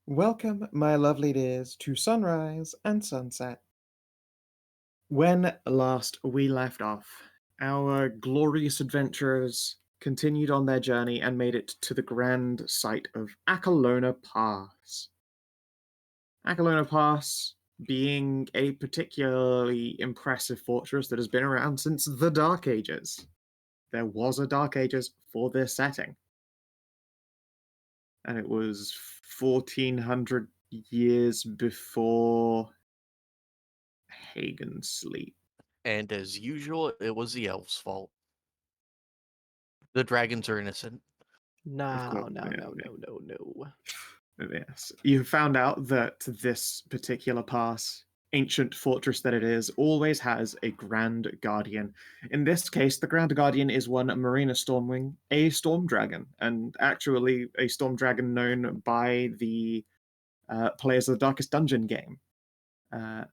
Welcome, my lovely dears, to sunrise and sunset. When last we left off, our glorious adventurers continued on their journey and made it to the grand site of Akalona Pass. Akalona Pass being a particularly impressive fortress that has been around since the Dark Ages. There was a Dark Ages for this setting, and it was 1400 years before Hagen's sleep. And as usual, it was the elves' fault. The dragons are innocent. Of No, course, no, yeah, no, no, no, no. yes. You found out that this particular pass, ancient fortress that it is, always has a Grand Guardian. In this case, the Grand Guardian is one Marina Stormwing, a Storm Dragon, and actually a Storm Dragon known by the players of the Darkest Dungeon game. A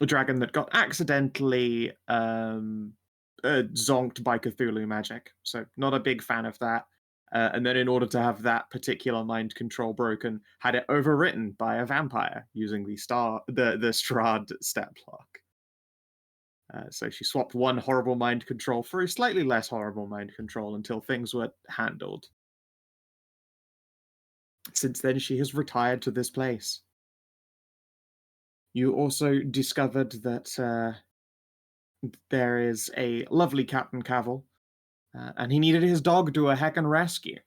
dragon that got accidentally zonked by Cthulhu magic, so not a big fan of that. And then in order to have that particular mind control broken, had it overwritten by a vampire using the Strahd stat block. So she swapped one horrible mind control for a slightly less horrible mind control until things were handled. Since then, she has retired to this place. You also discovered that there is a lovely Captain Cavil, and he needed his dog to a heckin' rescue.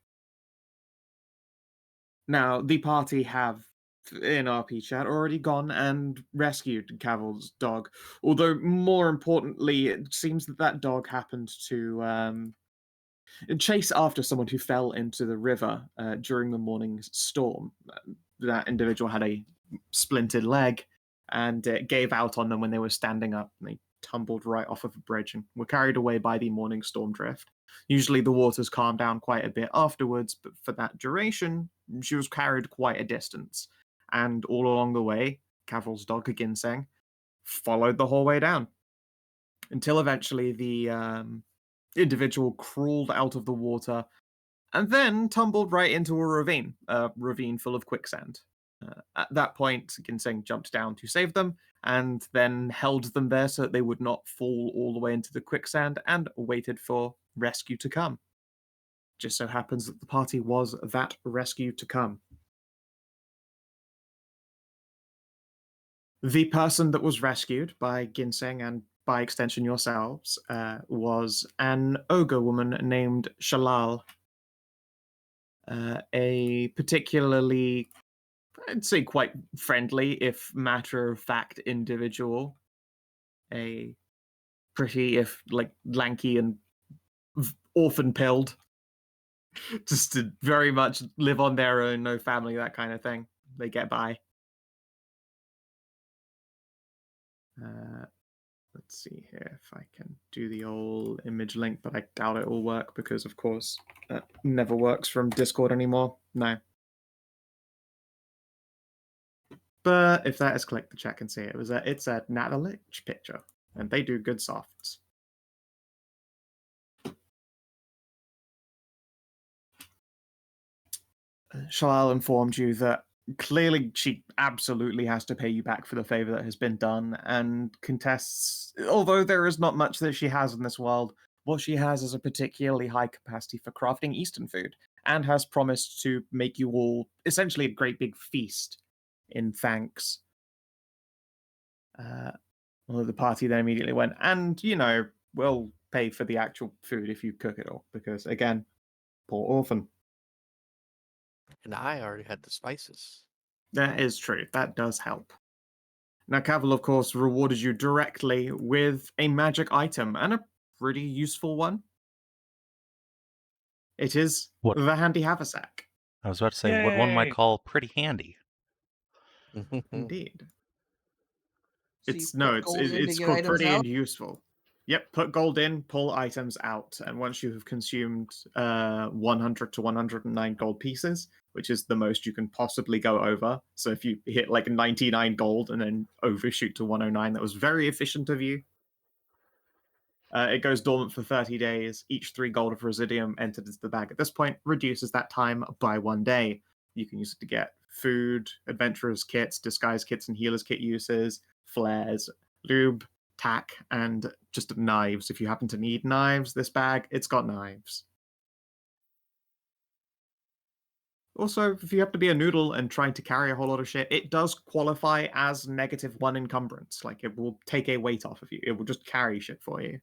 Now, the party have, in RP chat, already gone and rescued Cavil's dog, although more importantly, it seems that that dog happened to chase after someone who fell into the river during the morning's storm. That individual had a splintered leg, and it gave out on them when they were standing up, and they tumbled right off of a bridge and were carried away by the morning storm drift. Usually the waters calmed down quite a bit afterwards, but for that duration, she was carried quite a distance. And all along the way, Cavil's dog, Ginseng, followed the whole way down. Until eventually the individual crawled out of the water and then tumbled right into a ravine full of quicksand. At that point, Ginseng jumped down to save them, and then held them there so that they would not fall all the way into the quicksand, and waited for rescue to come. Just so happens that the party was that rescue to come. The person that was rescued by Ginseng, and by extension yourselves, was an ogre woman named Shalal. A particularly, I'd say, quite friendly, if matter-of-fact individual. A pretty, if lanky and orphan-pilled. Just to very much live on their own, no family, that kind of thing. They get by. Let's see here if I can do the old image link, but I doubt it will work because, of course, that never works from Discord anymore. No. But if that is clicked, the chat can see it. It's a Natalich picture, and they do good softs. Shalal informed you that clearly she absolutely has to pay you back for the favor that has been done, and contests, although there is not much that she has in this world, what she has is a particularly high capacity for crafting Eastern food, and has promised to make you all essentially a great big feast in thanks. Well, the party then immediately went, and, we'll pay for the actual food if you cook it all, because, again, poor orphan. And I already had the spices. That is true. That does help. Now, Cavil, of course, rewarded you directly with a magic item, and a pretty useful one. It is the handy haversack. I was about to say, what one might call pretty handy. Indeed. So It's get called items pretty out? and useful. Yep, put gold in, pull items out, and once you have consumed 100 to 109 gold pieces, which is the most you can possibly go over, so if you hit 99 gold and then overshoot to 109, that was very efficient of you. It goes dormant for 30 days. Each 3 gold of Residium entered into the bag at this point reduces that time by 1 day. You can use it to get food, adventurers kits, disguise kits, and healers kit uses, flares, lube, tack, and just knives. If you happen to need knives, this bag, it's got knives. Also, if you have to be a noodle and trying to carry a whole lot of shit, it does qualify as -1 encumbrance. Like, it will take a weight off of you. It will just carry shit for you.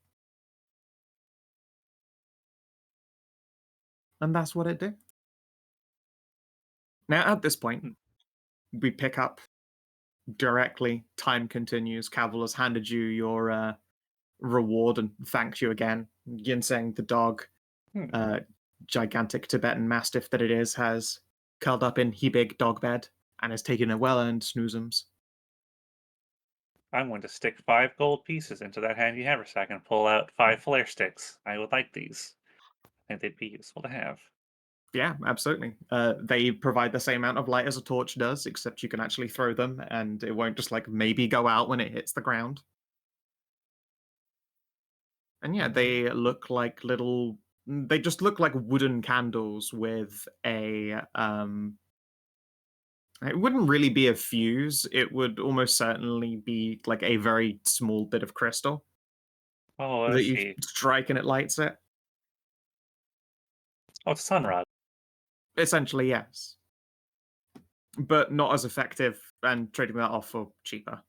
And that's what it did. Now, at this point, we pick up directly. Time continues. Cavill has handed you your reward and thanks you again. Ginseng, the dog, gigantic Tibetan Mastiff that it is, has curled up in he big dog bed and has taken a well-earned snoozums. I'm going to stick 5 gold pieces into that handy haversack and pull out 5 flare sticks. I would like these. I think they'd be useful to have. Yeah, absolutely. They provide the same amount of light as a torch does, except you can actually throw them and it won't just like maybe go out when it hits the ground. And yeah, they look like they just look like wooden candles with a it wouldn't really be a fuse. It would almost certainly be like a very small bit of crystal Oh, that I you see. strike and it lights it. Oh, it's sunrod. Essentially, yes. But not as effective and trading that off for cheaper.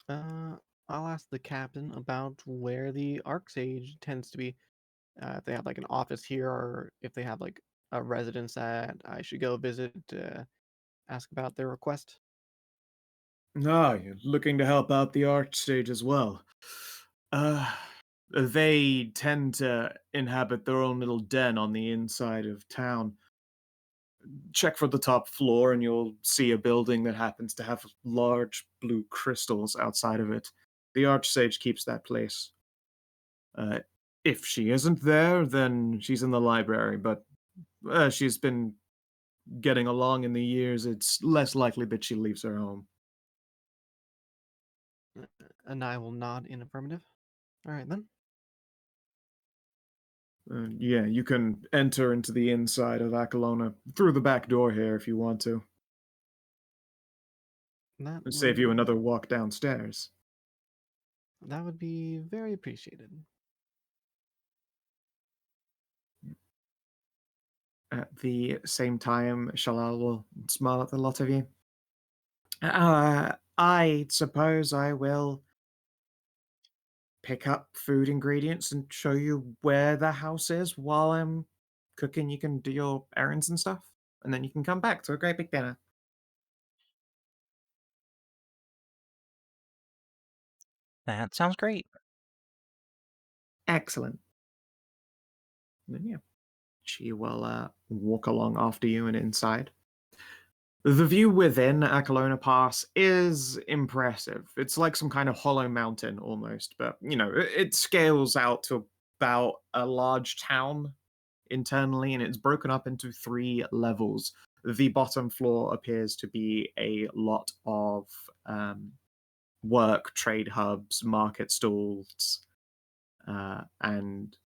I'll ask the captain about where the Archsage tends to be. If they have like an office here, or if they have like a residence that I should go visit to ask about their request. Ah, you're looking to help out the Archsage as well. They tend to inhabit their own little den on the inside of town. Check for the top floor and you'll see a building that happens to have large blue crystals outside of it. The Archsage keeps that place. If she isn't there, then she's in the library, but she's been getting along in the years. It's less likely that she leaves her home. And I will nod in affirmative. All right then. Yeah, you can enter into the inside of Akalona through the back door here if you want to. That It'll save you would- another walk downstairs. That would be very appreciated. At the same time, Shalal will smile at the lot of you. I suppose I will pick up food ingredients and show you where the house is while I'm cooking. You can do your errands and stuff, and then you can come back to a great big dinner. That sounds great. Excellent. And then, yeah, she will walk along after you and inside. The view within Akalona Pass is impressive. It's like some kind of hollow mountain almost, but it scales out to about a large town internally, and it's broken up into 3 levels. The bottom floor appears to be a lot of work, trade hubs, market stalls, and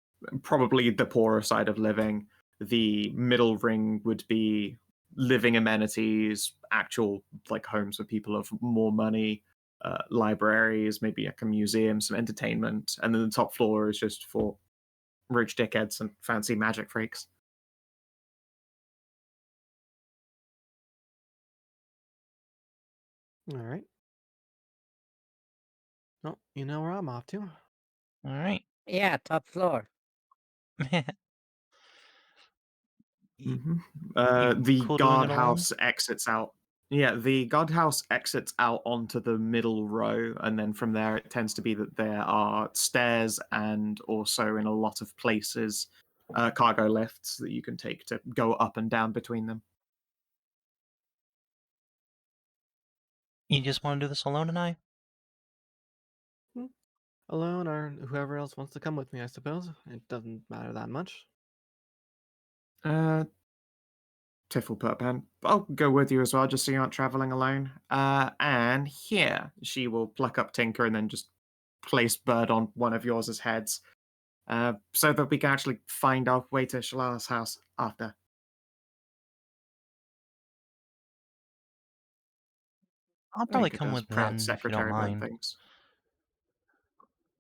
probably the poorer side of living. The middle ring would be living amenities, actual like homes for people of more money, libraries, maybe like a museum, some entertainment, and then the top floor is just for rich dickheads and fancy magic freaks. All right. Well, you know where I'm off to. All right. Yeah, top floor. Mm-hmm. You The cool doing it alone? guardhouse exits out. Yeah, the guardhouse exits out onto the middle row, and then from there it tends to be that there are stairs and also in a lot of places cargo lifts that you can take to go up and down between them. You just want to do this alone, Anai? Alone or whoever else wants to come with me, I suppose. It doesn't matter that much. Tiff will put up hand. I'll go with you as well, just so you aren't traveling alone. And here, she will pluck up Tinker and then just place Bird on one of yours' heads. so that we can actually find our way to Shalal's house after. I'll probably Inca come does with proud then, if you don't secretary about mind. things.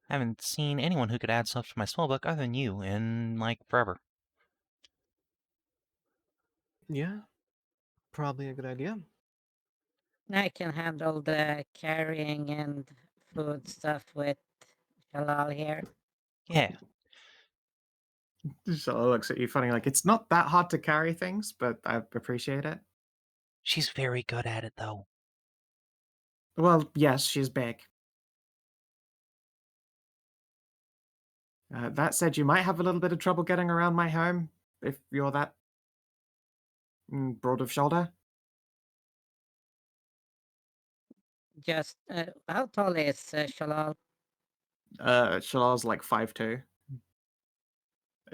I haven't seen anyone who could add stuff to my spellbook other than you in, like, forever. Yeah, probably a good idea. I can handle the carrying and food stuff with Shalal here. Yeah. Shalal looks at you funny, like, it's not that hard to carry things, but I appreciate it. She's very good at it, though. Well, yes, she's big. That said, you might have a little bit of trouble getting around my home if you're that broad of shoulder. Just, how tall is Shalal? Shalal's like 5'2".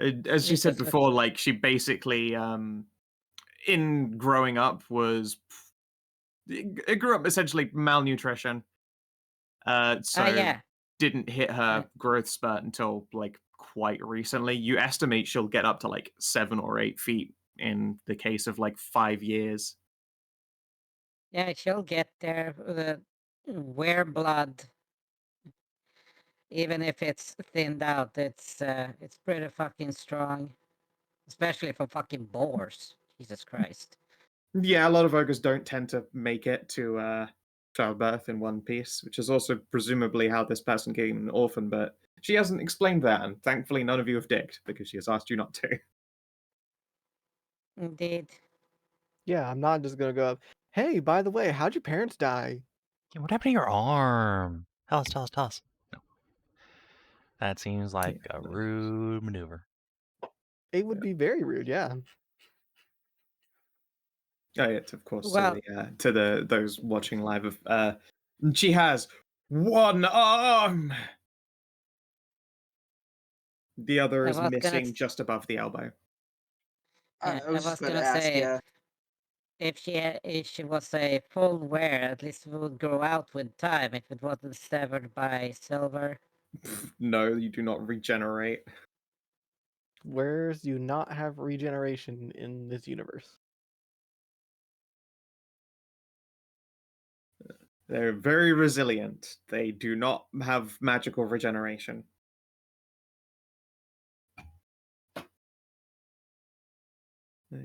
As she It said just looks- before, like she basically, in growing up, it grew up essentially malnutrition. So yeah. didn't hit her growth spurt until like quite recently. You estimate she'll get up to like 7 or 8 feet in the case of like 5 years. Yeah, she'll get there. Wear blood, even if it's thinned out, it's pretty fucking strong, especially for fucking boars. Jesus Christ. Yeah, a lot of ogres don't tend to make it to childbirth in one piece, which is also presumably how this person became an orphan, but she hasn't explained that, and thankfully none of you have digged, because she has asked you not to. Indeed. Yeah, I'm not just gonna go up. Hey, by the way, how'd your parents die? Yeah, what happened to your arm? Tell us. No. That seems like a rude maneuver. It would be very rude, yeah. Oh, yeah, of course, Well- to those watching live of she has one arm. The other I is was gonna missing s- just above the elbow. Yeah, I was just about to ask, say, yeah. if she was a full wear, at least it would grow out with time if it wasn't severed by silver. No, you do not regenerate. Where's do not have regeneration in this universe? They're very resilient. They do not have magical regeneration.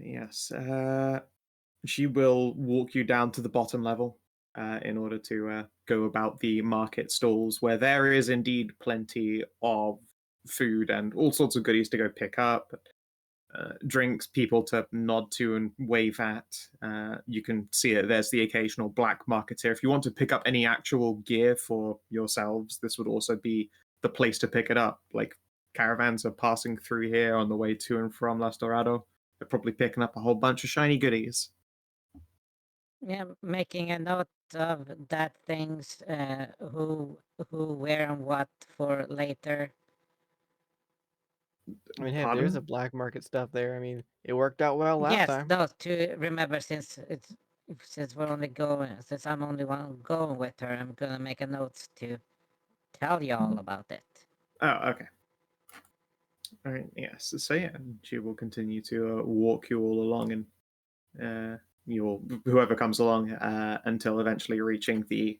Yes. She will walk you down to the bottom level in order to go about the market stalls, where there is indeed plenty of food and all sorts of goodies to go pick up. Drinks, people to nod to and wave at. You can see it. There's the occasional black marketeer. If you want to pick up any actual gear for yourselves, this would also be the place to pick it up. Like caravans are passing through here on the way to and from Las Dorado. They're probably picking up a whole bunch of shiny goodies. Yeah, making a note of that things, who, where, and what for later. I mean, hey, if there's a Pardon? black market stuff there, I mean, it worked out well last Yes, time. no, to remember since we're only going, since I'm only one going with her, I'm gonna make a note to tell y'all about it. Oh, okay. All right. Yes. So yeah, she will continue to walk you all along, and you will, whoever comes along, until eventually reaching the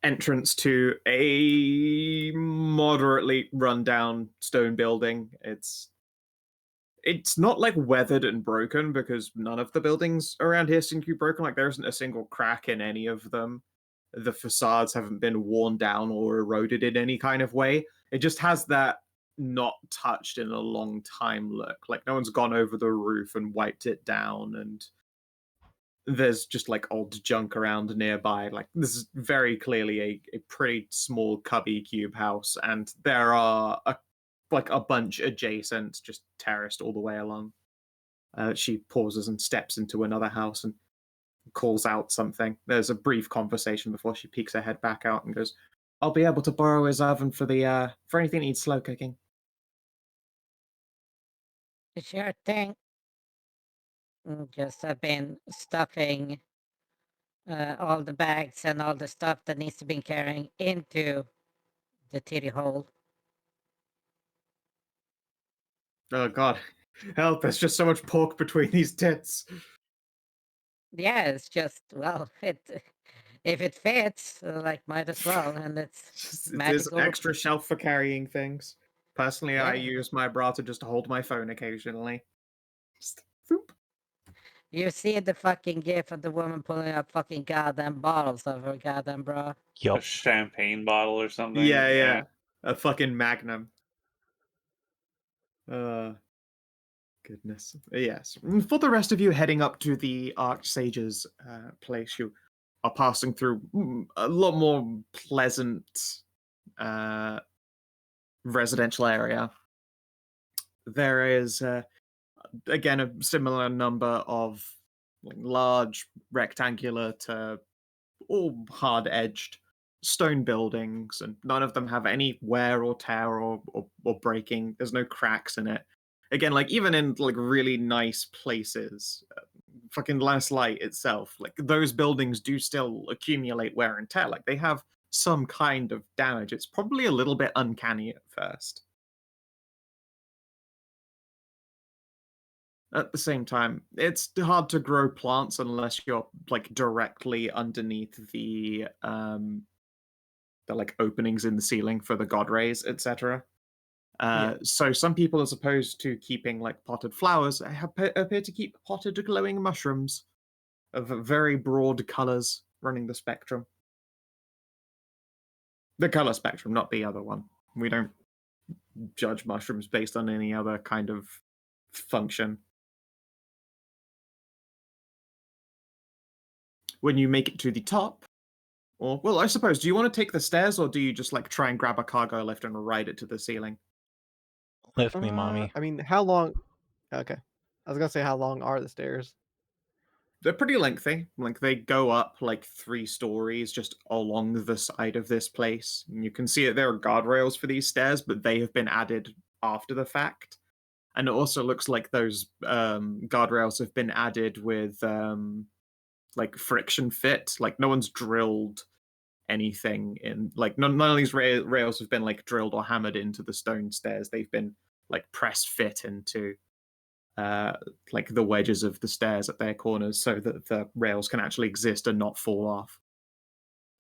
entrance to a moderately rundown stone building. It's not like weathered and broken, because none of the buildings around here seem to be broken. Like there isn't a single crack in any of them. The facades haven't been worn down or eroded in any kind of way. It just has that not touched in a long time look. Like no one's gone over the roof and wiped it down, and there's just like old junk around nearby. Like this is very clearly a pretty small cubby cube house, and there are a bunch adjacent, just terraced all the way along. She pauses and steps into another house and calls out something. There's a brief conversation before she peeks her head back out and goes, "I'll be able to borrow his oven for anything that needs slow cooking." Sure thing. Just have been stuffing all the bags and all the stuff that needs to be carrying into the titty hole. Oh god, help! There's just so much pork between these tits. Yeah, it's just, well, if it fits, like, might as well, and it's There's magical. extra shelf for carrying things. Personally, I Yeah. use my bra to just hold my phone occasionally. Just, boop. You see the fucking gif of the woman pulling up fucking goddamn bottles of her goddamn bra. A Yup. champagne bottle or something. Yeah. A fucking magnum. Goodness. Yes. For the rest of you heading up to the Archsage's place, you are passing through a lot more pleasant residential area. There is, again, a similar number of large, rectangular to all hard-edged stone buildings, and none of them have any wear or tear or breaking. There's no cracks in it. Again, like even in like really nice places, fucking Last Light itself, like those buildings do still accumulate wear and tear. Like they have some kind of damage. It's probably a little bit uncanny at first. At the same time, it's hard to grow plants unless you're like directly underneath the like openings in the ceiling for the god rays, etc. So some people, as opposed to keeping like potted flowers, appear to keep potted glowing mushrooms of very broad colors running the spectrum. The color spectrum, not the other one. We don't judge mushrooms based on any other kind of function. When you make it to the top, or, well, I suppose, do you want to take the stairs, or do you just like try and grab a cargo lift and ride it to the ceiling? Lift me, mommy. I mean, how long? Okay, I was gonna say how long are the stairs? They're pretty lengthy. Like they go up like 3 stories just along the side of this place. And you can see that there are guardrails for these stairs, but they have been added after the fact. And it also looks like those guardrails have been added with like friction fit. Like no one's drilled anything in. Like none of these rails have been like drilled or hammered into the stone stairs. They've been like press fit into like the wedges of the stairs at their corners, so that the rails can actually exist and not fall off.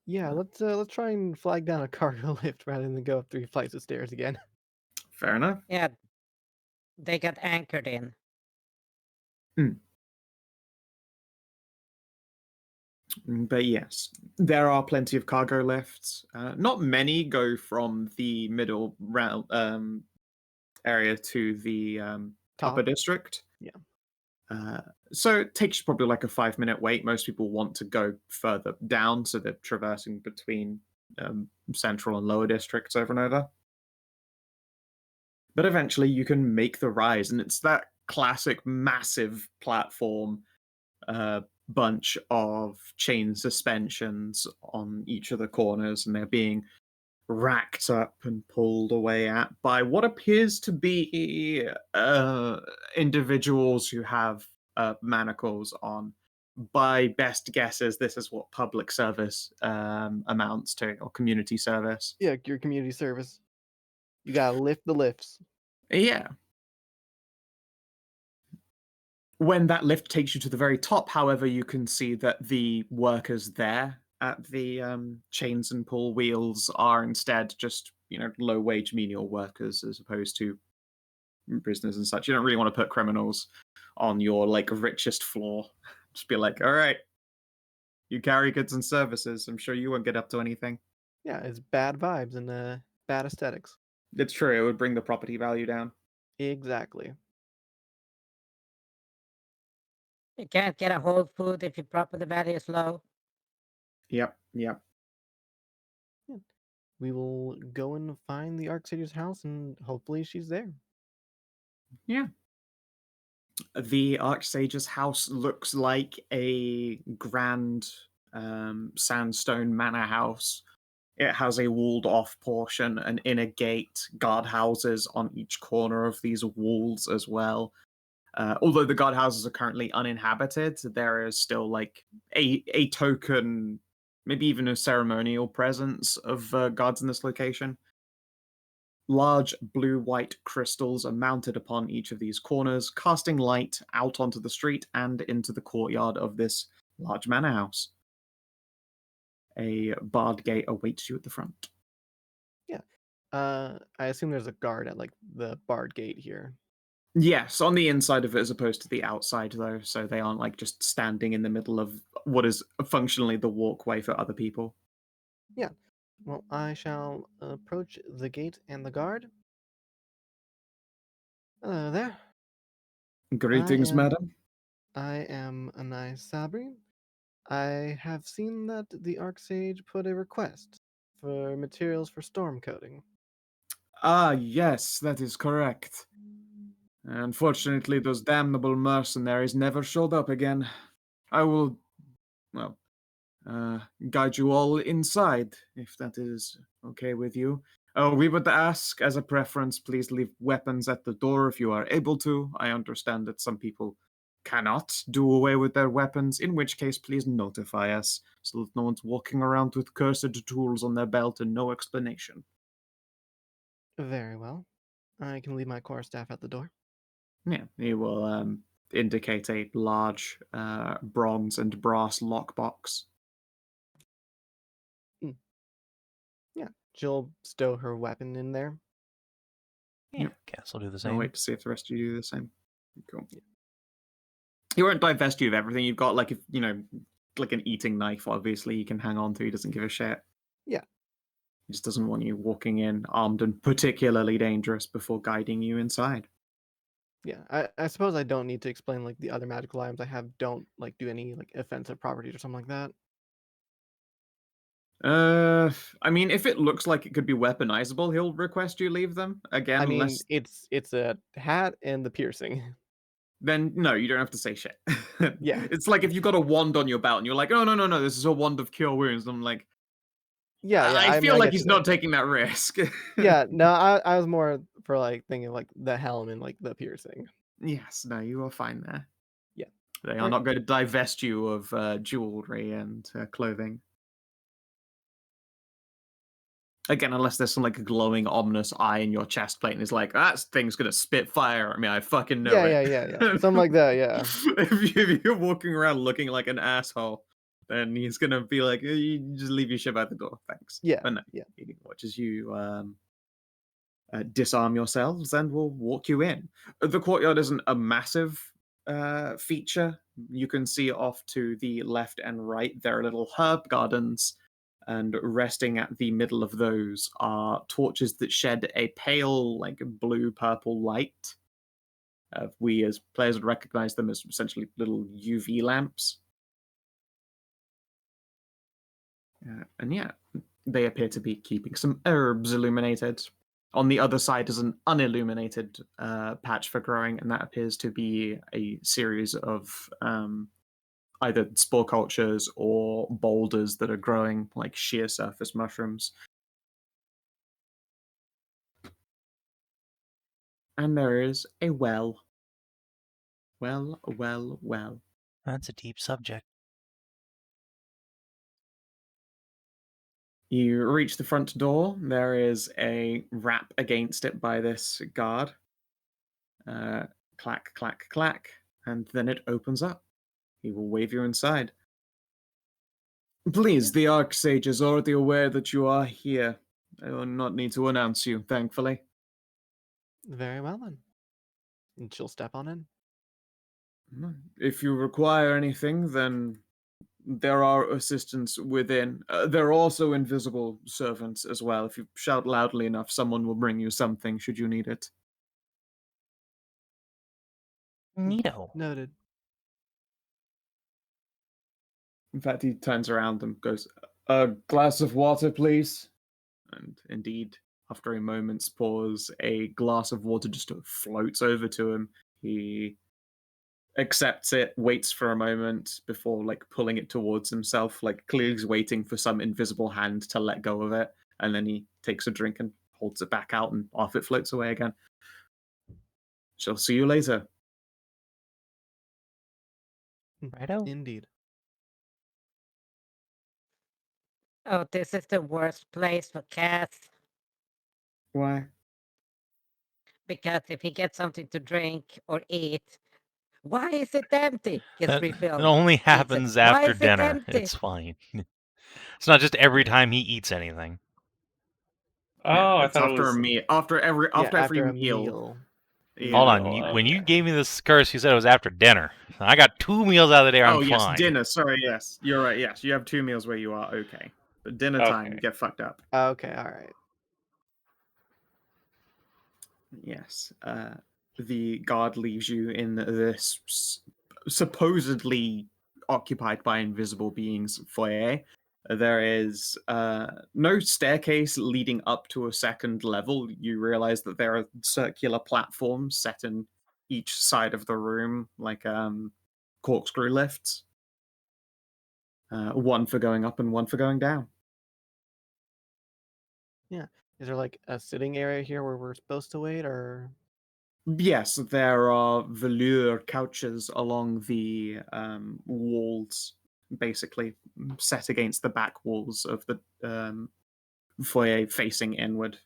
Yeah, let's try and flag down a cargo lift rather than go up 3 flights of stairs again. Fair enough. Yeah, they got anchored in. But yes, there are plenty of cargo lifts. Not many go from the middle area to the upper Top. district. Yeah. So it takes probably like a 5-minute wait. Most people want to go further down, so they're traversing between central and lower districts over and over. But eventually you can make the rise, and it's that classic massive platform, bunch of chain suspensions on each of the corners, and they're being racked up and pulled away at by what appears to be individuals who have manacles on. By best guesses, this is what public service amounts to, or community service. Yeah, your community service. You gotta lift the lifts. Yeah. When that lift takes you to the very top, however, you can see that the workers there at the chains and pull wheels are instead just, low-wage menial workers as opposed to prisoners and such. You don't really want to put criminals on your, like, richest floor. Just be like, all right, you carry goods and services. I'm sure you won't get up to anything. Yeah, it's bad vibes and bad aesthetics. It's true. It would bring the property value down. Exactly. You can't get a whole food if your property value is low. Yep. We will go and find the Archsage's house, and hopefully she's there. Yeah. The Archsage's house looks like a grand sandstone manor house. It has a walled-off portion, an inner gate, guardhouses on each corner of these walls as well. Although the guardhouses are currently uninhabited, there is still like a token, maybe even a ceremonial presence of guards in this location. Large blue-white crystals are mounted upon each of these corners, casting light out onto the street and into the courtyard of this large manor house. A barred gate awaits you at the front. I assume there's a guard at like the barred gate here. Yes, on the inside of it as opposed to the outside, though, so they aren't like just standing in the middle of what is functionally the walkway for other people. Yeah. Well, I shall approach the gate and the guard. Hello there. Greetings, madam. I am Anai Sabri. I have seen that the Archsage put a request for materials for storm coating. Ah, yes, that is correct. Unfortunately, those damnable mercenaries never showed up again. I will, well, guide you all inside, if that is okay with you. Oh, we would ask, as a preference, please leave weapons at the door if you are able to. I understand that some people cannot do away with their weapons, in which case, please notify us, so that no one's walking around with cursed tools on their belt and no explanation. Very well. I can leave my core staff at the door. Yeah, he will indicate a large bronze and brass lockbox. Yeah, she'll stow her weapon in there. Yeah, Yep. guess I'll do the I'll same. wait to see if the rest of you do the same. Cool. He won't divest you of everything. You've got like, if you know, like an eating knife, obviously, you can hang on to. He doesn't give a shit. Yeah. He just doesn't want you walking in armed and particularly dangerous before guiding you inside. Yeah, I suppose I don't need to explain like the other magical items I have don't like do any like offensive properties or something like that. I mean, if it looks like it could be weaponizable, he'll request you leave them. Again, I mean, unless it's a hat and the piercing. then no, you don't have to say shit. Yeah. It's like if you've got a wand on your belt and you're like, oh, no, this is a wand of cure wounds. I'm like, Yeah, I mean, feel I like get you he's there. not taking that risk. Yeah, no, I was more for like thinking like the helm and like the piercing. Yes, no, you are fine there. Yeah. They are Alright. not going to divest you of jewelry and clothing. Again, unless there's some like glowing, ominous eye in your chest plate and it's like, that thing's going to spit fire at me. I fucking know Yeah, it. yeah. Something like that, yeah. if you're walking around looking like an asshole, then he's going to be like, you just leave your shit out the door. Thanks. Yeah, But no, yeah. he watches you disarm yourselves and will walk you in. The courtyard isn't a massive feature. You can see off to the left and right there are little herb gardens, and resting at the middle of those are torches that shed a pale, like blue purple light. We as players would recognize them as essentially little UV lamps. And yeah, they appear to be keeping some herbs illuminated. On the other side is an unilluminated patch for growing, and that appears to be a series of either spore cultures or boulders that are growing like sheer surface mushrooms. And there is a well. Well. That's a deep subject. You reach the front door. There is a rap against it by this guard. Clack, clack, clack. And then it opens up. He will wave you inside. Please, the Archsage is already aware that you are here. I will not need to announce you, thankfully. Very well then. And she'll step on in. If you require anything, then there are assistants within. There are also invisible servants as well. If you shout loudly enough, someone will bring you something should you need it. Neato. Noted. In fact, he turns around and goes, "A glass of water, please." And indeed, after a moment's pause, a glass of water just floats over to him. He accepts it, waits for a moment before like pulling it towards himself, like clearly he's waiting for some invisible hand to let go of it, and then he takes a drink and holds it back out, and off it floats away again. Shall see you later. Righto. Indeed. Oh, this is the worst place for cats. Why? because if he gets something to drink or eat, why is it empty? Gets It refilled. only Eats it. happens Why after is it dinner. empty? It's fine. It's not just every time he eats anything. Oh, I it's thought it after was. a meal. After every after a meal. meal. Hold Yeah. on, Oh, when you okay. gave me this curse, you said it was after dinner. I got 2 meals out of the day. I'm Oh yes, fine. dinner. Sorry, yes, you're right. Yes, you have 2 meals where you are okay, but dinner time you Okay. get fucked up. Okay, all right. Yes. The guard leaves you in this supposedly occupied by invisible beings foyer. There is no staircase leading up to a second level. You realize that there are circular platforms set in each side of the room, like corkscrew lifts. One for going up and one for going down. Is there like a sitting area here where we're supposed to wait, or Yes, there are velour couches along the walls, basically set against the back walls of the foyer facing inward.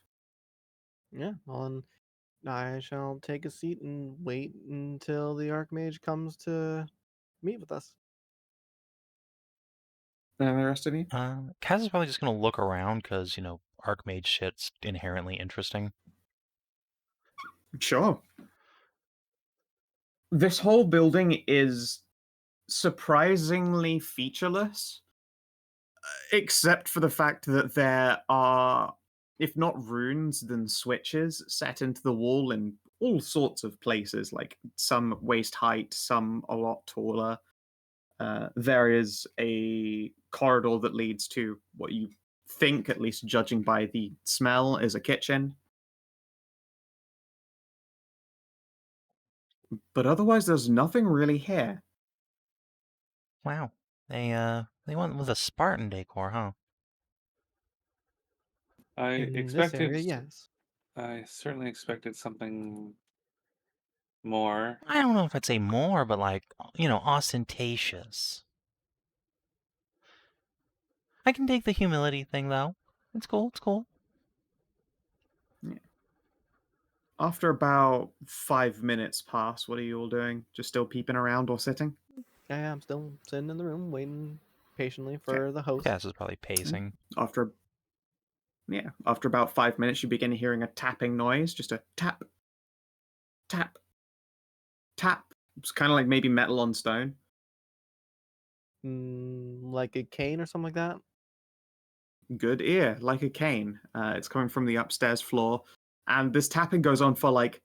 yeah? Well, then I shall take a seat and wait until the Archmage comes to meet with us. And the rest of you? Kaz is probably just gonna look around because Archmage shit's inherently interesting. Sure. This whole building is surprisingly featureless, except for the fact that there are, if not runes, then switches set into the wall in all sorts of places, like some waist height, some a lot taller. There is a corridor that leads to what you think, at least judging by the smell, is a kitchen. But otherwise, there's nothing really here. Wow, they went with a Spartan decor, huh? I In this area, expected. yes. I certainly expected something more. I don't know if I'd say more, but like ostentatious. I can take the humility thing though. It's cool. It's cool. After about 5 minutes pass, what are you all doing? Just still peeping around or sitting? Yeah, I'm still sitting in the room waiting patiently for the host. Kaz is probably pacing. After about 5 minutes, you begin hearing a tapping noise, just a tap, tap, tap. It's kind of like maybe metal on stone. Like a cane or something like that. Good ear, like a cane. It's coming from the upstairs floor, and this tapping goes on for like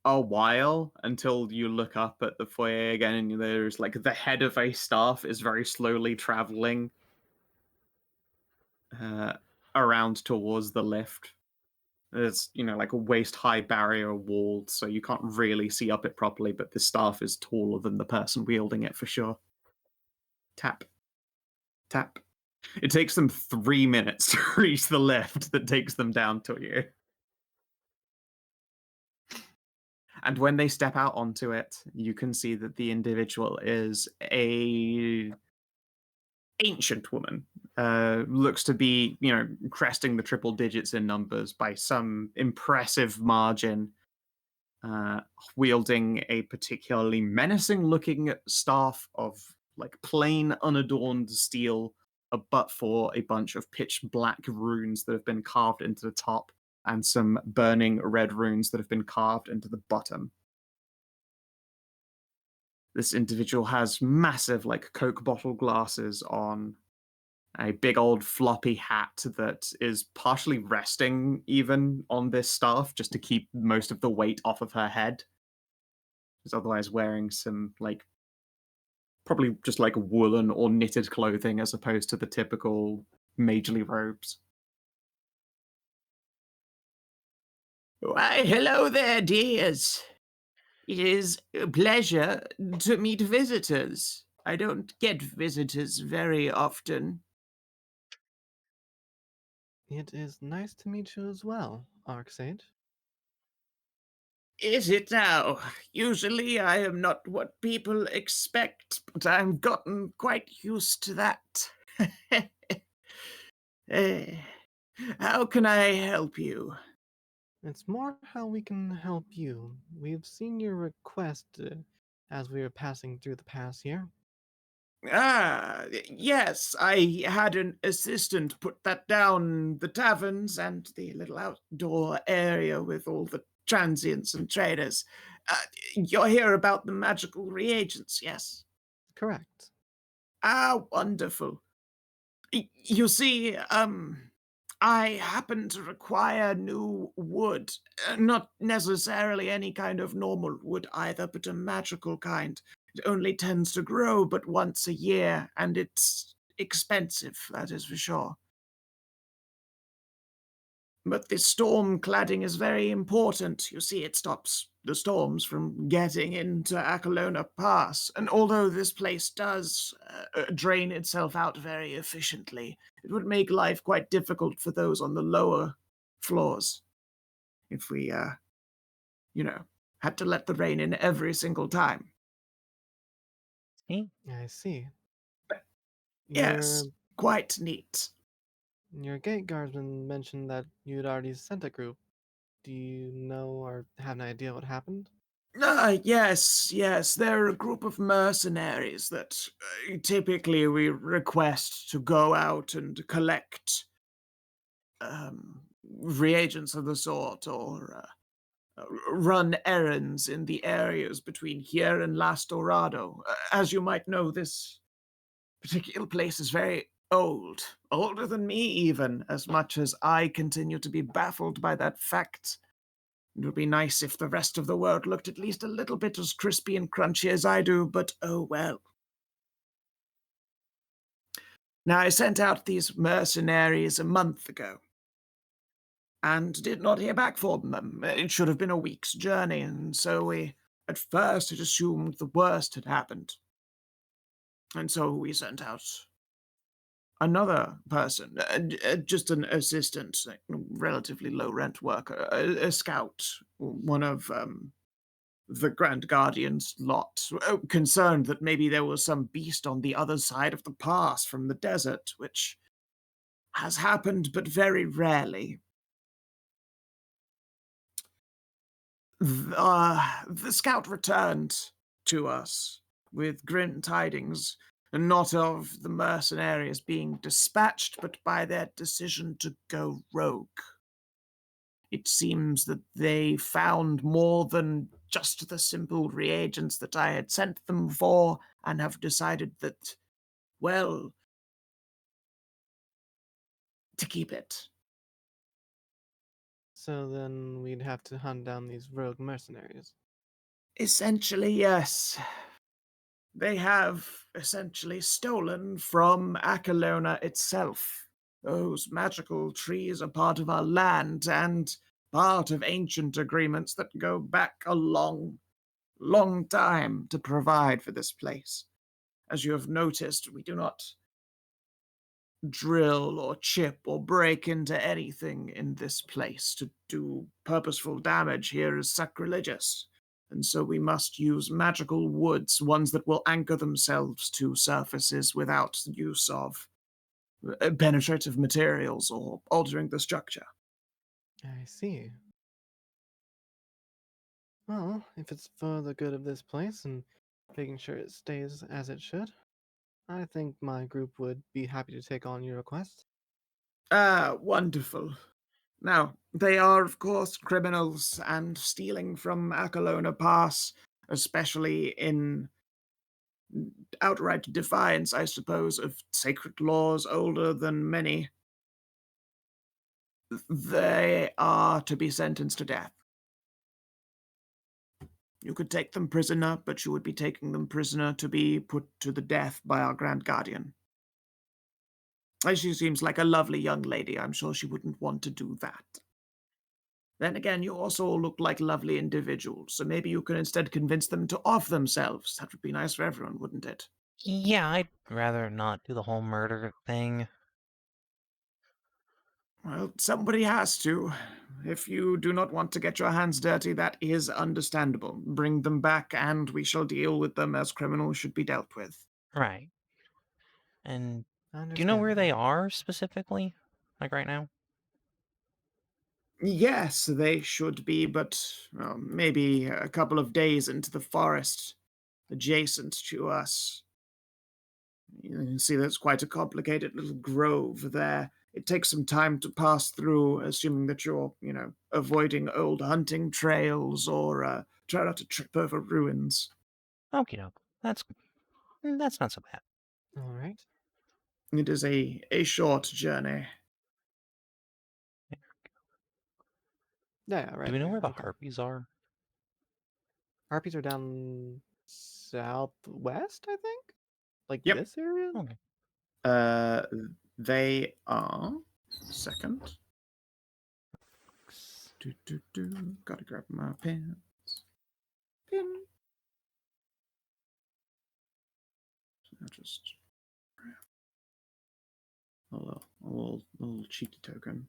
a while until you look up at the foyer again, and there's like the head of a staff is very slowly traveling around towards the lift. There's like a waist-high barrier wall, so you can't really see up it properly, but the staff is taller than the person wielding it for sure. Tap. Tap. It takes them 3 minutes to reach the lift that takes them down to you. And when they step out onto it, you can see that the individual is a ancient woman. Looks to be, cresting the triple digits in numbers by some impressive margin. Wielding a particularly menacing-looking staff of like plain, unadorned steel, but for a bunch of pitch black runes that have been carved into the top, and some burning red runes that have been carved into the bottom. This individual has massive, like, Coke bottle glasses on, a big old floppy hat that is partially resting even on this staff just to keep most of the weight off of her head. She's otherwise wearing some, like, probably just like woolen or knitted clothing as opposed to the typical majorly robes. Why, hello there, dears. It is a pleasure to meet visitors. I don't get visitors very often. It is nice to meet you as well, Archsage. Is it now? Usually I am not what people expect, but I've gotten quite used to that. How can I help you? It's more how we can help you. We've seen your request as we were passing through the pass here. Yes, I had an assistant put that down the taverns and the little outdoor area with all the transients and traders. You're here about the magical reagents, yes? Correct. Wonderful. You see, I happen to require new wood. Not necessarily any kind of normal wood either, but a magical kind. It only tends to grow but once a year, and it's expensive, that is for sure. But this storm cladding is very important. You see, it stops the storms from getting into Akalona Pass. And although this place does drain itself out very efficiently, it would make life quite difficult for those on the lower floors if we, had to let the rain in every single time. I see. Yes, quite neat. Your gate guardsman mentioned that you'd already sent a group. Do you know or have an idea what happened? Yes. They're a group of mercenaries that typically we request to go out and collect reagents of the sort or run errands in the areas between here and Las Dorado. As you might know, this particular place is very old, older than me even, as much as I continue to be baffled by that fact. It would be nice if the rest of the world looked at least a little bit as crispy and crunchy as I do, but oh well. Now, I sent out these mercenaries a month ago, and did not hear back from them. It should have been a week's journey, and so we at first had assumed the worst had happened. And so we sent out another person, just an assistant, relatively low rent worker, a scout, one of the Grand Guardian's lot, concerned that maybe there was some beast on the other side of the pass from the desert, which has happened but very rarely. The scout returned to us with grim tidings, not of the mercenaries being dispatched, but by their decision to go rogue. It seems that they found more than just the simple reagents that I had sent them for, and have decided that, well, to keep it. So then we'd have to hunt down these rogue mercenaries. Essentially, yes. They have essentially stolen from Akalona itself. Those magical trees are part of our land and part of ancient agreements that go back a long, long time to provide for this place. As you have noticed, we do not drill or chip or break into anything in this place. To do purposeful damage here is sacrilegious. And so we must use magical woods, ones that will anchor themselves to surfaces without use of penetrative materials or altering the structure. I see. Well, if it's for the good of this place and making sure it stays as it should, I think my group would be happy to take on your request. Wonderful. Now, they are, of course, criminals, and stealing from Akalona Pass, especially in outright defiance, I suppose, of sacred laws older than many, they are to be sentenced to death. You could take them prisoner, but you would be taking them prisoner to be put to the death by our Grand Guardian. She seems like a lovely young lady. I'm sure she wouldn't want to do that. Then again, you also look like lovely individuals, so maybe you can instead convince them to off themselves. That would be nice for everyone, wouldn't it? Yeah, I'd rather not do the whole murder thing. Well, somebody has to. If you do not want to get your hands dirty, that is understandable. Bring them back, and we shall deal with them as criminals should be dealt with. Right. And I do you know where understand. they are specifically? Like right now? Yes, they should be, but maybe a couple of days into the forest adjacent to us. You can see there's quite a complicated little grove there. It takes some time to pass through, assuming that you're, avoiding old hunting trails or try not to trip over ruins. Okie doke. That's not so bad. All right. It is a short journey. Yeah, right. Do we know there, where the okay. harpies are? Harpies are down southwest, I think. Like Yep. this area. Okay. They are. Second. Gotta grab my pants. Pin. So just a little cheeky token.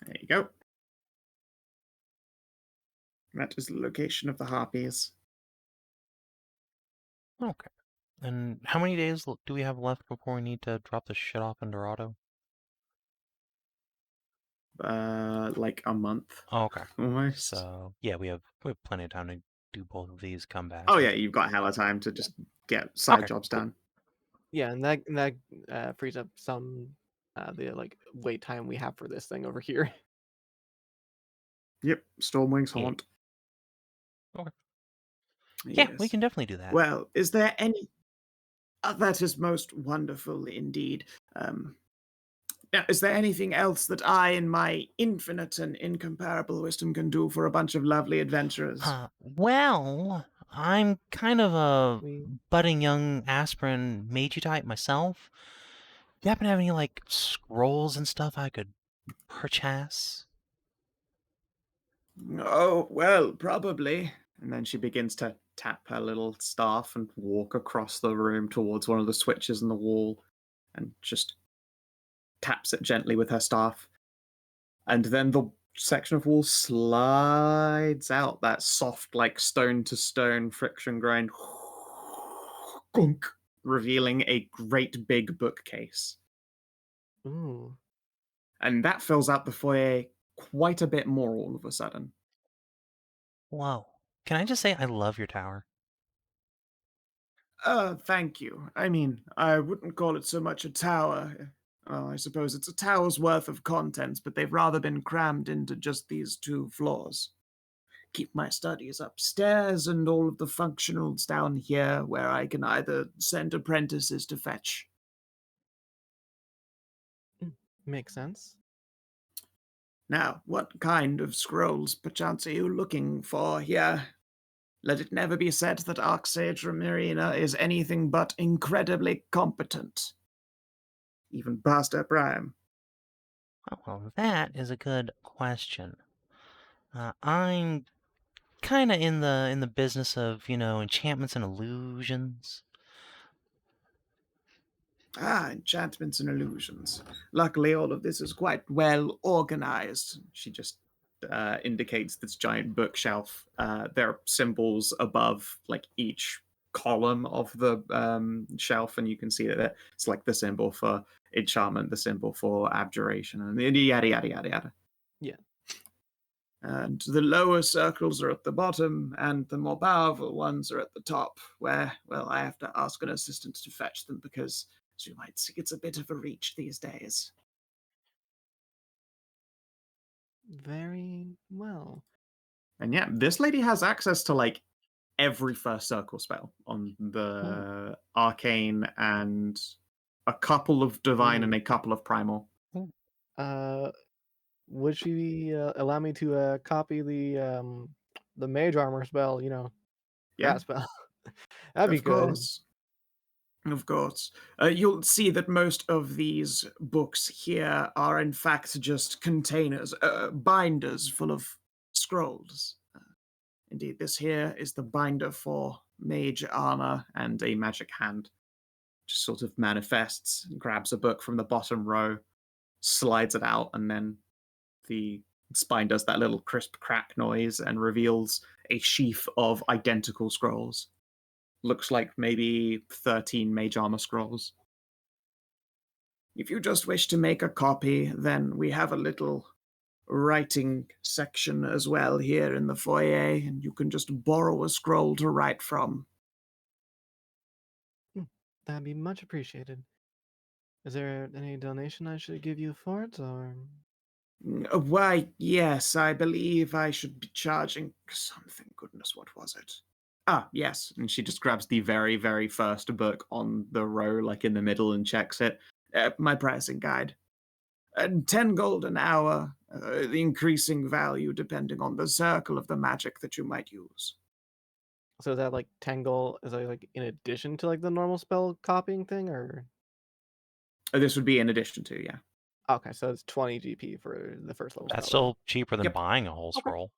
There you go. That is the location of the harpies. Okay. And how many days do we have left before we need to drop the shit off in Dorado? Like a month. Oh, okay. Almost. So yeah, we have plenty of time to do both of these. Come back. Oh yeah, you've got hella time to just get side Okay, jobs cool. done. Yeah, and that frees up some the wait time we have for this thing over here. Yep, Stormwing's Yeah. haunt. Okay. Yeah, we Yes. can definitely do that. Well, is there any? That is most wonderful indeed. Now, is there anything else that I, in my infinite and incomparable wisdom, can do for a bunch of lovely adventurers? Well, I'm kind of a We budding young aspirin magey type myself. Do you happen to have any like scrolls and stuff I could purchase? Oh, well, probably. And then she begins to tap her little staff and walk across the room towards one of the switches in the wall and just taps it gently with her staff. And then the section of wall slides out, that soft, like stone to stone friction grind, gunk, revealing a great big bookcase. ooh. And that fills out the foyer quite a bit more all of a sudden. Whoa. Can I just say I love your tower? Thank you. I mean, I wouldn't call it so much a tower. Well, I suppose it's a tower's worth of contents, but they've rather been crammed into just these 2 floors. Keep my studies upstairs and all of the functionals down here where I can either send apprentices to fetch. Makes sense. Now, what kind of scrolls, perchance, are you looking for here? Let it never be said that Archsage Ramirina is anything but incredibly competent. Even past her prime. Oh, well, that is a good question. I'm kind of in the business of enchantments and illusions. Enchantments and illusions. Luckily, all of this is quite well organized. She just indicates this giant bookshelf. There are symbols above, like, each column of the shelf, and you can see that it's like the symbol for enchantment, the symbol for abjuration, and yada, yada, yada, yada. Yeah. And the lower circles are at the bottom, and the more powerful ones are at the top, where, well, I have to ask an assistant to fetch them because, as you might see, it's a bit of a reach these days. Very well. And yeah, this lady has access to, like, every first circle spell on the Arcane and a couple of Divine and a couple of Primal. Would she allow me to copy the mage armor spell? Yeah, That spell. That'd be of good. course. Of course. You'll see that most of these books here are in fact just containers, binders full of scrolls. Indeed, this here is the binder for mage armor and a magic hand. just sort of manifests, grabs a book from the bottom row, slides it out, and then the spine does that little crisp crack noise and reveals a sheaf of identical scrolls. Looks like maybe 13 mage armor scrolls. If you just wish to make a copy, then we have a little writing section as well here in the foyer, and you can just borrow a scroll to write from. That'd be much appreciated. Is there any donation I should give you for it, or? Why, yes, I believe I should be charging something. Goodness, what was it? Ah, yes. And she just grabs the very, very first book on the row, like in the middle, and checks it. My pricing guide. 10 gold an hour, the increasing value depending on the circle of the magic that you might use. So is that like 10 gold? Is that like in addition to like the normal spell copying thing, or? This would be in addition to, yeah. Okay, so it's 20 GP for the first level That's spell. still cheaper than Yep. buying a whole Okay. scroll.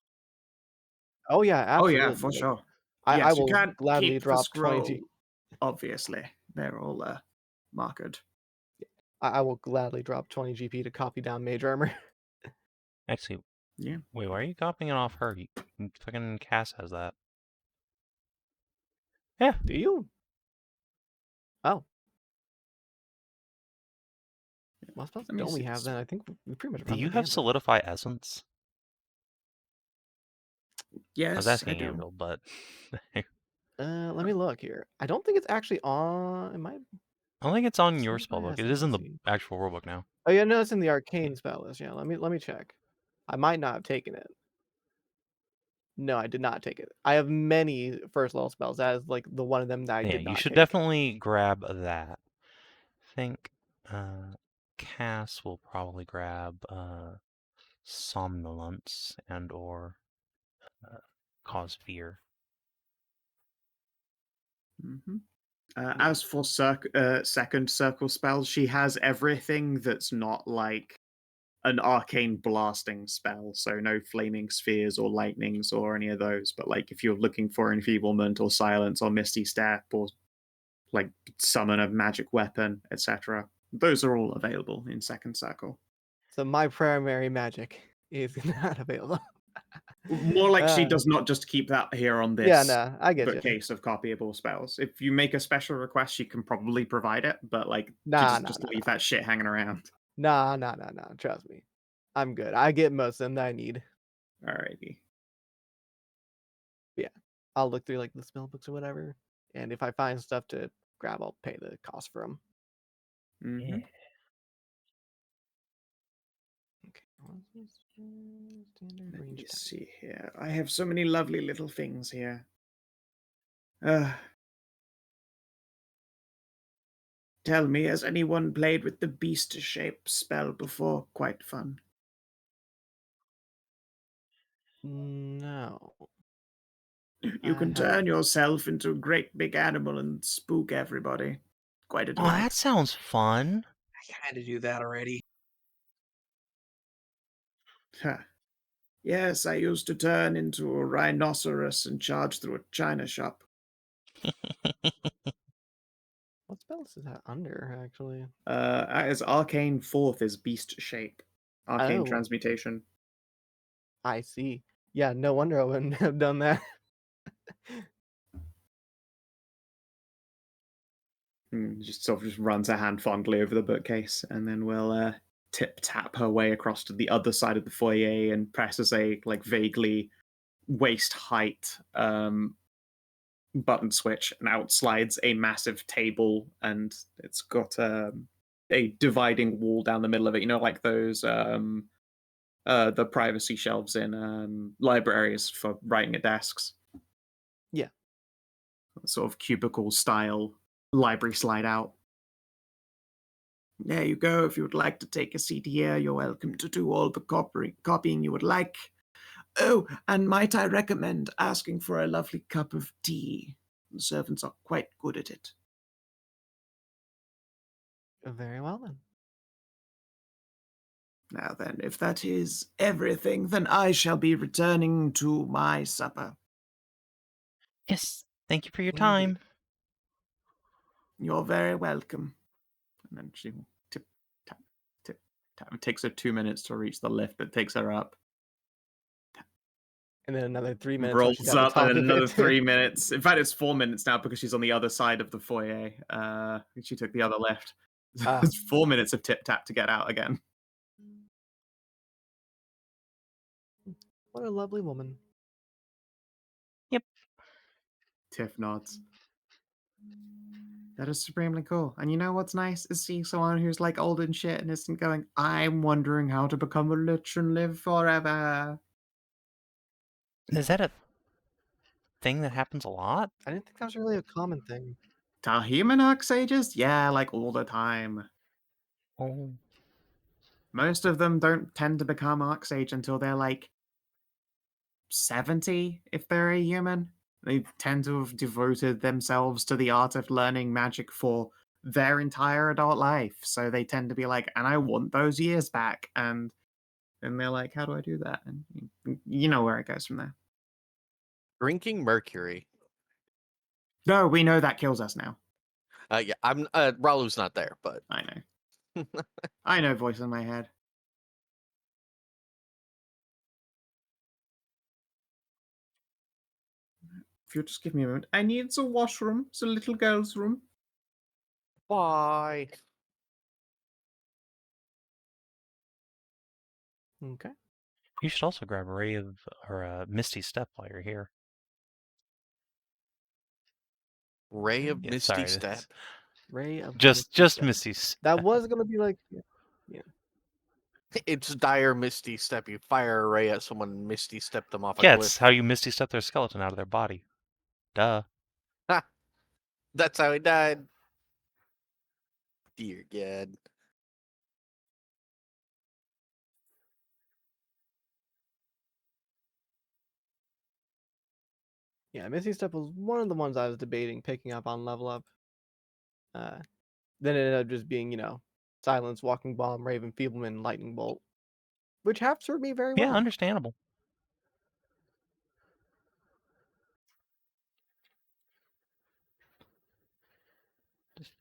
Oh yeah, Oh absolutely. yeah, for Like, sure. I Yes, you will can't gladly keep the drop 20 scroll. Obviously, they're all marked. I will gladly drop 20 GP to copy down mage armor. Actually, Yeah. wait, why are you copying it off her? Fucking Cass has that. Yeah. Do you? Oh. What spells Let me don't we see have this. then? I think we pretty much Do run you the have gamut. Solidify Essence? I was Yes, asking I do. Anvil, but Let me look here. I don't think it's actually on. It might. I don't think it's on your Solidify spellbook. It Essence, is in the let's see. actual rulebook now. Oh yeah, no, it's in the Arcane spell list. Yeah, let me check. I might not have taken it. No, I did not take it. I have many first level spells. That is like the one of them that I Yeah, did not you should take. definitely grab that. I think Cass will probably grab Somnolence and or Cause Fear. Mm-hmm. As for second circle spells, she has everything that's not like an arcane blasting spell, so no flaming spheres or lightnings or any of those. But like if you're looking for enfeeblement or silence or misty step or like summon a magic weapon, etc., those are all available in second circle. So my primary magic is not available. More like she does not just keep that here on this Yeah, no, I get you. bookcase of copyable spells. If you make a special request, she can probably provide it, but like she Nah, just leave that shit hanging around. Nah. Trust me, I'm good. I get most of them that I need. Alrighty. Yeah, I'll look through like the spell books or whatever, and if I find stuff to grab, I'll pay the cost for them. Mm-hmm. Yeah. Okay, what's this? Standard Let range me type. see here. I have so many lovely little things here. Tell me, has anyone played with the beast shape spell before? Quite fun. No. You I can have turn not. yourself into a great big animal and spook everybody. Quite a Oh, delight. that sounds fun. I kind of do that already. Huh. Yes, I used to turn into a rhinoceros and charge through a china shop. What spells is that under actually? As Arcane 4th is beast shape. Arcane Oh. transmutation. I see. Yeah, no wonder I wouldn't have done that. Just sort of just runs her hand fondly over the bookcase, and then will tip tap her way across to the other side of the foyer and presses a like vaguely waist height button switch, and out slides a massive table, and it's got a dividing wall down the middle of it. You know, like those the privacy shelves in libraries for writing at desks. Yeah. Sort of cubicle style library slide out. There you go. If you would like to take a seat here, you're welcome to do all the copying you would like. Oh, and might I recommend asking for a lovely cup of tea? The servants are quite good at it. Very well then. Now then, if that is everything, then I shall be returning to my supper. Yes. Thank you for your Indeed. time. You're very welcome. And then she tip, tap, tip, tap. It takes her 2 minutes to reach the lift, but takes her up. And then another 3 minutes. while she's Rolls at the up, and top then of another it. 3 minutes. In fact, it's 4 minutes now because she's on the other side of the foyer. She took the other lift. Ah. It's 4 minutes of tip tap to get out again. What a lovely woman. Tiff nods. That is supremely cool. And you know what's nice is seeing someone who's like old and shit and isn't going, I'm wondering how to become a lich and live forever. Is that a thing that happens a lot? I didn't think that was really a common thing. To human Archsages? Yeah, like all the time. Oh. Most of them don't tend to become Archsage until they're like 70, if they're a human. They tend to have devoted themselves to the art of learning magic for their entire adult life. So they tend to be like, and I want those years back. And then they're like, how do I do that? And you know where it goes from there. Drinking mercury. No, we know that kills us now. Yeah, I'm Ralu's not there, but I know. I know voice in my head. If you'll just give me a moment. I need the washroom. It's a little girl's room. bye. Okay. You should also grab a ray of or Misty Step while you're here. Ray of Yeah, Misty sorry, Step. Ray of Just Step. Misty Step. That was gonna be like, It's dire Misty Step. You fire a ray at someone and Misty Step them off a Yeah, cliff. it's how you Misty Step their skeleton out of their body. Duh. That's how he died. Dear God. yeah, Misty Step was one of the ones I was debating picking up on level up. Then it ended up just being, Silence, Walking Bomb, Raven Feebleman, Lightning Bolt, which have served me very well. Yeah, understandable. Just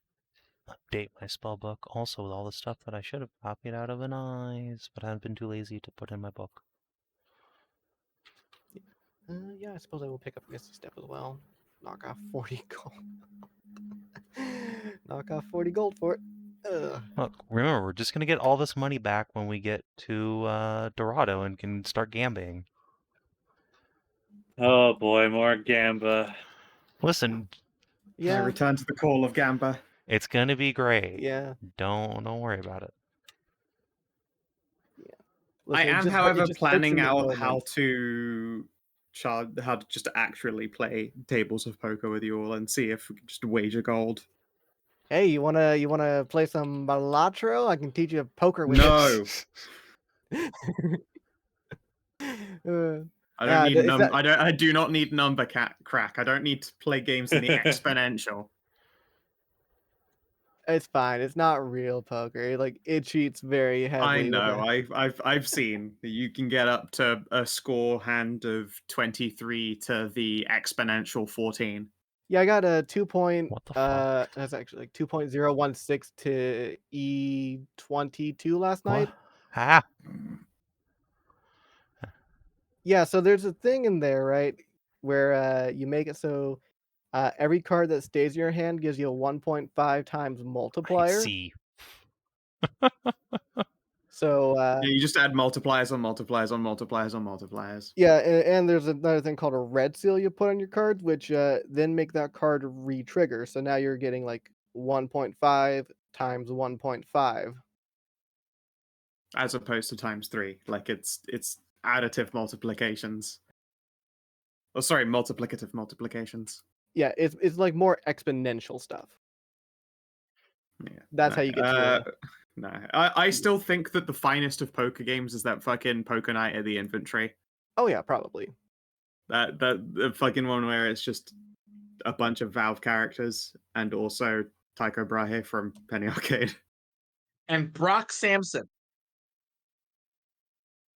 update my spell book also with all the stuff that I should have copied out of Anai's, but I've been too lazy to put in my book. Yeah, I suppose I will pick up Misty Step as well. Knock off 40 gold. Knock off 40 gold for it. Ugh. Look, remember, we're just going to get all this money back when we get to Dorado and can start gambling. Oh boy, more Gamba. Listen, I Yeah, return to the call of Gamba. it's going to be great. yeah. Don't worry about it. I Listen, it am, just- it however, just hurts planning in the out how moment. to just actually play tables of poker with you all and see if we can just wager gold. Hey, you wanna play some Balatro? I can teach you poker with No, it. I don't need is that- I do not need number crack. I don't need to play games in the exponential. It's fine. It's not real poker. Like it cheats very I heavily. know. With I've seen that you can get up to a score hand of 23 to the exponential 14. Yeah, I got a 2 point. What the fuck? That's actually like 2.016 to E22 last night. What? Ah! Yeah, so there's a thing in there, right, where you make it so every card that stays in your hand gives you a 1.5 times I multiplier. see. So Yeah, you just add multipliers on multipliers on multipliers on multipliers. yeah, and there's another thing called a red seal you put on your cards, which then make that card re-trigger. So now you're getting like 1.5 times 1.5. As opposed to times 3. Like it's additive multiplications. Oh, sorry, multiplicative multiplications. Yeah, it's like more exponential stuff. Yeah, That's how you get through. No, I still think that the finest of poker games is that fucking Poker Night at the Infantry. Oh yeah, probably. That the fucking one where it's just a bunch of Valve characters and also Tycho Brahe from Penny Arcade. And Brock Samson.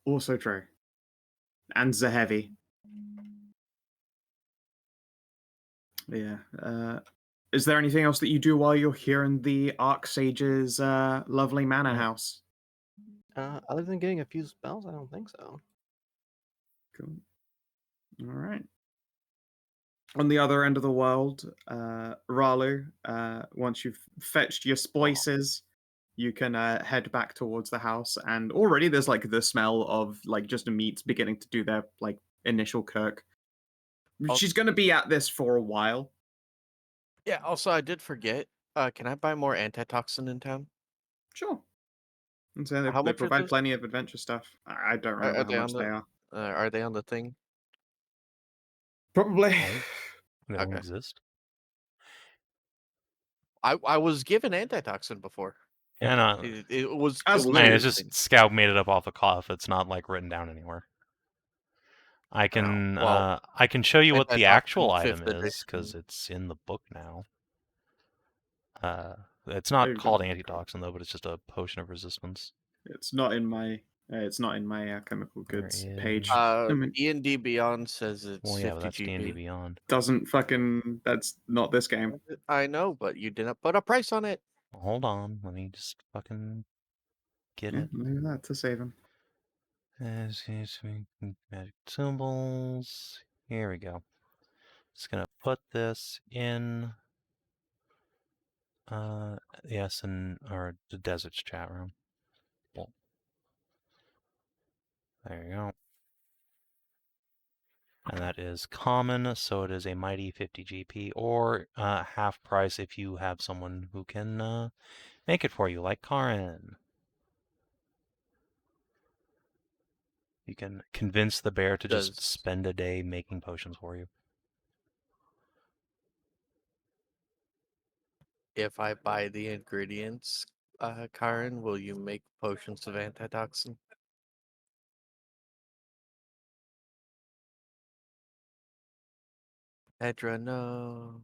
Also true. And Zahevi. Yeah. Is there anything else that you do while you're here in the Archsage's lovely manor house? Other than getting a few spells, I don't think so. Cool. All right. On the other end of the world, Ralu, once you've fetched your spices, you can head back towards the house, and already there's like the smell of like just the meats beginning to do their like initial cook. She's going to be at this for a while. Yeah, also, I did forget. Can I buy more antitoxin in town? Sure. And so How they much are provide those? plenty of adventure stuff. I don't remember Are how they much on they the? are. Are they on the thing? Probably. Oh, they don't Okay. exist. I was given antitoxin before. Yeah, no. It was As completely I mean, limited. it's just Scout made it up off the cuff. It's not like written down anywhere. I can well, I can show you what the actual antitoxin item 5th is because edition. it's in the book now. It's not Maybe called don't- antitoxin though, but it's just a potion of resistance. It's not in my. It's not in my chemical There goods is- page. I mean, D&D Beyond says it's Well, yeah, but 50 that's D&D GP. Beyond. doesn't fucking. That's not this game. I know, but you didn't put a price on it. Hold on, let me just fucking get Yeah, it. leave that to save him. Magic symbols. Here we go. Just gonna put this in yes, or the desert's chat room. Well, there you go. And that is common, so it is a mighty 50 GP, or half price if you have someone who can make it for you, like Karin. You can convince the bear to just Does spend a day making potions for you. if I buy the ingredients, Karin, will you make potions of antitoxin? Hedrah, no.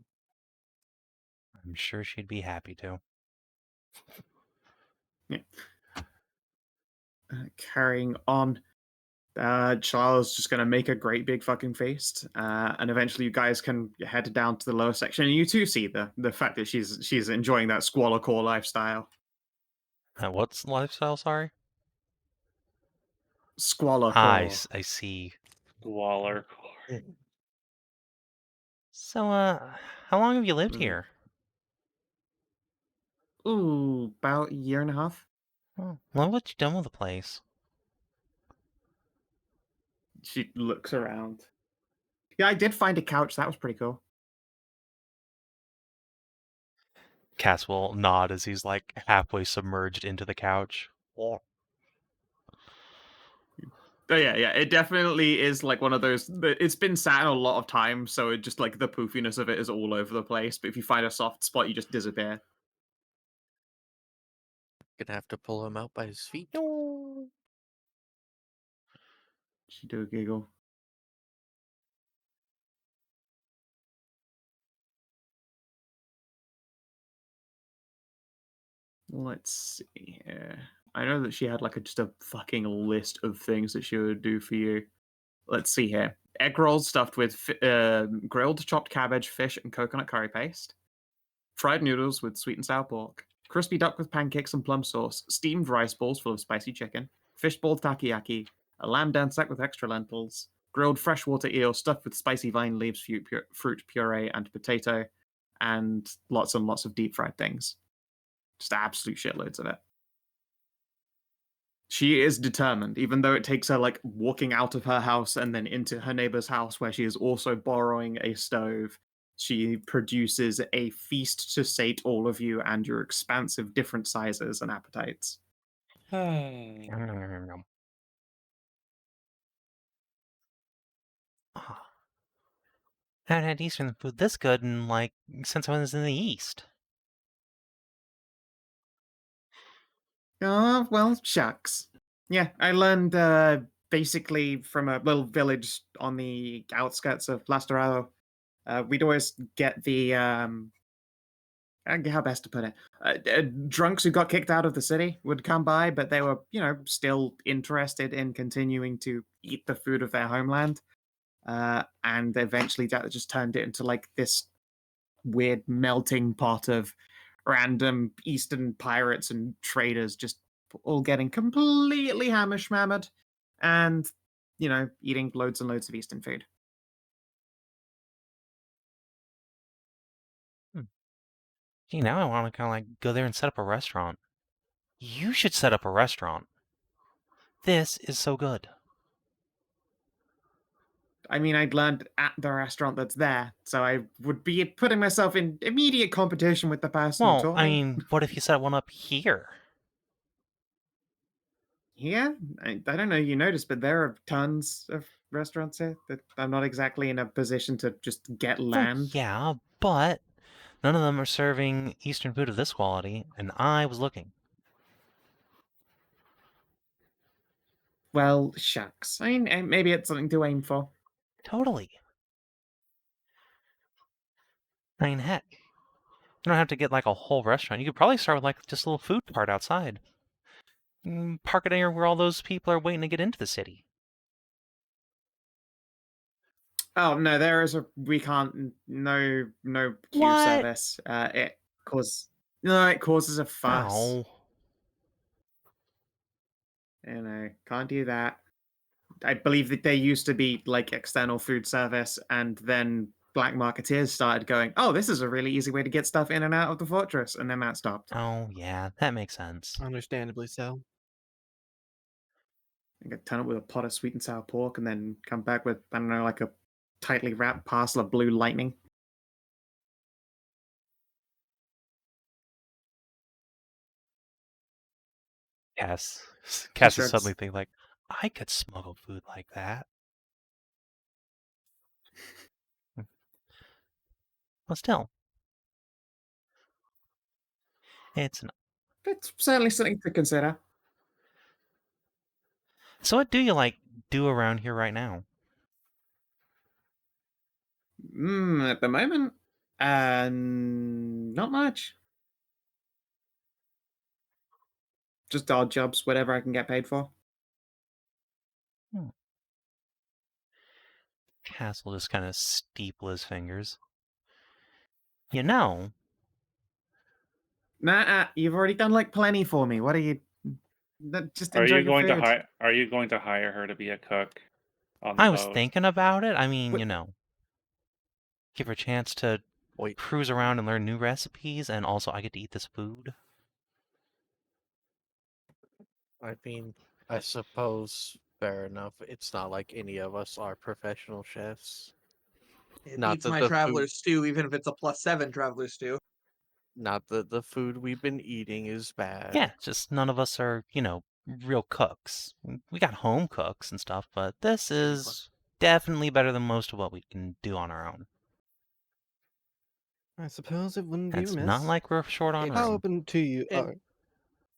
I'm sure she'd be happy to. Carrying on. Charles just gonna make a great big fucking feast, and eventually you guys can head down to the lower section, and you too see the fact that she's enjoying that squalor core lifestyle. What's lifestyle, sorry? Squalor I core. I see. Waller. So, how long have you lived Mm. here? Ooh, about a year and a half. Well, what you done with the place? She looks around. Yeah, I did find a couch. That was pretty cool. Cass will nod as he's like halfway submerged into the couch. Oh, yeah, it definitely is like one of those. It's been sat a lot of time, so it just like the poofiness of it is all over the place. But if you find a soft spot, you just disappear. Gonna have to pull him out by his feet. She do a giggle. Let's see here. I know that she had like just a fucking list of things that she would do for you. Let's see here. Egg rolls stuffed with grilled chopped cabbage, fish, and coconut curry paste. Fried noodles with sweet and sour pork. Crispy duck with pancakes and plum sauce. Steamed rice balls full of spicy chicken. Fishball takoyaki. A lamb dansak with extra lentils. Grilled freshwater eel stuffed with spicy vine leaves, fruit puree, and potato. And lots of deep fried things. Just absolute shitloads of it. She is determined, even though it takes her like walking out of her house and then into her neighbor's house where she is also borrowing a stove. She produces a feast to sate all of you and your expansive different sizes and appetites. Nom. Ah. Haven't had Eastern food this good in like since I was in the East. Oh, well, shucks. Yeah, I learned basically from a little village on the outskirts of Las Dorado. We'd always get the how best to put it, drunks who got kicked out of the city would come by, but they were, still interested in continuing to eat the food of their homeland. And eventually that just turned it into like this weird melting pot of random Eastern pirates and traders just all getting completely hammer-schmammered and, eating loads and loads of Eastern food. Gee, now I want to kind of like go there and set up a restaurant. You should set up a restaurant. This is so good. I mean, I'd learned at the restaurant that's there, so I would be putting myself in immediate competition with the person who Well, taught I me. mean, what if you set one up here? Yeah, I don't know you noticed, but there are tons of restaurants here that I'm not exactly in a position to just get Well, land. yeah, but none of them are serving Eastern food of this quality, and I was looking. Well, shucks. I mean, maybe it's something to aim for. Totally. I mean, heck, you don't have to get like a whole restaurant. You could probably start with like just a little food cart outside. Park it anywhere where all those people are waiting to get into the city. Oh no, there is we can't no queue What? service. It causes a fuss. Ow. Can't do that. I believe that there used to be like external food service, and then black marketeers started going, "Oh, this is a really easy way to get stuff in and out of the fortress," and then that stopped. Oh, yeah, that makes sense. Understandably so. I could turn up with a pot of sweet and sour pork, and then come back with like a tightly wrapped parcel of blue lightning. Cass is shrugs. suddenly thinking like, I could smuggle food like that. Well, still, it's not. It's certainly something to consider. So what do you like do around here right now? At the moment, not much. Just odd jobs, whatever I can get paid for. Cass will just kind of steeple his fingers. You know, Nah, you've already done like plenty for me. What are you? Just Are enjoy you your going to food. hire? Are you going to hire her to be a cook on the I was boat? thinking about it. I mean, Wait. you know, give her a chance to Wait, cruise around and learn new recipes, and also I get to eat this food. I mean, I suppose fair enough. It's not like any of us are professional chefs. It Not beats that my the traveler's stew, even if it's a +7 traveler's stew. Not that the food we've been eating is bad. Yeah, just none of us are, you know, real cooks. We got home cooks and stuff, but this is definitely better than most of what we can do on our own. I suppose it wouldn't be It's remiss. not like we're short on How room. open to you And are?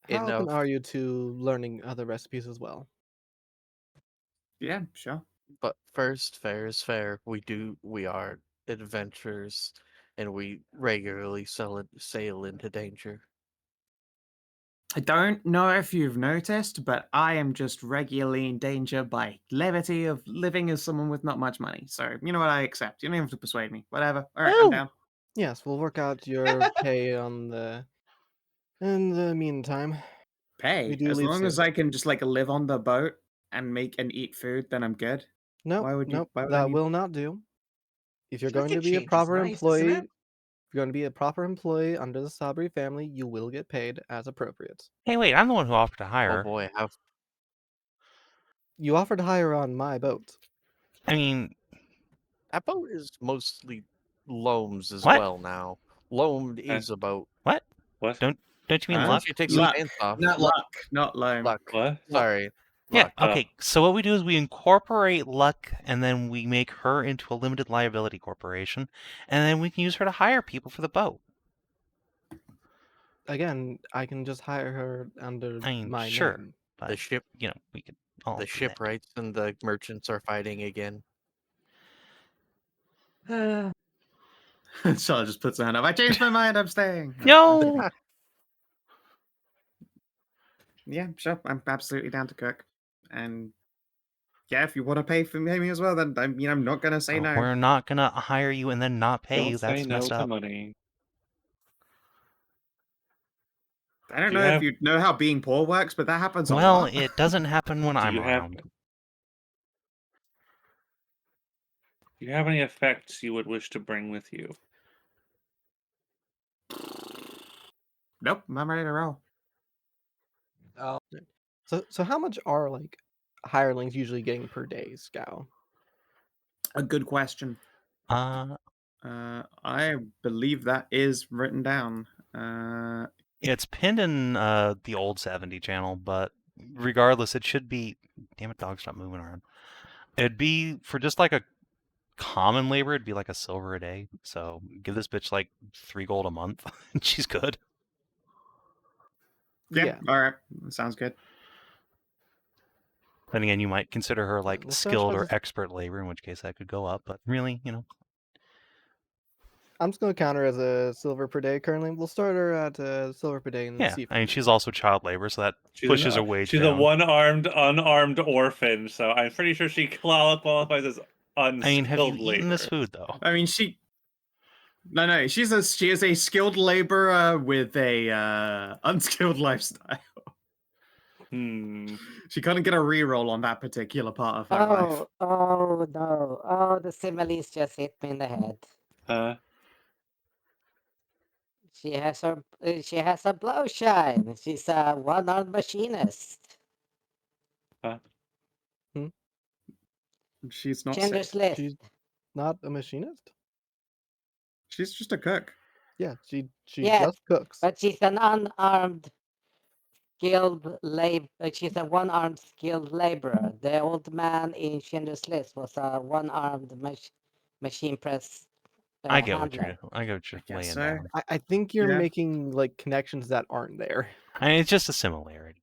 How open enough. are you to learning other recipes as well? Yeah, sure. But first, fair is fair. We are adventurers, and we regularly sail into danger. I don't know if you've noticed, but I am just regularly in danger by levity of living as someone with not much money. So, you know what, I accept. You don't have to persuade me. Whatever. All right, I'm Oh! down. Yes, we'll work out your pay in the meantime. Pay. We do As leave long as soon. I can just like live on the boat and make and eat food, then I'm good. Nope, Why would I that need- will not do. If you're going Jacket to be a change is proper nice, isn't employee, it? if you're going to be a proper employee under the Sabri family, you will get paid as appropriate. Hey, wait, I'm the one who offered to Oh hire. boy, how You offered to hire on my boat. I mean, that boat is mostly Loam's as What? well now. Loam is a boat. what? What? Don't you mean Huh? luck? Once you take Luck. some pants off. Not luck. Luck, not loam. Luck. What? Sorry. Yeah, Luck. okay, so what we do is we incorporate luck, and then we make her into a limited liability corporation, and then we can use her to hire people for the boat. Again, I can just hire her under I mean, my sure, name. but, The ship you know, we could all the do that. shipwrights and the merchants are fighting again. Charlotte just puts her hand up. I changed my mind. I'm staying. No! Yeah, sure. I'm absolutely down to cook. And yeah, if you want to pay for me as well, then I'm not gonna say no. We're not gonna hire you and then not pay you. Don't say That's no messed to up. money. I don't Do you know if have- you know how being poor works, but that happens a Well, lot. it doesn't happen when Do I'm you have around. Do you have any effects you would wish to bring with you? Nope, I'm ready to roll. Oh, So how much are like hirelings usually getting per day, Skow? A good question. Uh, I believe that is written down. it's pinned in the old 70 channel, but regardless, it should be. Damn it, dog, stop moving around. It'd be for just like a common labor. It'd be like a silver a day. So give this bitch like 3 gold a month, and she's good. Yeah. All right. Sounds good. Then again, you might consider her like We'll start skilled by or just- expert labor, in which case that could go up. But really, I'm just gonna count her as a silver per day currently. We'll start her at silver per day and then yeah. see if I mean, she's also child labor, so that pushes her wage She's down. a one-armed, unarmed orphan, so I'm pretty sure she qualifies as unskilled I mean, have you labor. eaten this food though? I mean, she is a skilled laborer with a unskilled lifestyle. She couldn't get a reroll on that particular part of her life. Oh no! Oh, the similes just hit me in the head. She has a blow shine. She's a one-armed machinist. She's not Gender's sick. list. she's not a machinist. She's just a cook. Yeah, she Yeah, just cooks. But she's an unarmed skilled she's a one-armed skilled laborer. The old man in Schindler's List was a one-armed machine press I get what handler. I get what you're guess laying so. down. I think you're Yeah. making like connections that aren't there. I mean, it's just a similarity.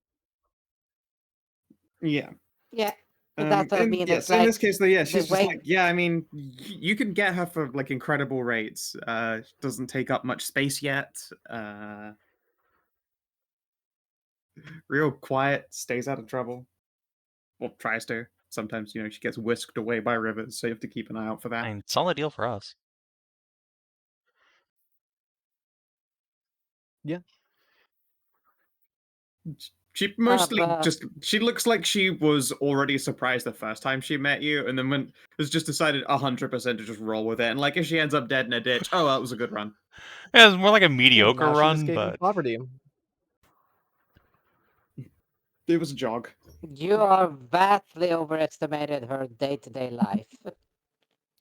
Yeah. Yeah, but that's what I mean. Yes, It's in like this case, though, yeah, she's the just way like, yeah, I mean, you can get her for like incredible rates. Doesn't take up much space yet. Real quiet, stays out of trouble. Well, tries to. Sometimes, she gets whisked away by rivers, so you have to keep an eye out for that. I mean, solid deal for us. Yeah. She mostly but- she looks like she was already surprised the first time she met you, and then has just decided 100% to just roll with it. And like, if she ends up dead in a ditch, oh, that was a good run. Yeah, it's more like a Yeah, mediocre now she's run, escaping but poverty. It was a jog. you are vastly overestimated her day-to-day life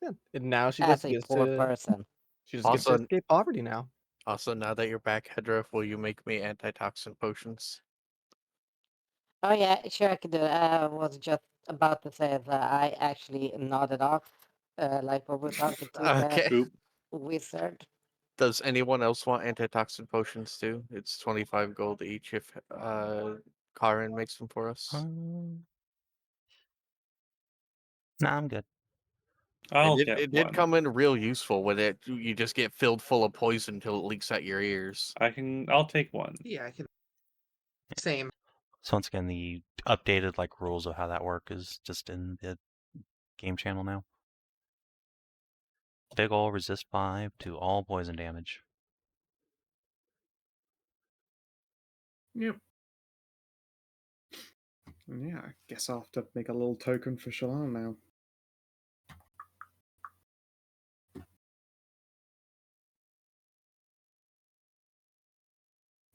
Yeah, and now she as just a gets poor to person. she just gets to Also- escape poverty now. Also, now that you're back, Hedrah, will you make me antitoxin potions? Oh yeah, sure I can do it. I was just about to say that I actually nodded off, like when we're talking to Okay. the wizard. Does anyone else want antitoxin potions too? It's 25 gold each if Karin makes them for us. nah, I'm good. I'll It get did one. come in real useful when you just get filled full of poison until it leaks out your ears. I'll take one. yeah, I can. Same. So once again, the updated like rules of how that work is just in the game channel now. Big ol' resist 5 to all poison damage. Yep. Yeah, I guess I'll have to make a little token for Shalom now.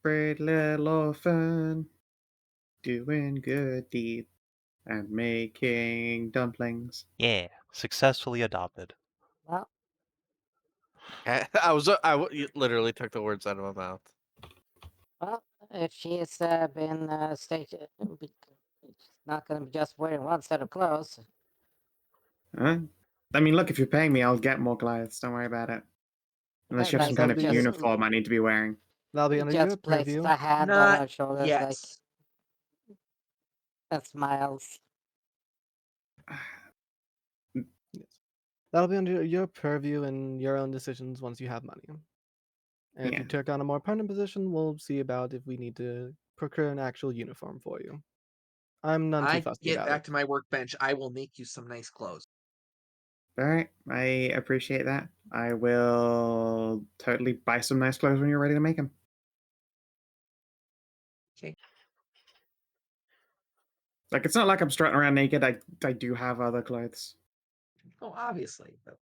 Brave little orphan, doing good deed and making dumplings. Yeah, successfully adopted. Well, You literally took the words out of my mouth. well, if she's been stationed, she's not going to be just wearing one set of clothes. Huh? I mean, look, if you're paying me, I'll get more Goliaths. Don't worry about it. Unless you have some Like, kind of just- uniform I need to be wearing. That'll be under your Just places purview. a hand on Not her shoulders, yet. like and smiles. That'll be under your purview and your own decisions once you have money. And if Yeah. you take on a more permanent position, we'll see about if we need to procure an actual uniform for you. I'm none too I fussy get about back it. to my workbench. I will make you some nice clothes. All right, I appreciate that. I will totally buy some nice clothes when you're ready to make them. Okay. Like, it's not like I'm strutting around naked. I do have other clothes. Oh, obviously. But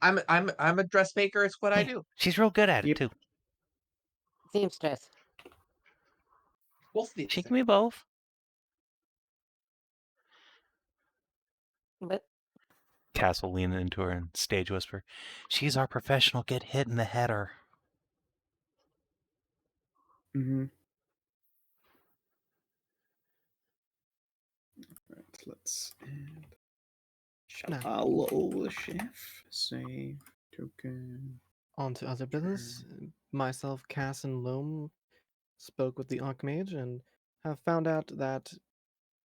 I'm a dressmaker. It's what I Yeah, do. she's real good at it Yep. too. Seamstress. Both of these She can things. be both. But Cass will lean into her and stage whisper, "She's our professional. Get hit in the header." Mm-hmm. Right, let's add Shallow chef. Save token. On to other business. Myself, Cass, and Loam spoke with the Archmage and have found out that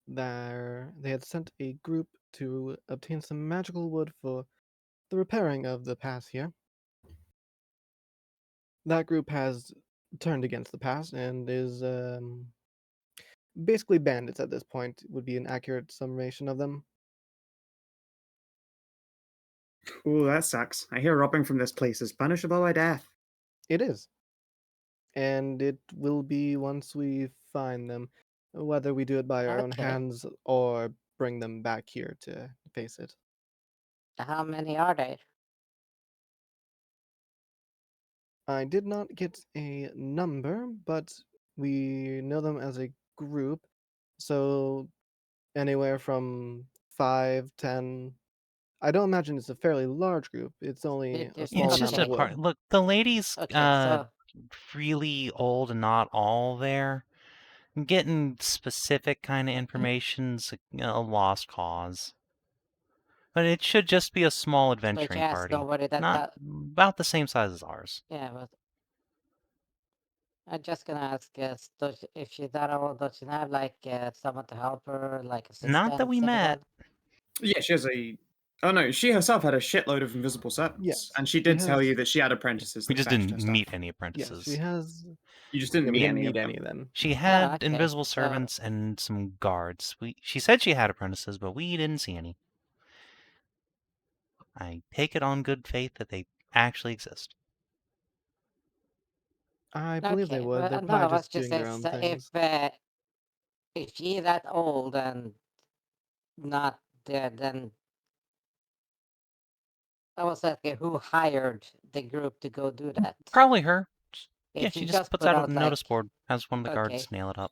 they had sent a group to obtain some magical wood for the repairing of the pass here. That group has turned against the pass and is basically bandits at this point, would be an accurate summation of them. Ooh, that sucks. I hear robbing from this place is punishable by death. It is. And it will be once we find them, whether we do it by our own Okay. hands or bring them back here to face it. How many are there? I did not get a number, but we know them as a group. So anywhere from 5, 10. I don't imagine it's a fairly large group. It's only a Yeah, small It's amount just of a wood. part. Look, the lady's Okay, so really old and not all there. Getting specific kind of information's a lost cause. But it should just be a small but you adventuring asked party. nobody that. Not about the same size as ours. Yeah, but I'm just gonna ask if she's that old, does she have like someone to help her, like Not that we assistants, met. Yeah, she has a. Oh no, she herself had a shitload of invisible servants, Yes, and she she did tell has- you that she had apprentices. We that just fetched her didn't stuff. meet any Yes, apprentices. she has. You just didn't Yeah, we meet didn't any meet of any them. of them. She had okay, invisible so- servants and some guards. She said she had apprentices, but we didn't see any. I take it on good faith that they actually exist. I believe they Okay, would. They're no, I probably was just just doing their own things. if she's that old and not dead, then I was asking who hired the group to go do that. Probably her. Yeah, If she you just puts put out a out, notice like, board, has one of the guards okay. nail it up.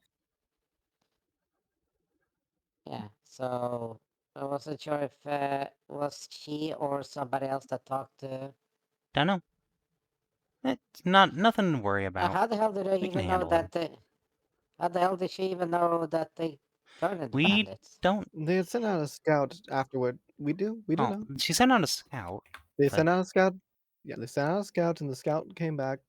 Yeah, so I wasn't sure if was she or somebody else that talked to. Don't know. It's nothing to worry about. How the hell did I We can even know handle that it. How the hell did she even know that they turned into We bandits? don't. They had sent out a scout afterward. We do Oh, know. she sent out a scout. They but- sent out a scout. Yeah, they sent out a scout, and the scout came back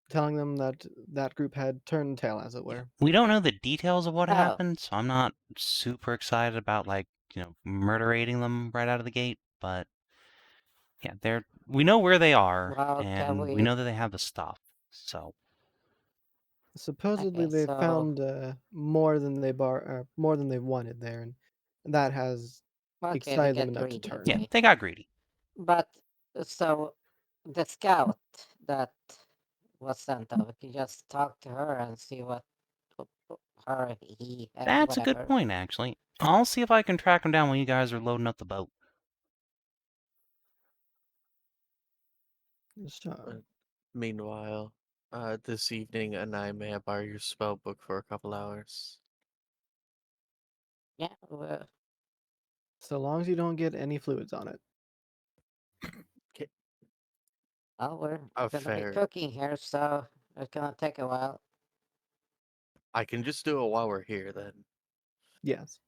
telling them that that group had turned tail, as it were. We don't know the details of what Oh. happened, so I'm not super excited about murderating them right out of the gate. But yeah, we know where they are, Well, and we know that they have the stuff. So Supposedly, Okay, they so- found more than they wanted there, and that has Okay, they excited them get enough to greedy, turn. yeah, okay. they got greedy. But so the scout that was sent over, you just talk to her and see what her, he, That's a good whatever. point, actually. I'll see if I can track them down when you guys are loading up the boat. So, Meanwhile, this evening, Anai, may I borrow your spell book for a couple hours? Yeah, well, so long as you don't get any fluids on it. we're Oh, gonna fair. be cooking here, so it's gonna take a while. I can just do it while we're here, then. Yes.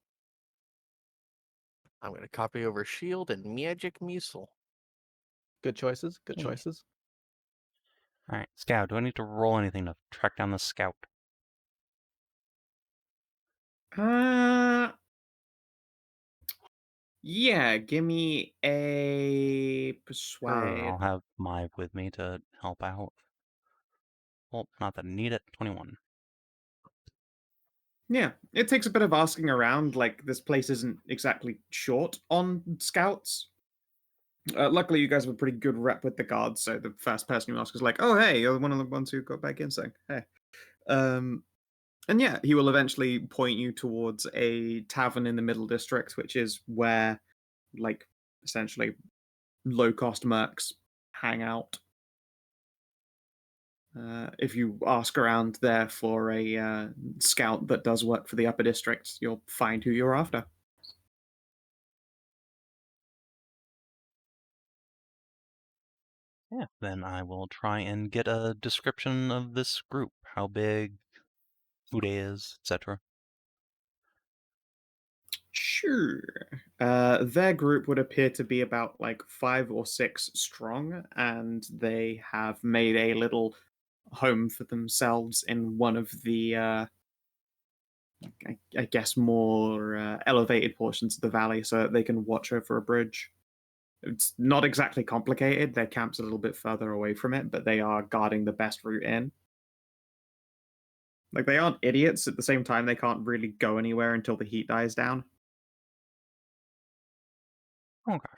I'm gonna copy over Shield and Magic Missile. Good choices. Good Okay. choices. All right, Scout, do I need to roll anything to track down the scout? Yeah, give me a Sure, persuade. I'll have my with me to help out. Well, not that I need it. 21. Yeah, it takes a bit of asking around. Like, this place isn't exactly short on scouts. Luckily, you guys have a pretty good rep with the guards, so the first person you ask is like, "Oh, hey, you're one of the ones who got back in." Saying, "Hey," and yeah, he will eventually point you towards a tavern in the Middle District, which is where, like, essentially low-cost mercs hang out. If you ask around there for a scout that does work for the Upper District, you'll find who you're after. Yeah, then I will try and get a description of this group. How big, who they is, etc. Sure. Their group would appear to be about like 5 or 6 strong, and they have made a little home for themselves in one of the, I guess, more elevated portions of the valley so that they can watch over a bridge. It's not exactly complicated. Their camp's a little bit further away from it, but they are guarding the best route in. Like, they aren't idiots. At the same time, they can't really go anywhere until the heat dies down. Okay.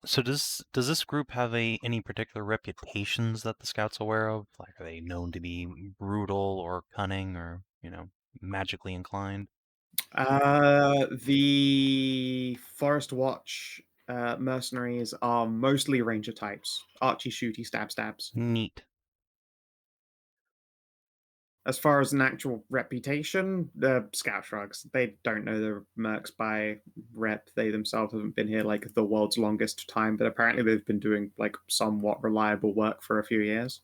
So does this group have any particular reputations that the scouts are aware of? Like, are they known to be brutal or cunning or, magically inclined? The Forest Watch mercenaries are mostly ranger types. Archy, shooty, stabs. Neat. As far as an actual reputation, the scout shrugs. They don't know the mercs by rep. They themselves haven't been here like the world's longest time, but apparently they've been doing like somewhat reliable work for a few years.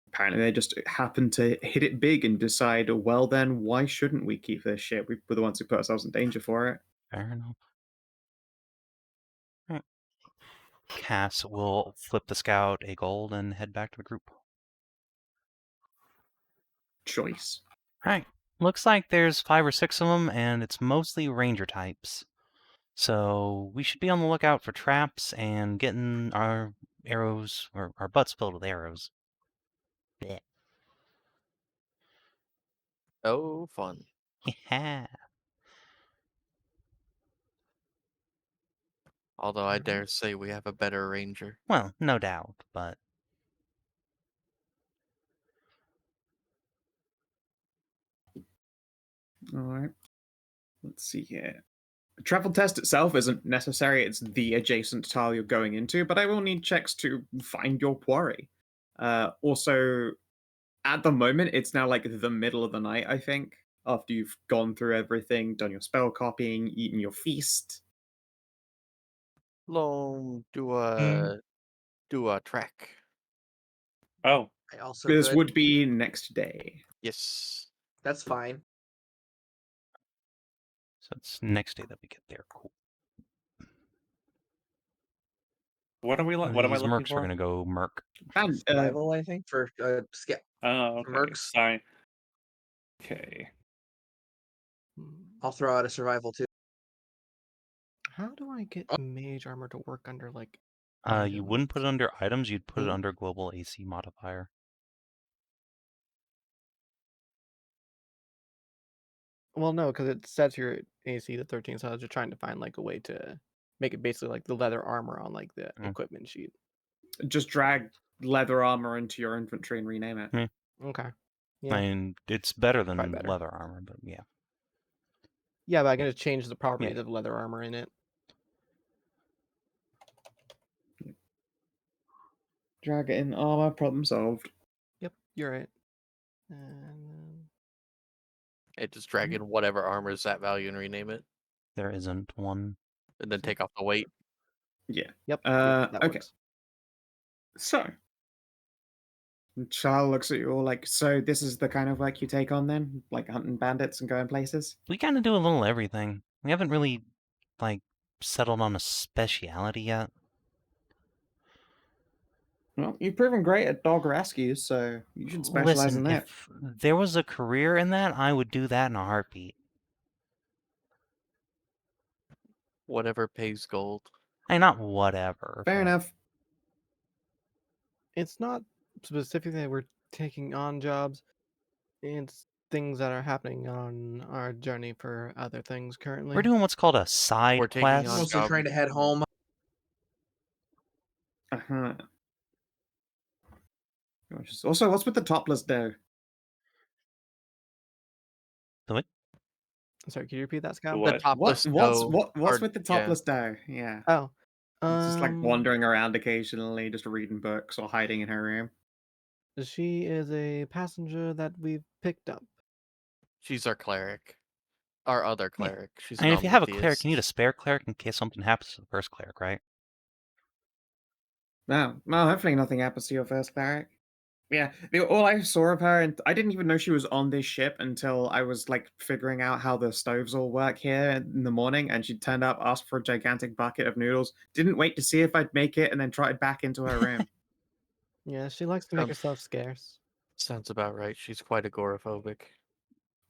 Apparently they just happen to hit it big and decide, well then, why shouldn't we keep this shit? We're the ones who put ourselves in danger for it. Fair enough. Right. Cass will flip the scout a gold and head back to the group. Choice. Right. Looks like there's 5 or 6 of them, and it's mostly ranger types. So we should be on the lookout for traps and getting our arrows, or our butts filled with arrows. Blech. Oh, fun. Yeah. Although I dare say we have a better ranger. Well, no doubt, but All right. Let's see here. The travel test itself isn't necessary. It's the adjacent tile you're going into, but I will need checks to find your quarry. Also, at the moment, it's now like the middle of the night, I think, after you've gone through everything, done your spell copying, eaten your feast. Loam, do a trek. Oh, I also This good. would be next day. Yes. That's fine. so it's next day that we get there. Cool. what am I These looking mercs are for? gonna go merc. And Survival, I think, for Oh, okay. mercs. Sign. Okay. I'll throw out a survival too. How do I get mage armor to work under like? You wouldn't put it items? under items, you'd put it Hmm? under global AC modifier. Well, no, because it sets your AC to 13, so I was just trying to find like a way to make it basically like the leather armor on like the equipment sheet. just drag leather armor into your inventory and rename it. Okay. I Yeah. mean, it's better than Probably better. leather armor, but yeah. Yeah, but I can just change the properties Yeah. of leather armor in it. Drag it in armor, problem solved. Yep, you're right. And It just drag in whatever armor is that value and rename it, There isn't one. and then take off the weight. Yeah. yep, that that okay. works. So, Charles looks at you all like, so this is the kind of work you take on then? Like hunting bandits and going places? We kind of do a little everything. We haven't really, like, settled on a speciality yet. Well, you've proven great at dog rescues, so you should specialize in Listen, that. if there was a career in that, I would do that in a heartbeat. Whatever pays gold. Hey, not whatever. Fair but- enough. It's not specifically that we're taking on jobs. It's things that are happening on our journey for other things currently. We're doing what's called a side We're taking on quest. Mostly trying to head home. Uh-huh. Also, what's with the topless doe? What? Sorry, can you repeat that, Scout? The The what? topless What's doe what's are- with the yeah. topless doe? Yeah. Oh, It's just like wandering around occasionally, just reading books or hiding in her room. She is a passenger that we've picked up. She's our cleric. Our other Yeah. cleric. She's I mean, an if you have a cleric, omnitheist. you need a spare cleric in case something happens to the first cleric, right? No, well, hopefully nothing happens to your first cleric. Yeah, all I saw of her, and I didn't even know she was on this ship until I was like figuring out how the stoves all work here in the morning. And she turned up, asked for a gigantic bucket of noodles, didn't wait to see if I'd make it, and then trotted back into her room. Yeah, she likes to make Sounds- herself scarce. Sounds about right. She's quite agoraphobic.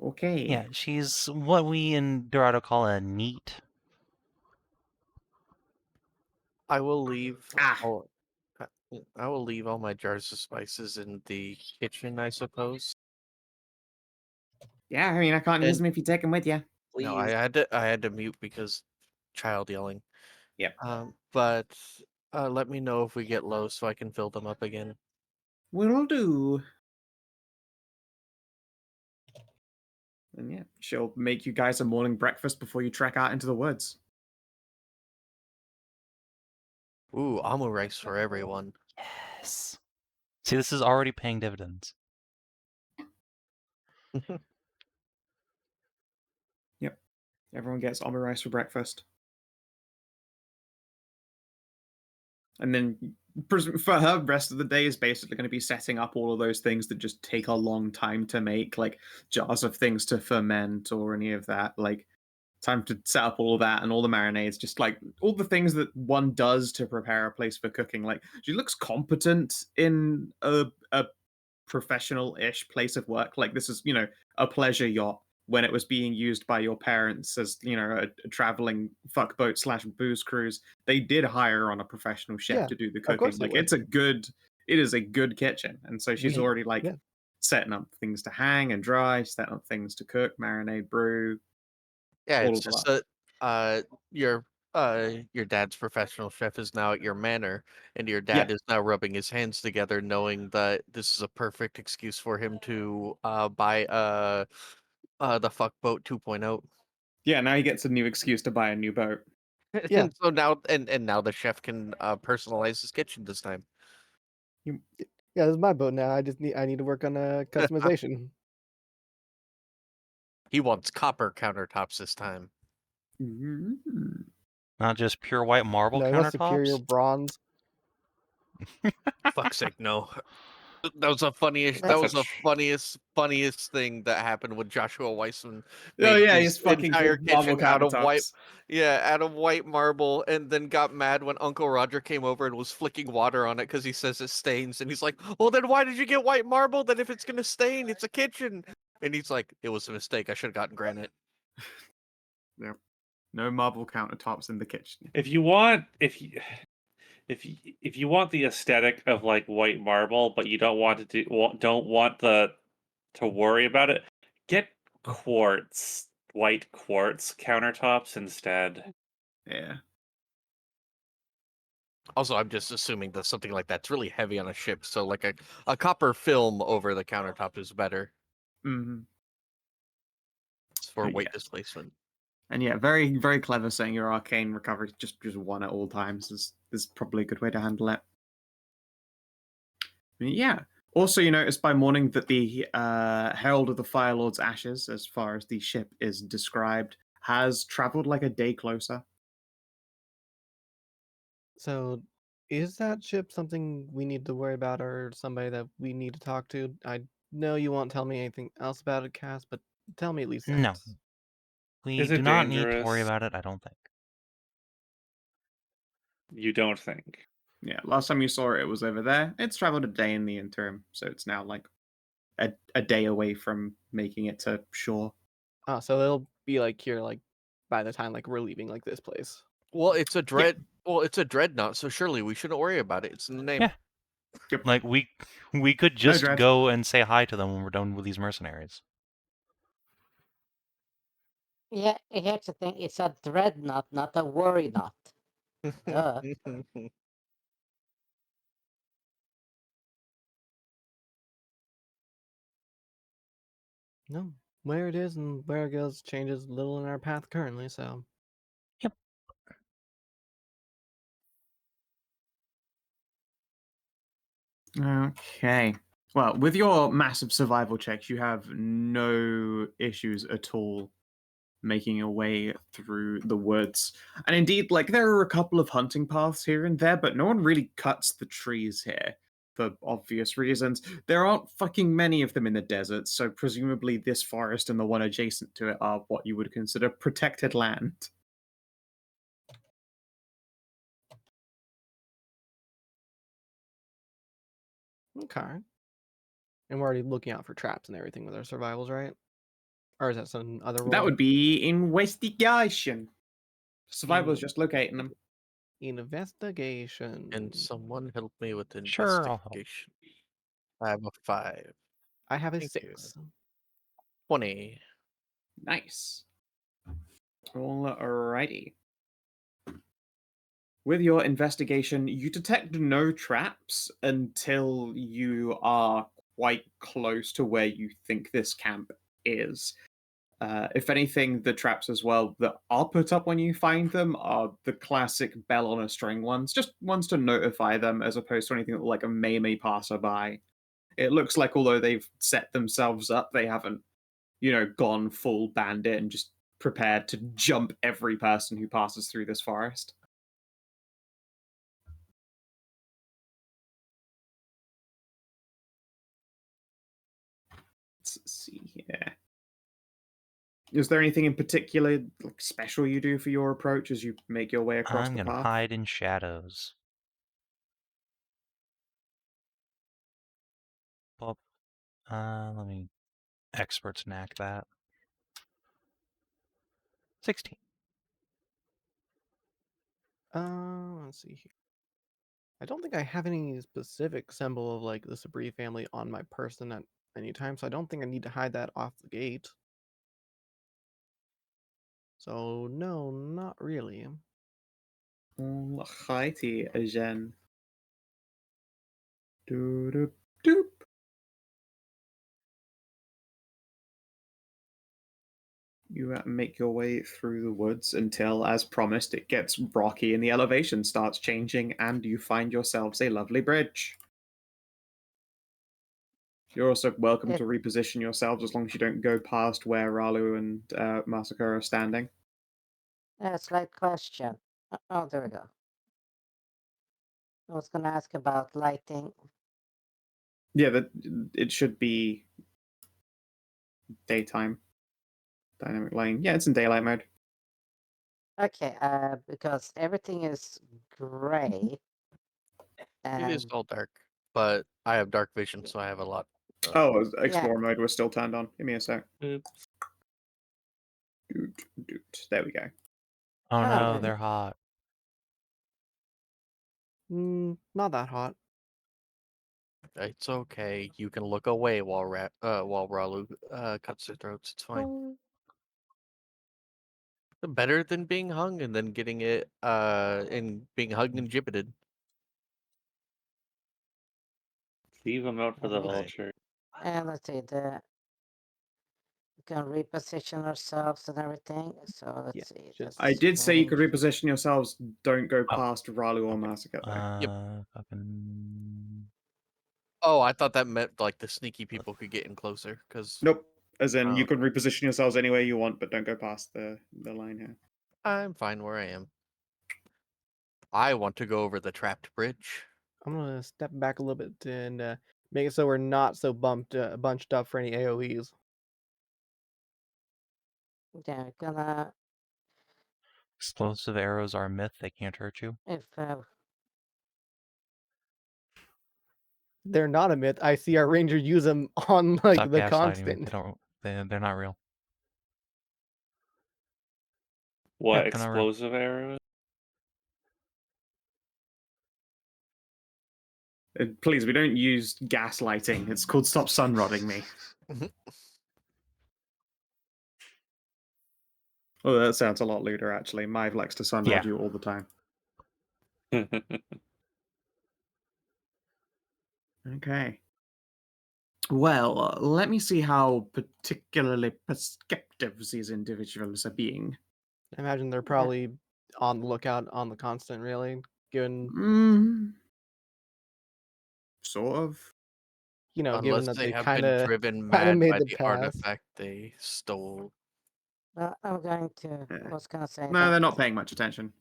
Okay. Yeah, she's what we in Dorado call a neat. I will leave. Ah. I will leave all my jars of spices in the kitchen, I suppose. Yeah, I mean, I can't use And- them if you take them with you. No, I had to mute because child yelling. Yep. But let me know if we get low so I can fill them up again. Will do. And yeah, she'll make you guys a morning breakfast before you trek out into the woods. Ooh, amu rice for everyone. Yes. See, this is already paying dividends. Yep. Everyone gets omelet rice for breakfast. And then for her, rest of the day is basically going to be setting up all of those things that just take a long time to make, like jars of things to ferment or any of that. Like, time to set up all of that and all the marinades, just like all the things that one does to prepare a place for cooking. Like, she looks competent in a professional-ish place of work. Like, this is, a pleasure yacht when it was being used by your parents as, a traveling fuckboat / booze cruise. They did hire on a professional chef Yeah, to do the of cooking. course they Like, would. it is a good kitchen. And so she's We- already like yeah. setting up things to hang and dry, setting up things to cook, marinade, brew. Yeah, All it's of just that. that your dad's professional chef is now at your manor, and your Yeah. dad is now rubbing his hands together, knowing that this is a perfect excuse for him to buy the fuckboat 2.0. Yeah, now he gets a new excuse to buy a new boat. Yeah. And so now and now the chef can personalize his kitchen this time. Yeah, this is my boat now. I need to work on customization. He wants copper countertops this time. Mm. Not just pure white marble No, he wants countertops. superior bronze. Fuck's sake, no. That was the funniest. That That's was a the funniest thing that happened when Joshua Weissman Oh made yeah, his he's fucking entire good marble kitchen out of white. countertops. Yeah, out of white marble, and then got mad when Uncle Roger came over and was flicking water on it because he says it stains, and he's like, "Well, then why did you get white marble? Then if it's gonna stain, it's a kitchen." And he's like, "It was a mistake. I should have gotten granite." No marble countertops in the kitchen. If you want the aesthetic of like white marble, but you don't want to worry about it, get white quartz countertops instead. Yeah. Also, I'm just assuming that something like that's really heavy on a ship, so like a copper film over the countertop is better Mm-hmm. for But weight yes. displacement. And yeah, very, very clever saying your arcane recovery just one at all times is probably a good way to handle it. Yeah. Also, you notice by morning that the Herald of the Fire Lord's ashes, as far as the ship is described, has traveled like a day closer. So, is that ship something we need to worry about, or somebody that we need to talk to? I know you won't tell me anything else about it, Cass, but tell me at least No. this. We Is it do not need to worry dangerous? about it, I don't think. You don't think? Yeah, last time you saw it, it was over there. It's traveled a day in the interim, so it's now like a day away from making it to shore. Oh, so it'll be like here, like by the time like we're leaving, like this place. Well, it's a dreadnought, so surely we shouldn't worry about it. It's in the name. Yeah. Like we could No, just Dred. go and say hi to them when we're done with these mercenaries. Yeah, here's the thing. It's a dreadnought, not a worry knot. Duh. No, where it is and where it goes changes little in our path currently, so. Okay. Well, with your massive survival checks, you have no issues at all making your way through the woods. And indeed, like, there are a couple of hunting paths here and there, but no one really cuts the trees here for obvious reasons. There aren't fucking many of them in the desert, so presumably this forest and the one adjacent to it are what you would consider protected land. Okay. And we're already looking out for traps and everything with our survivals, right? Or is that some other role? That would be investigation. Survival is In- just locating them. Investigation. Can someone help me with Sure, I'll help. investigation? I have a 5. I have a Thank you. 6. 20. Nice. Alrighty. With your investigation, you detect no traps until you are quite close to where you think this camp is. If anything, the traps as well that are put up when you find them are the classic bell on a string ones, just ones to notify them as opposed to anything like a may passerby. It looks like although they've set themselves up, they haven't, gone full bandit and just prepared to jump every person who passes through this forest. Let's see here. Is there anything in particular like special you do for your approach as you make your way across I'm the gonna path? hide in shadows. Well, let me experts knack that. 16. Let's see here. I don't think I have any specific symbol of like the Sabri family on my person at any time, so I don't think I need to hide that off the gate. So no, not really. Alrighty, again. Doop, doop. You make your way through the woods until, as promised, it gets rocky and the elevation starts changing, and you find yourselves a lovely bridge. You're also welcome to reposition yourselves as long as you don't go past where Ralu and Masika are standing. Slight question. Oh, there we go. I was gonna ask about lighting. Yeah, it should be daytime. Dynamic lighting. Yeah, it's in daylight mode. Okay, because everything is gray. It is And all dark, but I have dark vision, so I have a lot. Oh, Explorer mode was still turned on. Give me a sec. Oops. Doot. There we go. Oh no, okay. they're hot. Not that hot. It's okay. You can look away while Ralu cuts their throats. It's fine. Better than being hung and then getting it and being hugged and gibbeted. Leave them out for the Alright. vulture. And let's see, we can reposition ourselves and everything. So let's Yeah, see. just- I did say you could range. reposition yourselves. Don't go Oh. past Ralu or Masika, though. Fucking. Oh, I thought that meant like the sneaky people could get in closer. Because Nope. As in, you Oh. can reposition yourselves anywhere you want, but don't go past the line here. I'm fine where I am. I want to go over the trapped bridge. I'm gonna step back a little bit and make it so we're not so bunched up for any AoEs. Yeah, gonna Explosive arrows are a myth. They can't hurt you. if They're not a myth. I see our ranger use them on like Stop the gaslighting me. constant. They don't. They're not real. What, Yeah, they're not real. explosive arrows? Please, we don't use gaslighting. It's called stop sunrodding me. Oh, that sounds a lot lewder, actually. Maeve likes to sunrod Yeah. you all the time. Okay. Well, let me see how particularly perceptive these individuals are being. I imagine they're probably on the lookout on the constant, really, given Sort of. given Unless that they they have kind been of driven kind of mad made by the the pass. artifact they stole. I'm going to. Yeah. I was gonna say. No, that they're not paying much attention.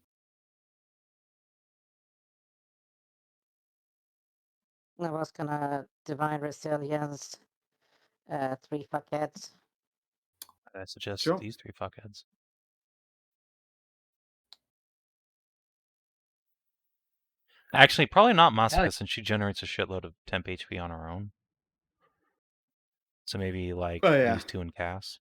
I was gonna divine resilience. 3 fuckheads. I suggest Sure. these 3 fuckheads. Actually, probably not Masika, since she generates a shitload of temp HP on her own. So maybe, like, Oh, yeah. these 2 in Cass.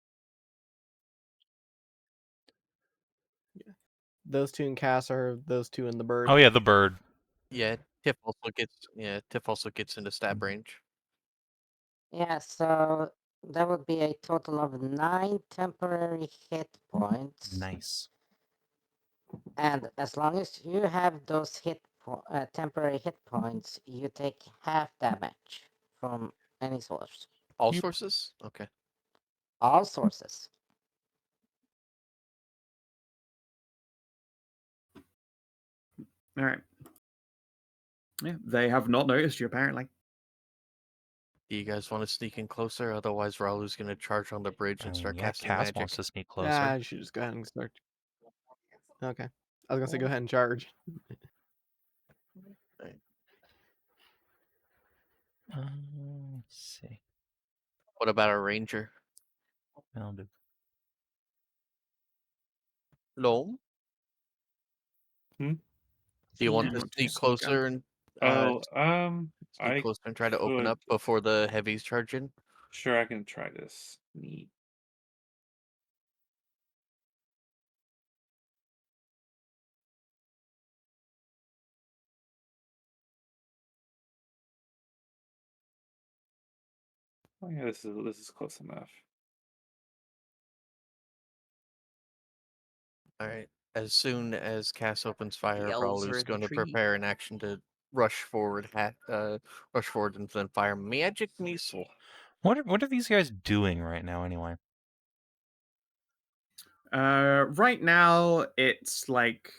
Those 2 in Cass are those 2 in the bird. Oh, yeah, the bird. Yeah, Tiff also gets into stab range. Yeah, so that would be a total of 9 temporary hit points. Nice. And as long as you have those temporary hit points, you take half damage from any source. All sources? Okay. All sources. All right. Yeah, they have not noticed you, apparently. Do you guys want to sneak in closer? Otherwise, Ralu's going to charge on the bridge I and mean, start yeah, casting Cass magic. wants to sneak closer. Yeah, I should just go ahead and start. Okay. I was gonna say go ahead and charge. Let's see. What about a ranger? I'll do. Loam? Hmm? Do you want Yeah, to want to sneak sneak closer and I sneak closer and try to open could. up before the heavies charge in? Sure, I can try this. Neat. Oh yeah, this is close enough. All right. As soon as Cass opens fire, elves are Ralu's in the going to tree. prepare an action to rush forward, rush forward and then fire magic missile. What are these guys doing right now, anyway? Right now, it's like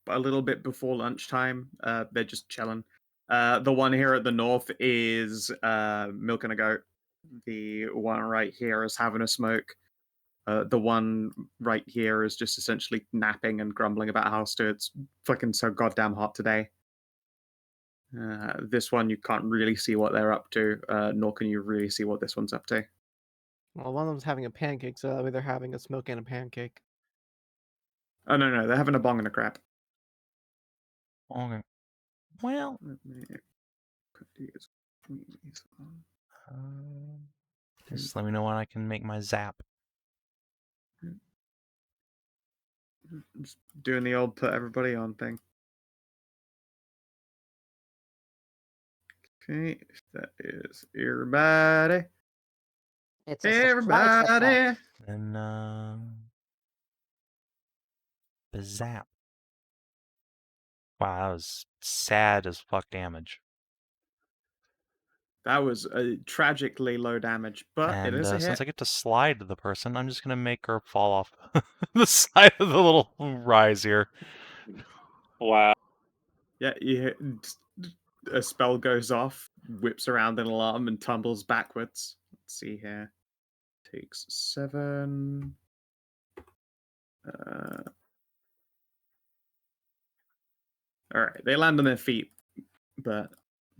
a little bit before lunchtime. They're just chilling. The one here at the north is milking a goat. The one right here is having a smoke. The one right here is just essentially napping and grumbling about how it's fucking so goddamn hot today. This one, you can't really see what they're up to, nor can you really see what this one's up to. Well, one of them's having a pancake, so that way they're having a smoke and a pancake. Oh, no, they're having a bong and a crap. Okay. Well, Let me put these on. just let me know when I can make my zap. Just doing the old put everybody on thing. Okay, that is everybody. It's a surprise attack. Everybody. And the zap. Wow, that was sad as fuck damage. That was a tragically low damage, but And it is a hit. since I get to slide to the person, I'm just gonna make her fall off the side of the little rise here. Wow. Yeah, you hit, a spell goes off, whips around an alarm, and tumbles backwards. Let's see here. Takes 7. All right, they land on their feet, but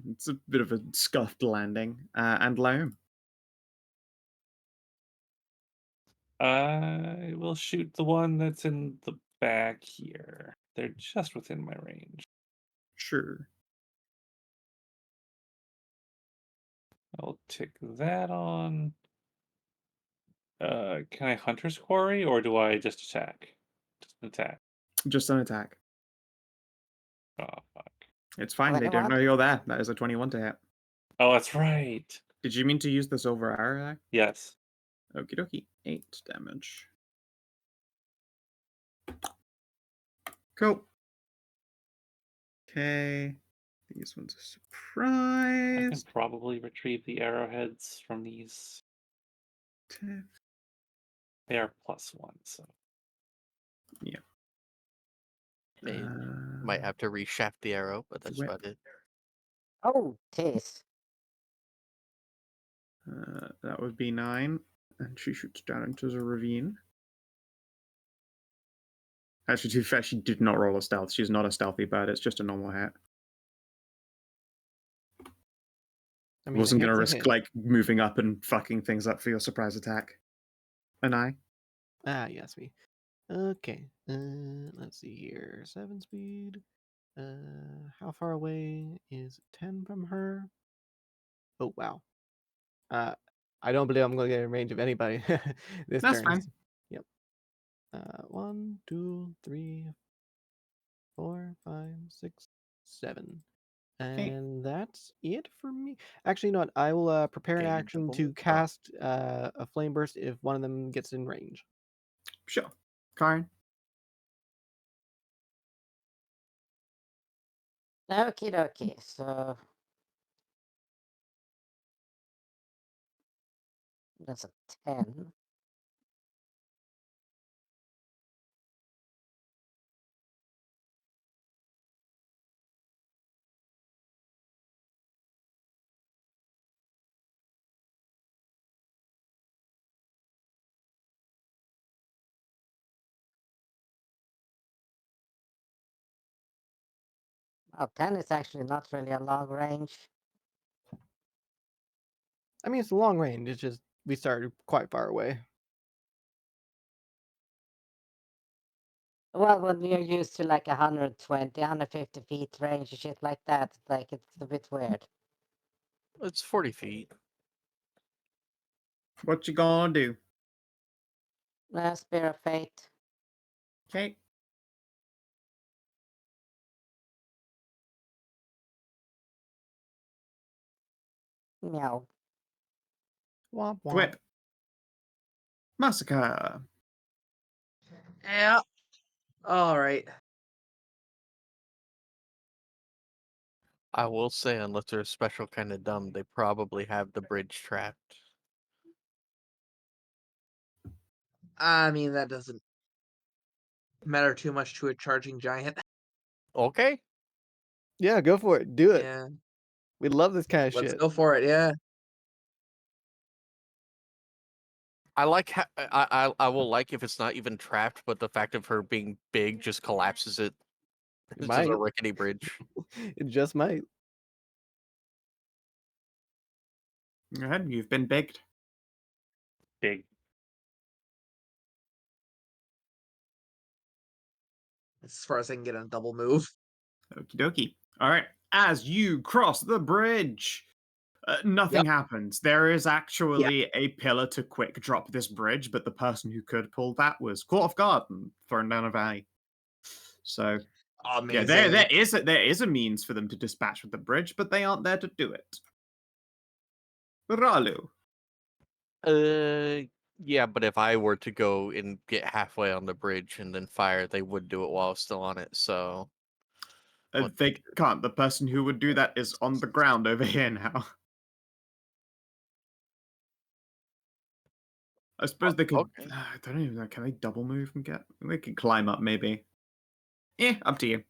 it's a bit of a scuffed landing. And Loam. I will shoot the one that's in the back here. They're just within my range. Sure. I'll tick that on. Can I Hunter's Quarry, or do I just attack? Just an attack. Just an attack. Oh, fuck. It's fine. They don't 21? know you're there. That is a 21 to hit. Oh, that's right. Did you mean to use the silver arrow there? Yes. Okie dokie. 8 damage. Cool. Okay. These ones are I can surprised. probably retrieve the arrowheads from these. Tiff. They are +1, so. Might have to reshaft the arrow, but that's whip. about it. Oh, tis. That would be 9. And she shoots down into the ravine. Actually, to be fair, she did not roll a stealth. She's not a stealthy bird. It's just a normal hit. I mean, Wasn't a going to hit's a risk, hit. like, moving up and fucking things up for your surprise attack. Anai? Ah, yes, me. Okay. Let's see here. 7 speed. How far away is 10 from her? Oh, wow. I don't believe I'm going to get in range of anybody this That's turn. fine. Yep. 1, 2, 3, 4, 5, 6, 7. Okay. And that's it for me. Actually, you know what? I will prepare an Gain action double to move. Oh. cast a flame burst if one of them gets in range. Sure. Karin? Okie dokie. So that's a 10. Oh, 10 is actually not really a long range. I mean, it's a long range. It's just we started quite far away. Well, when you're used to like 120, 150 feet range and shit like that, like it's a bit weird. It's 40 feet. What you gonna do? Spear of Fate. Okay. Meow. Womp womp. Whip. Masika. Yeah. All right. I will say, unless they're special kind of dumb, they probably have the bridge trapped. I mean, that doesn't matter too much to a charging giant. Okay. Yeah, go for it. Do it. Yeah. We love this kind of Let's shit. go for it. Yeah. I like I will like if it's not even trapped, but the fact of her being big just collapses it. It It's just a might. rickety bridge. It just might. Go ahead. You've been bigged. Big. As far as I can get on a double move. Okie dokie. All right. As you cross the bridge, nothing happens. There is actually a pillar to quick drop this bridge, but the person who could pull that was caught off guard and thrown down a valley. So yeah, Amazing. there is a means for them to dispatch with the bridge, but they aren't there to do it. Ralu. Yeah, but if I were to go and get halfway on the bridge and then fire, they would do it while I was still on it. So They can't. The person who would do that is on the ground over here now. I suppose they could. okay. I don't even know. Can they double move and get? They could climb up, maybe. Up to you.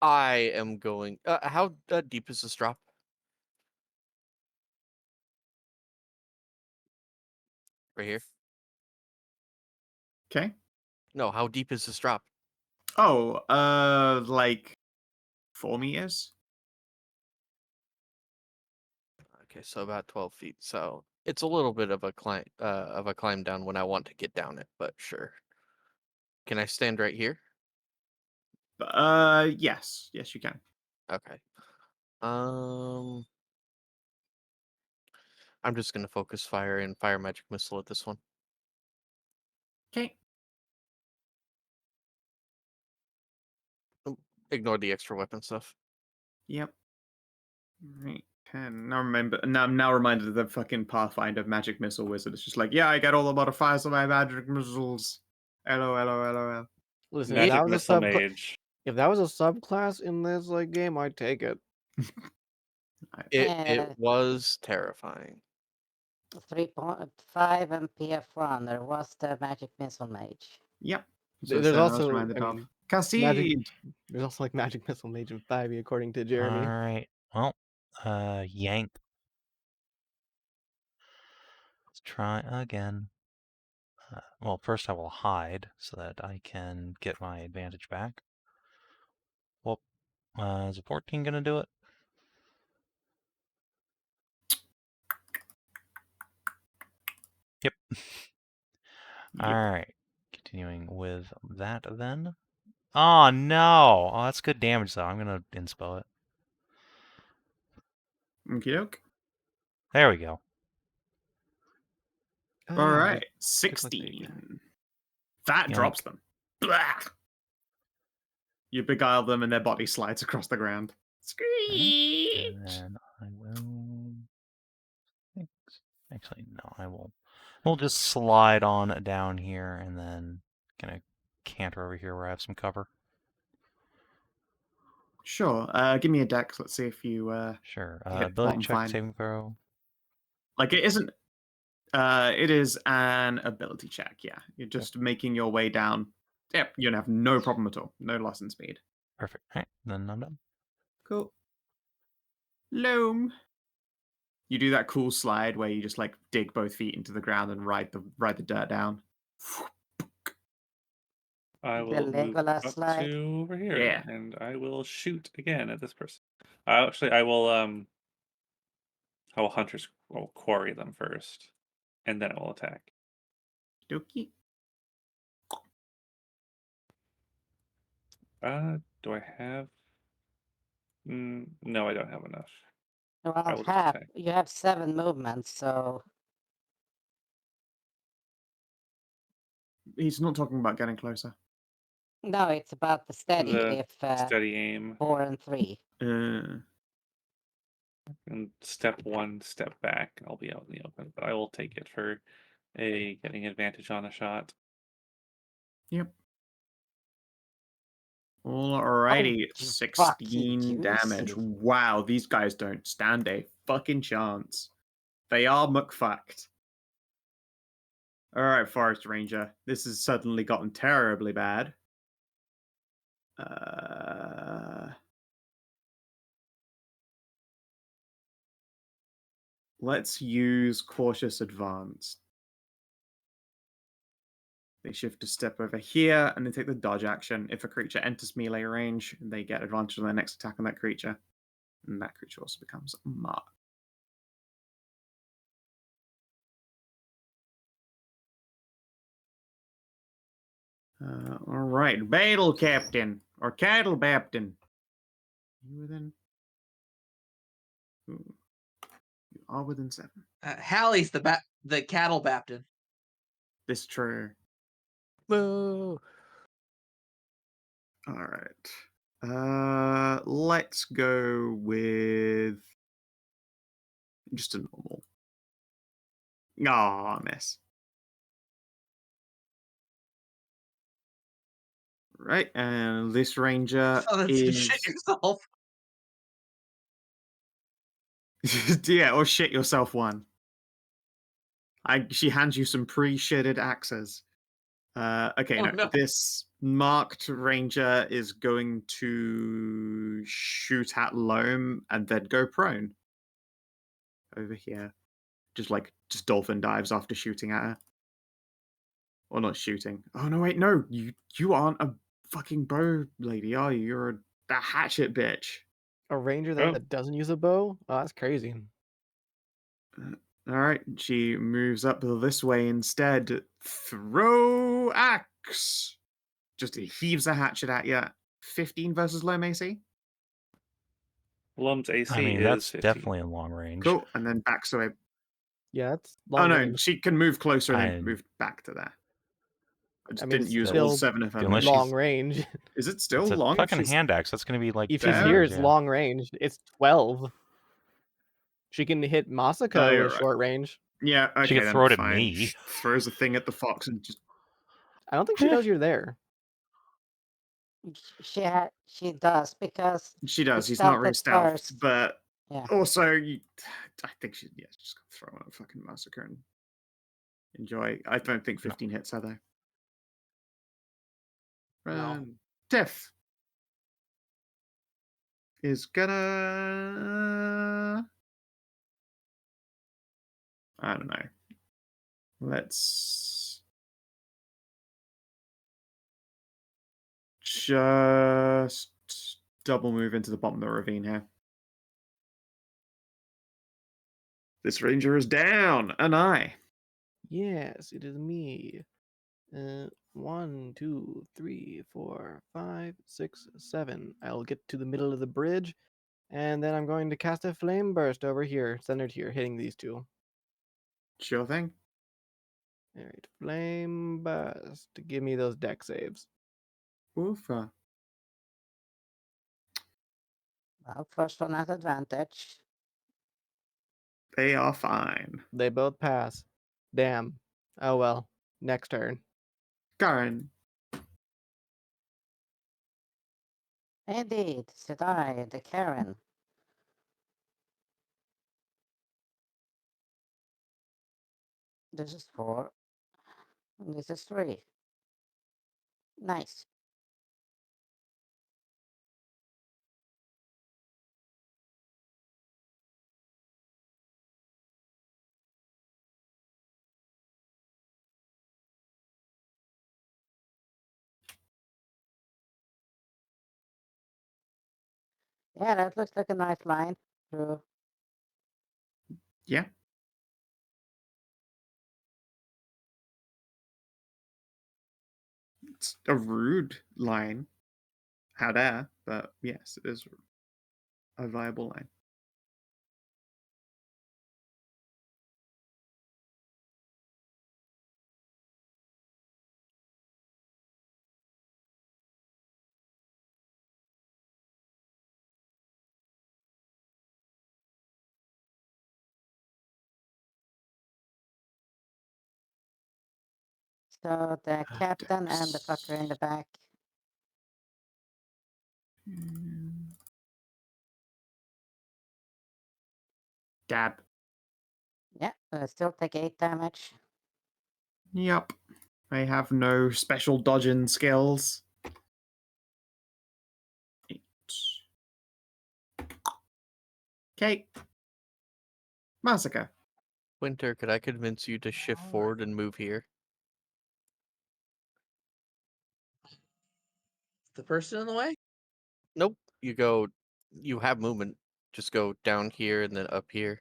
I am going. How deep is this drop? Right here. Okay. No, how deep is this drop? Oh, like 4 meters. Okay, so about 12 feet. So it's a little bit of a climb down when I want to get down it, but sure. Can I stand right here? Yes, you can. Okay. I'm just gonna focus fire and fire magic missile at this one. Okay. Ignore the extra weapon stuff. Yep. Right. 10. Now I'm now reminded of the fucking Pathfinder magic missile wizard. It's just like, yeah, I get all the modifiers of my magic missiles. LOL. Listen, Magic missile mage. if that was a subclass in this like game, I'd take it. It was terrifying. 3.5 and PF1. There was the magic missile mage. Yep. There's also, reminded I of. mean, Khassid. There's also like magic missile mage in 5e, according to Jeremy. All right. Well, yank. Let's try again. Well, first I will hide so that I can get my advantage back. Well, is a 14 gonna do it? Yep. All right. Continuing with that then. Oh no! Oh, that's good damage though. I'm gonna inspo it. Okie doke. There we go. All Ah, right. they took, like, the- 16. That Yoink. drops them. Blah! You beguile them and their body slides across the ground. Screech! And then I will. Actually, no, I will. We'll just slide on down here and then gonna canter over here where I have some cover. Sure. Give me a dex. Let's see if you Sure. hit Ability bottom check, fine. saving throw. Like it isn't. It is an ability check. Yeah, you're just making your way down. Yep, you'll have no problem at all. No loss in speed. Perfect. All right, then I'm done. Cool. Loam. You do that cool slide where you just like dig both feet into the ground and ride the dirt down. I The will move Legolas up slide. to over here, Yeah. and I will shoot again at this person. Actually, I will hunters will quarry them first, and then I will attack. Dokie. Do I have? No, I don't have enough. I Well, will just attack. you have 7 movements, so He's not talking about getting closer. no, it's about the steady. The If steady aim 4 and 3. and step 1, step back. I'll be out in the open, but I will take it for getting advantage on a shot. Yep. Alrighty, Oh, 16 damage. juicy. Wow, these guys don't stand a fucking chance. They are McFucked. Alright, Forest Ranger. This has suddenly gotten terribly bad. Let's use Cautious Advance. They shift a step over here and they take the dodge action. If a creature enters melee range, they get advantage on their next attack on that creature. And that creature also becomes marked. All right, Battle Captain or Cattle Baptin. You within? You are within 7. Hallie's the cattle baptin. This true. Boo! All right. Let's go with just a normal. Ah, miss. Right, and this ranger Oh, that's is shit yourself. yeah, or shit yourself one. She hands you some pre-shitted axes. Okay, Oh, no. no. This marked ranger is going to shoot at Loam and then go prone. Over here. Just dolphin dives after shooting at her. Or not shooting. Oh no, wait, no. You aren't a fucking bow lady, are you? You're a hatchet bitch. A ranger Oh. that doesn't use a bow? Oh, that's crazy. All right, she moves up this way instead. Throw axe. Just heaves a hatchet at you. 15 versus low AC. Loam's AC I mean, is that's 15. definitely in long range. Cool, and then backs away. Yeah, that's Oh long no, range. she can move closer and then I- move back to there. I just I mean, didn't it's use still all 7 of her Unless moves. long she's- range. Is it still It's a long? if fucking she's- hand axe. That's gonna be like. If she's Fair, here, it's yeah. long range. It's 12. She can hit Masika you're with right. short range. Yeah, okay, She could then throw it at fine. me. She throws a thing at the fox and just I don't think she knows you're there. She does because she does. It's He's not really stealth at stealth, first. but Yeah. also I think she's just gonna throw on a fucking massacre and enjoy. I don't think 15 hits her though. No. Tiff is gonna. I don't know. Let's just double move into the bottom of the ravine here. This ranger is down. Anai. Yes, it is me. 1, 2, 3, 4, 5, 6, 7. I'll get to the middle of the bridge, and then I'm going to cast a flame burst over here, centered here, hitting these two. Sure thing. All right, flame burst. Give me those deck saves. Woofa. Well, first one at advantage. They are fine. They both pass. Damn. Oh well. Next turn. Karin. Indeed, said I, the Karin. This is 4. And this is 3. Nice. Yeah, that looks like a nice line through. Yeah. It's a rude line. Hedrah, but yes, it is a viable line. So the captain and the fucker in the back. Dab. Yeah, still take 8 damage. Yep. I have no special dodging skills. 8. Okay. Masika. Winter, could I convince you to shift forward and move here? The person in the way? Nope. You have movement. Just go down here and then up here.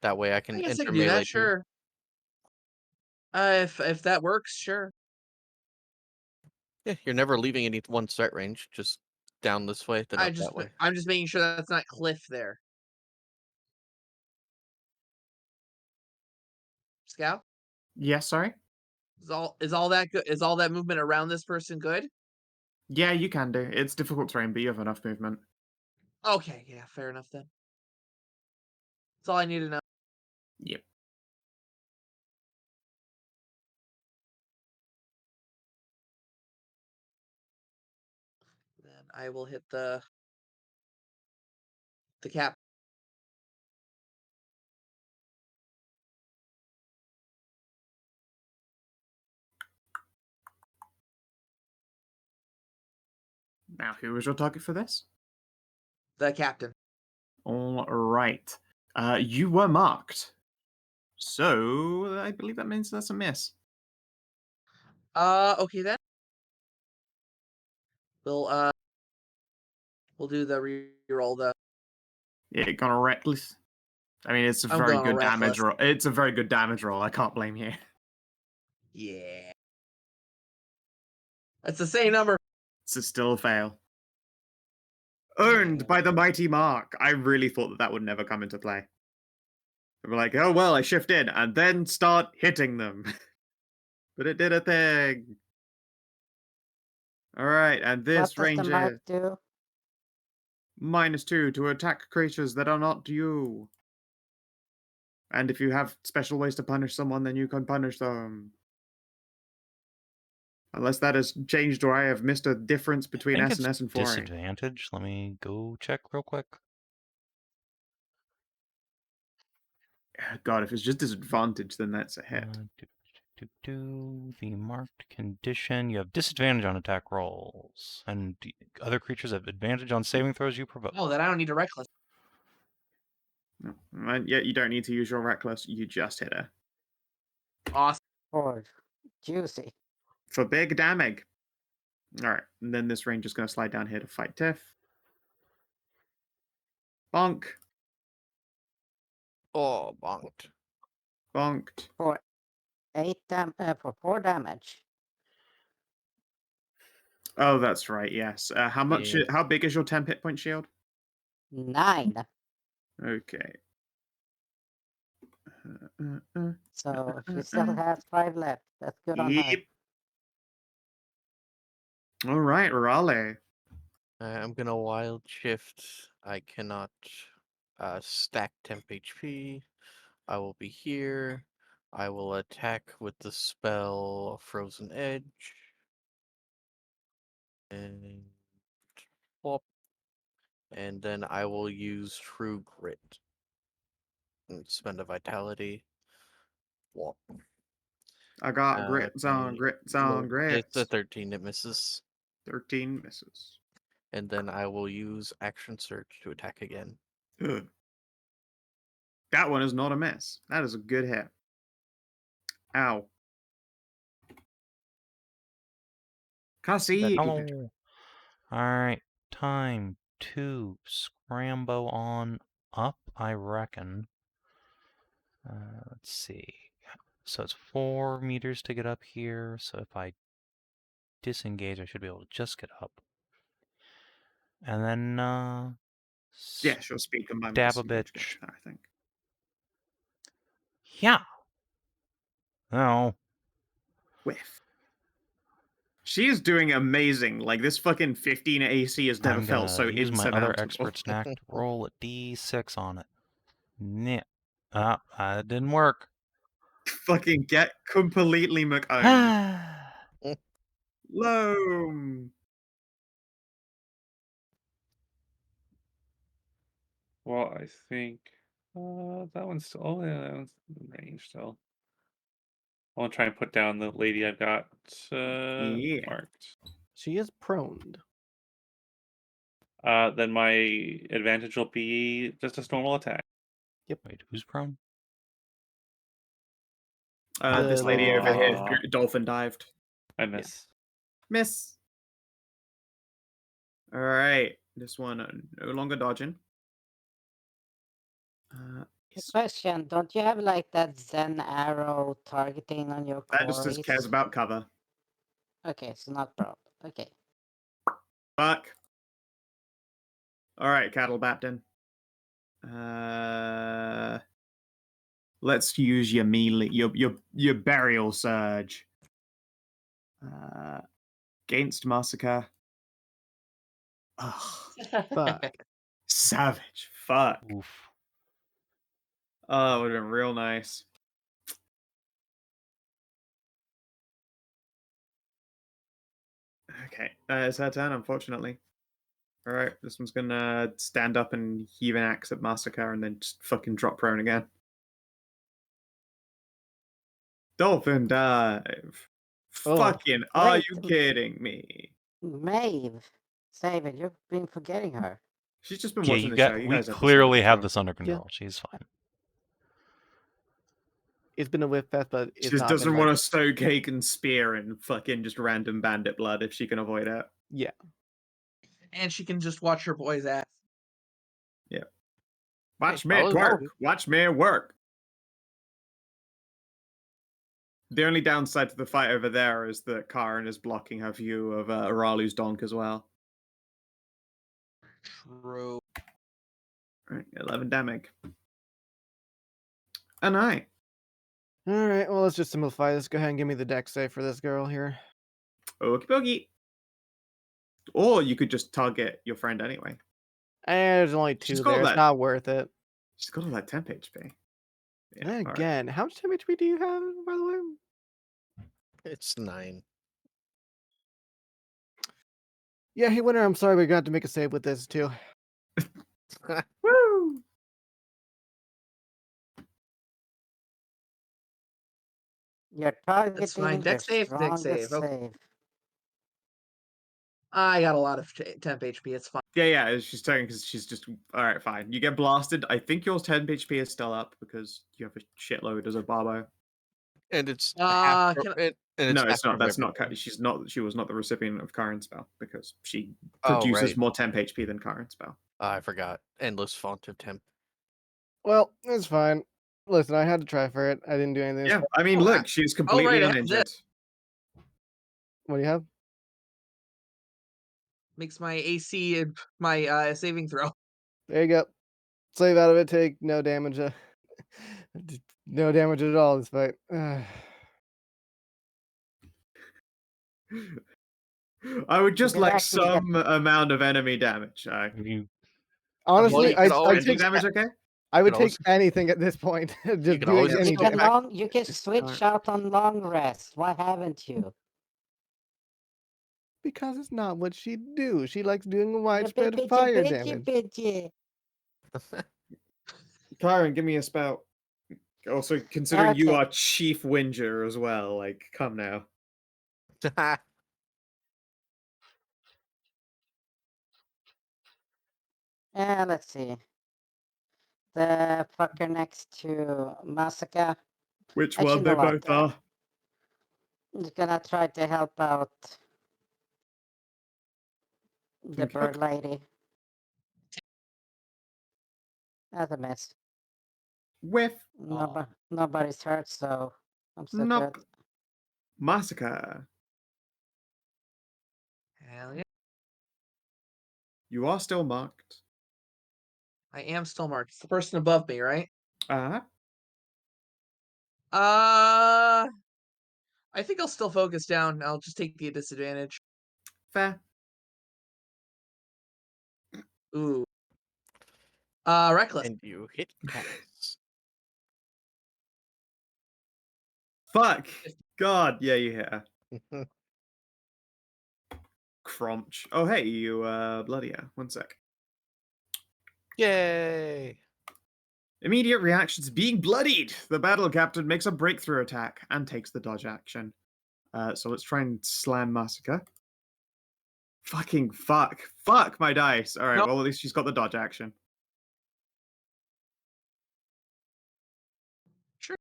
That way I I can guess I enter can do melee that, too. sure. If that works, sure. Yeah, you're never leaving any one set range. Just down this way, then up that way. I'm just making sure that's not cliff there. Scout? Yes, sorry? Is all that good? Is all that movement around this person good? Yeah, you can do. It's difficult terrain, but you have enough movement. Okay, yeah, fair enough then. That's all I need to know. Yep. Then I will hit the cap. Now, who was your target for this? The captain. All right. You were marked. So, I believe that means that's a miss. Okay then. We'll do the reroll. Yeah, gonna reckless. I mean, it's a I'm very going good damage reckless. roll. It's a very good damage roll. I can't blame you. Yeah. That's the same number. It's still a fail. Earned by the mighty mark. I really thought that would never come into play. They were like, oh well, I shift in and then start hitting them. But it did a thing. All right, and What this does the ranger mark do? -2 to attack creatures that are not you. And if you have special ways to punish someone, then you can punish them. Unless that has changed or I have missed a difference I between think S and it's S and 4A. disadvantage. Let me go check real quick. God, if it's just disadvantage, then that's a hit. The marked condition. You have disadvantage on attack rolls, and other creatures have advantage on saving throws you provoke. Oh, then I don't need a reckless. No. And yet you don't need to use your reckless, you just hit her. Awesome. Or juicy. For big damage. Alright, and then this ranger's going to slide down here to fight Tiff. Bonk. Oh, bonked. Bonked. For 4 damage. Oh, that's right, yes. How much? Yeah. How big is your 10 hit point shield? 9. Okay. So she still has 5 left. That's good on her. Yep. All right, Raleigh. I'm gonna wild shift. I cannot stack temp HP. I will be here. I will attack with the spell Frozen Edge. And whoop. And then I will use True Grit. And spend a vitality. Whoop. I got grits on grits on It's a grits. 13, it misses. 13 misses. And then I will use Action Surge to attack again. Ugh. That one is not a miss. That is a good hit. Ow. Khassid. Hello. Alright, time to scramble on up, I reckon. Let's see. So it's 4 meters to get up here, so if I disengage, I should be able to just get up. And then, Yeah, she'll speak on my stab a disengage bitch. I think. Yeah. Oh. Whiff. She is doing amazing. Like, this fucking 15 AC has never I'm felt gonna so use my other insurmountable. expert snack to roll a d6 on it. Nah. That didn't work. Fucking get completely McOwned. Loam. Well, I think that one's still. Oh, yeah, that one's in range still. I want to try and put down the lady I've got Yeah. marked. She is proned. Then my advantage will be just a normal attack. Wait, who's prone? This lady over here, Aw. dolphin dived. I miss. Miss. All right. This one no longer dodging. Question, don't you have like that Zen arrow targeting on your That just quarries? cares about cover. Okay, so not broad. Okay. Fuck. All right, Cattle Baptin. Let's use your melee, your burial surge. Against Masika. Ugh. Fuck. Savage. Fuck. Oof. Oh, it would have been real nice. Okay, it's her turn, unfortunately. All right, this one's gonna stand up and heave an axe at Masika and then just fucking drop prone again. Dolphin dive. Oh, Fucking, are wait. you kidding me? Maeve. Savin, you've been forgetting her. She's just been Yeah, watching the show. You we guys have clearly this have under this control. under control. She's fine. it's been a whiff fest, but it's She just not doesn't been want like, to soak cake and spear and fucking just random bandit blood if she can avoid it. yeah. And she can just watch her boy's ass. Yeah. Watch Hey, me I was work. wrong. Watch me work. The only downside to the fight over there is that Karin is blocking her view of Ralu's donk as well. True. Right, 11 damage. Anai. All right, well, let's just simplify this. Go ahead and give me the deck save for this girl here. Okie dokie. Or you could just target your friend anyway. There's only She's 2 got there. It's that- not worth it. She's got all that temp HP. Then all right. again, how much temp HP do you have, by the way? It's 9. Yeah, hey, Winter, I'm sorry we got to make a save with this, too. Woo! You're targeting fine. your Dex save, dex strongest save. Okay. save. I got a lot of temp HP. It's fine. Yeah, she's taking because she's just all right. Fine, you get blasted. I think your temp HP is still up because you have a shitload as a barbo. And it's Can and it's No, half it's not. from That's not. everything. She's not. She was not the recipient of Karin's spell because she Oh, produces right. more temp HP than Karin's spell. I forgot. Endless font of temp. Well, it's fine. Listen, I had to try for it. I didn't do anything. Yeah, I mean, Oh, look, she's completely right, I have uninjured. What do you have? makes my AC and my saving throw. There you go. Save out of it. Take no damage. No damage at all this fight. I would just could like actually get- some amount of enemy damage. You Honestly, you could always Energy just damage, okay? I would could take always- anything at this point. Just could doing always any You just can damage. you can switch out on long rest. Why haven't you? Because it's not what she'd do. She likes doing You widespread bitchy, fire bitchy, damage. bitchy. Karin, give me a spell. Also, considering you are Chief Whinger as well, like, come now. Let's see. The fucker next to Masika Which Actually, one they no, what, both are. is gonna try to help out the Okay. bird lady. That's a miss. Whiff. Nobody's hurt, so I'm so Nope. good. Masika. Hell yeah. You are still marked. I am still marked. It's the person above me, right? Uh-huh. I think I'll still focus down. I'll just take the disadvantage. Fair. Ooh. Reckless. And you hit cats. Fuck. God, yeah, you hit her. Crunch. Oh, hey, you, bloody yeah. 1 sec. Yay! Immediate reaction to being bloodied. The battle captain makes a breakthrough attack and takes the dodge action. So let's try and slam Masika. Fucking fuck. Fuck my dice. All right, Nope. well, at least she's got the dodge action. Sure.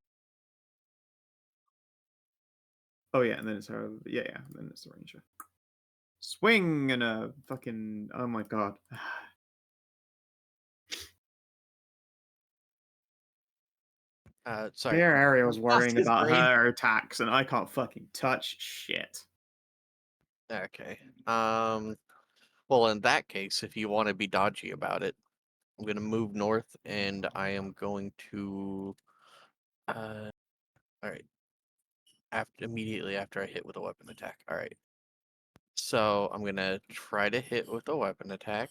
Oh, yeah, and then it's her. Yeah, then it's the ranger. Swing and a fucking. Oh my god. Sorry. Here Ariel's worrying Masika's about brain. her attacks, and I can't fucking touch shit. Okay. Well, in that case, if you want to be dodgy about it, I'm gonna move north, and I am going to. All right. Immediately after I hit with a weapon attack. All right. So I'm gonna try to hit with a weapon attack,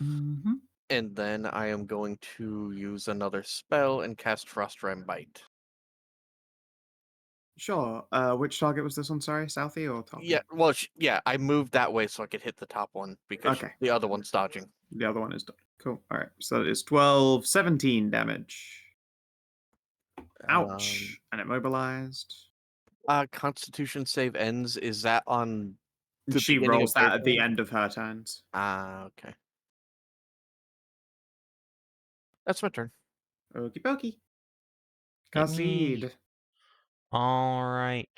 Mm-hmm. and then I am going to use another spell and cast Frostram Bite. Sure. Which target was this on? Sorry, Southie or Toppy? Yeah. Well, yeah. I moved that way so I could hit the top one because Okay. the other one's dodging. The other one is done. Cool. All right. So it is 12, 17 damage. Ouch. And it mobilized. Constitution save ends. Is that on? The She beginning rolls of her that at the turn? end of her turns. Okay. That's my turn. Okie dokie. Hit me. Khassid. all right.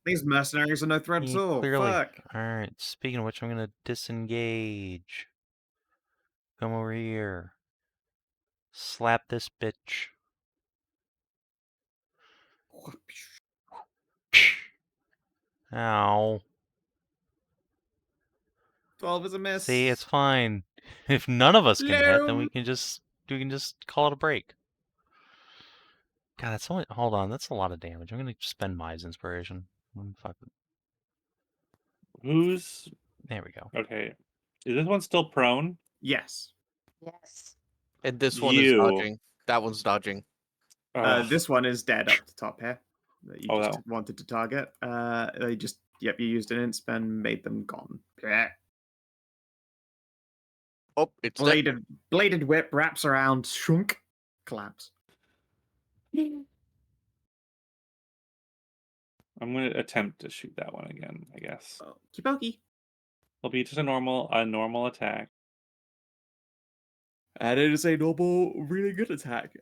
These mercenaries are no threat at Yeah, all. clearly. Fuck. All right. Speaking of which, I'm gonna disengage. Come over here. Slap this bitch. Ow. 12 is a miss. See, it's fine. If none of us can hit, then we Loam. can just call it a break. God, that's only hold on, that's a lot of damage. I'm gonna spend Mai's inspiration. Fuck it. Who's There we go. okay? Is this one still prone? Yes. Yes. And this one is You. dodging. That one's dodging. This one is dead up the top here. That you Oh, just no. wanted to target. They just you used an int spend, made them gone. Yeah. Oh, it's dead. Bladed whip wraps around, shrunk, collapse. I'm gonna attempt to shoot that one again. I guess Okie pokey. it'll be just a normal attack. And it is a normal, really good attack.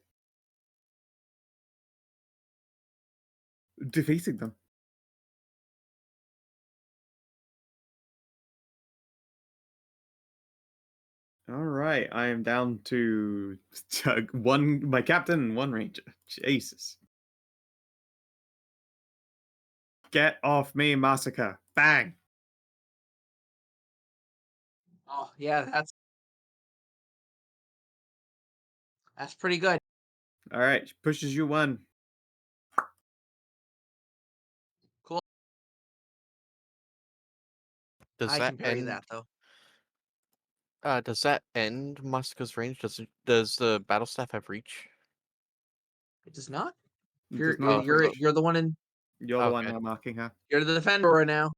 Defeating them. All right, I am down to my captain and one ranger. Jesus. Get off me, Masika. Bang. Oh yeah, that's pretty good. All right, pushes you one. Cool. Does I that can parry end? that though. Does that end Masika's range? Does the battle staff have reach? It does not. It You're does not. you're the one in. You're the one Okay. who I'm marking her. You're the defender right now.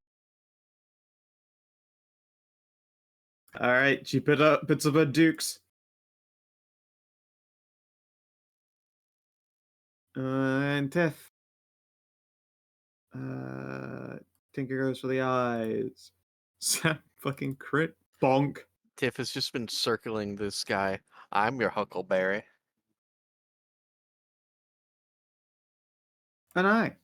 All right, she puts up her dukes. And Tiff. Tinker goes for the eyes. Fucking crit. Bonk. Tiff has just been circling this guy. I'm your Huckleberry. Anai.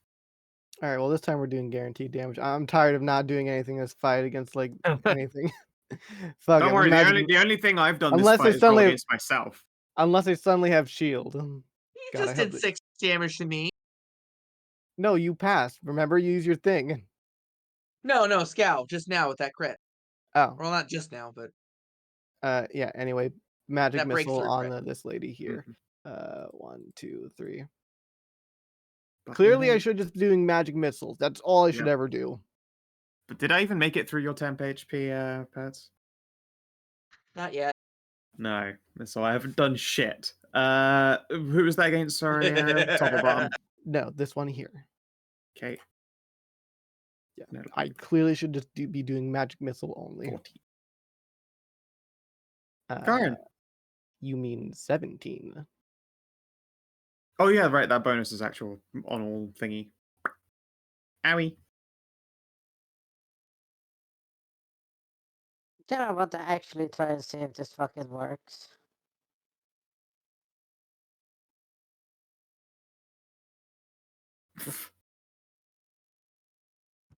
All right. Well, this time we're doing guaranteed damage. I'm tired of not doing anything this fight against like anything. Fuck Don't it. worry, Magic- the only thing I've done Unless this they fight is roll suddenly- against myself. unless they suddenly have shield. You God, I just hope did that- 6 damage to me. No, you passed. Remember, you use your thing. No, Scow, just now with that crit. Oh, Well, not just now, but yeah. Anyway, magic That missile breakthrough on crit. this lady here. Mhm. 1, 2, 3. Fucking Clearly, I hell. should just be doing magic missiles. That's all I should Yep. ever do. But did I even make it through your temp HP, Pets? not yet. No, so I haven't done shit. Who was that against? Sorry, top or bottom? No, this one here. Okay, Yeah, no, I clearly should just be doing magic missile only. 40. Karin. You mean 17? Oh yeah, right. That bonus is actual on all thingy. Owie. Then I want to actually try and see if this fucking works.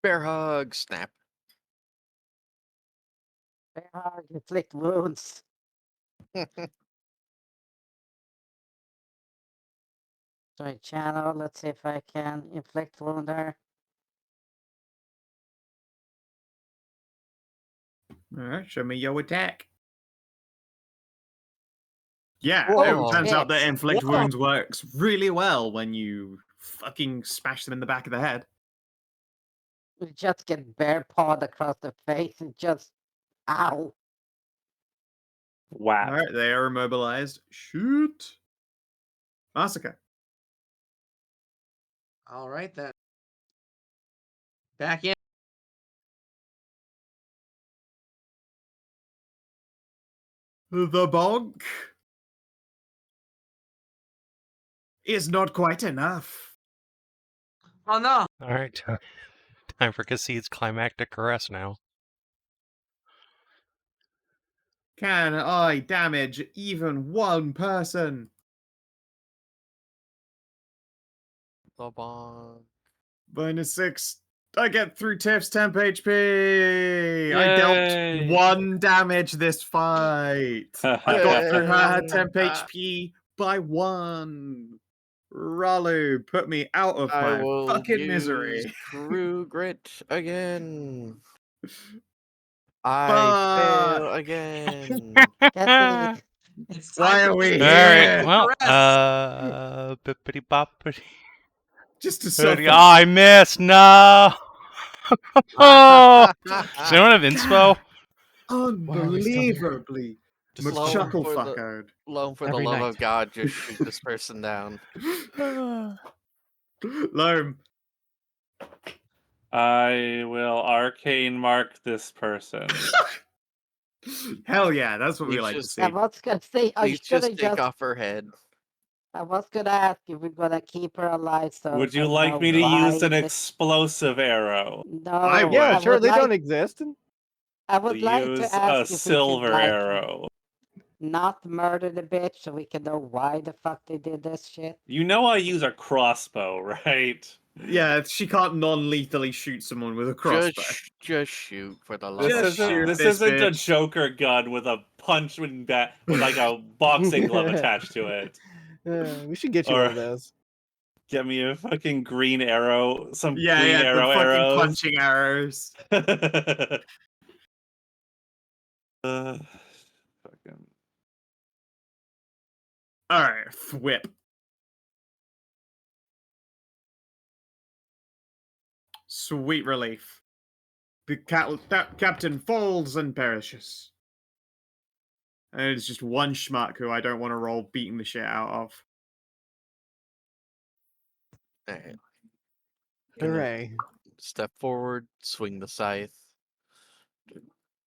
Bear hug, snap. Bear hug, inflict wounds. Sorry, channel. Let's see if I can inflict wound her. All right, show me your attack. Yeah, Whoa. it turns out that Shit. inflict Whoa. wounds works really well when you fucking smash them in the back of the head. You just get bear pawed across the face and just ow. Wow. All right, they are immobilized. Shoot. Masika. All right then. Back in. The bonk is not quite enough. Oh no. All right, time for Khassid's climactic caress now. Can I damage even one person? The bonk. -6. I get through Tiff's temp HP. I Yay. dealt 1 damage this fight. I got through her temp HP by 1. Ralu, put me out of I my will fucking use misery. True grit again. I fail again. Khassid. It's Why time are for we me All to here? right, caress. bippity boppity. Just to suffer. I missed. No. Oh! Does anyone have inspo? Why are we still here? Unbelievably Just Loam chuckle for the fuckoed. Loam, for the Every love night. of God, just shoot this person down. Loam. I will arcane mark this person. Hell yeah, that's what we You like to just- see. I was gonna say, are you Please gonna just take off her head. I was gonna ask if we're gonna keep her alive. So Would you I like know me to why use an the- explosive arrow? No, I would. Yeah, I sure. would They like. don't exist. I would like Use to a ask if we could silver like arrow. not murder the bitch, so we can know why the fuck they did this shit. You know I use a crossbow, right? Yeah, she can't non-lethally shoot someone with a crossbow. Just shoot for the love This of Just isn't shoot God. this this isn't a bitch. Joker gun with a punch with like a boxing glove attached to it. We should get you Or- one of those. Get me a fucking green arrow, some green Yeah, arrow the fucking arrows. punching arrows. Fucking. Alright, whip. Sweet relief. The captain falls and perishes. And it's just one schmuck who I don't want to roll beating the shit out of. Alright. Hooray. Step forward, swing the scythe. Do,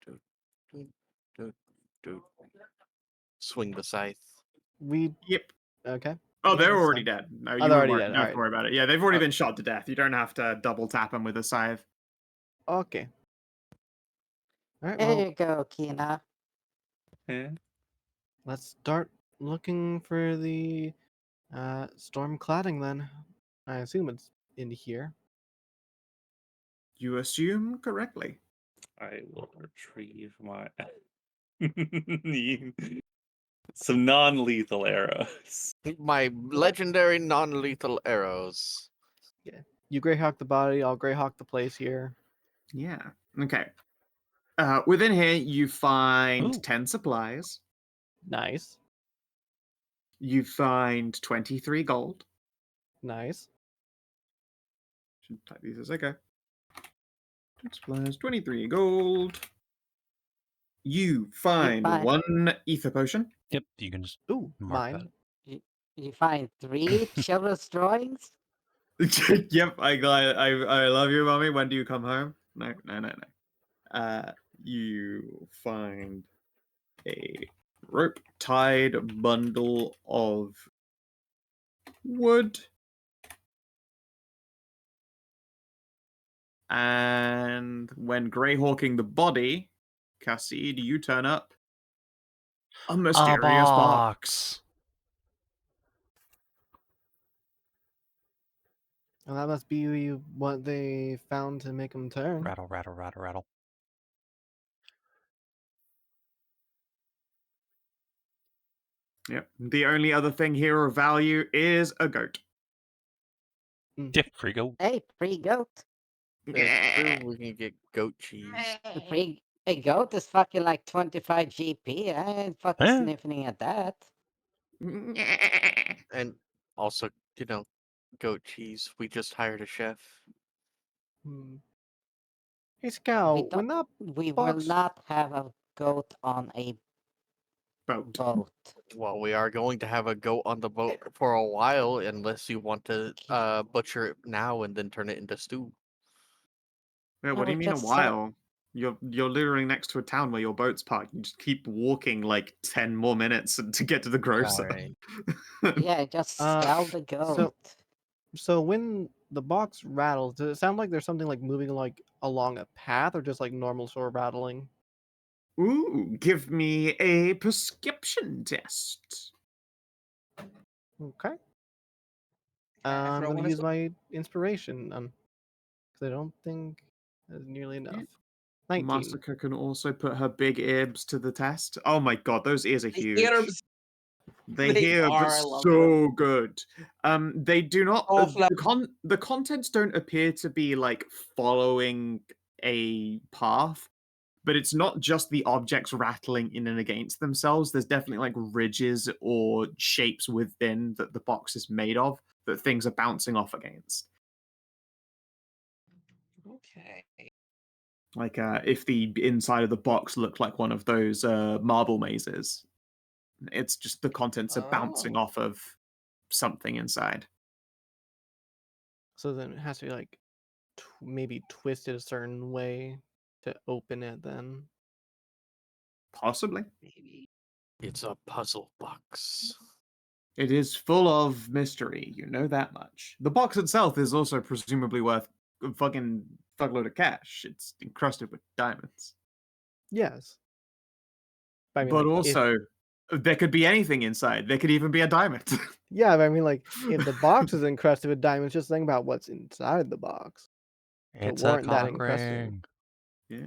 do, do, do. Swing the scythe. We Yep. okay. Oh, Yeah, they're that's already fine. dead. No, Oh, you they're won't already worry, dead, don't have alright. to worry about it. Yeah, they've already Oh. been shot to death. You don't have to double tap them with a scythe. Okay. All right. There Well, you go, Kina. Eh? let's start looking for the storm cladding then. I assume it's in here. You assume correctly. I will retrieve my some non-lethal arrows. My legendary non-lethal arrows. You Greyhawk the body. I'll Greyhawk the place here. Yeah. Okay. Within here, you find Ooh. 10 supplies. Nice. You find 23 gold. Nice. Should type these as I go. 10 supplies, 23 gold. You find find- one ether potion. Yep, you can just Ooh, mark mine. You find 3 children's drawings? Yep, I love you, mommy. When do you come home? No. You find a rope-tied bundle of wood. And when greyhawking the body, Khassid, you turn up a mysterious box. Well, that must be what they found to make them turn. Rattle, rattle, rattle, rattle. Yep. The only other thing here of value is a goat. Yeah, free gold. Hey, free goat. That's true. We can get goat cheese. A goat is fucking like 25 GP. I ain't fucking Eh. sniffing at that. And also, goat cheese. We just hired a chef. Hmm. Hey, Scow, when that We box- will not have a goat on a Boat. boat. Well, we are going to have a goat on the boat for a while, unless you want to butcher it now and then turn it into stew. Yeah, Yeah, what do you we mean a just while? You're literally next to a town where your boat's parked. You just keep walking like 10 more minutes to get to the grocer. Alright. Yeah, just sell the goat. So when the box rattles, does it sound like there's something like moving like along a path, or just like normal sort of rattling? Ooh, give me a perception test. Okay. I I'm throw gonna one as use my inspiration. Because I don't think that's nearly enough. 19. Masika can also put her big earbs to the test. Oh my god, those ears are The huge. earbs. They They hear are, I love so good. They do not. Oh, The contents don't appear to be like following a path, but it's not just the objects rattling in and against themselves. There's definitely like ridges or shapes within that the box is made of that things are bouncing off against. Okay. Like if the inside of the box looked like one of those marble mazes. It's just the contents are bouncing Oh. off of something inside. So then it has to be like maybe twisted a certain way to open it then. Possibly. Maybe. It's a puzzle box. It is full of mystery, you know that much. The box itself is also presumably worth a fucking fuckload of cash. It's encrusted with diamonds. Yes. But I mean, But like, also, there could be anything inside. There could even be a diamond. yeah, but I mean, like, if the box is encrusted with diamonds, just think about what's inside the box. It's a warrant that cock encrusting. ring. Yeah.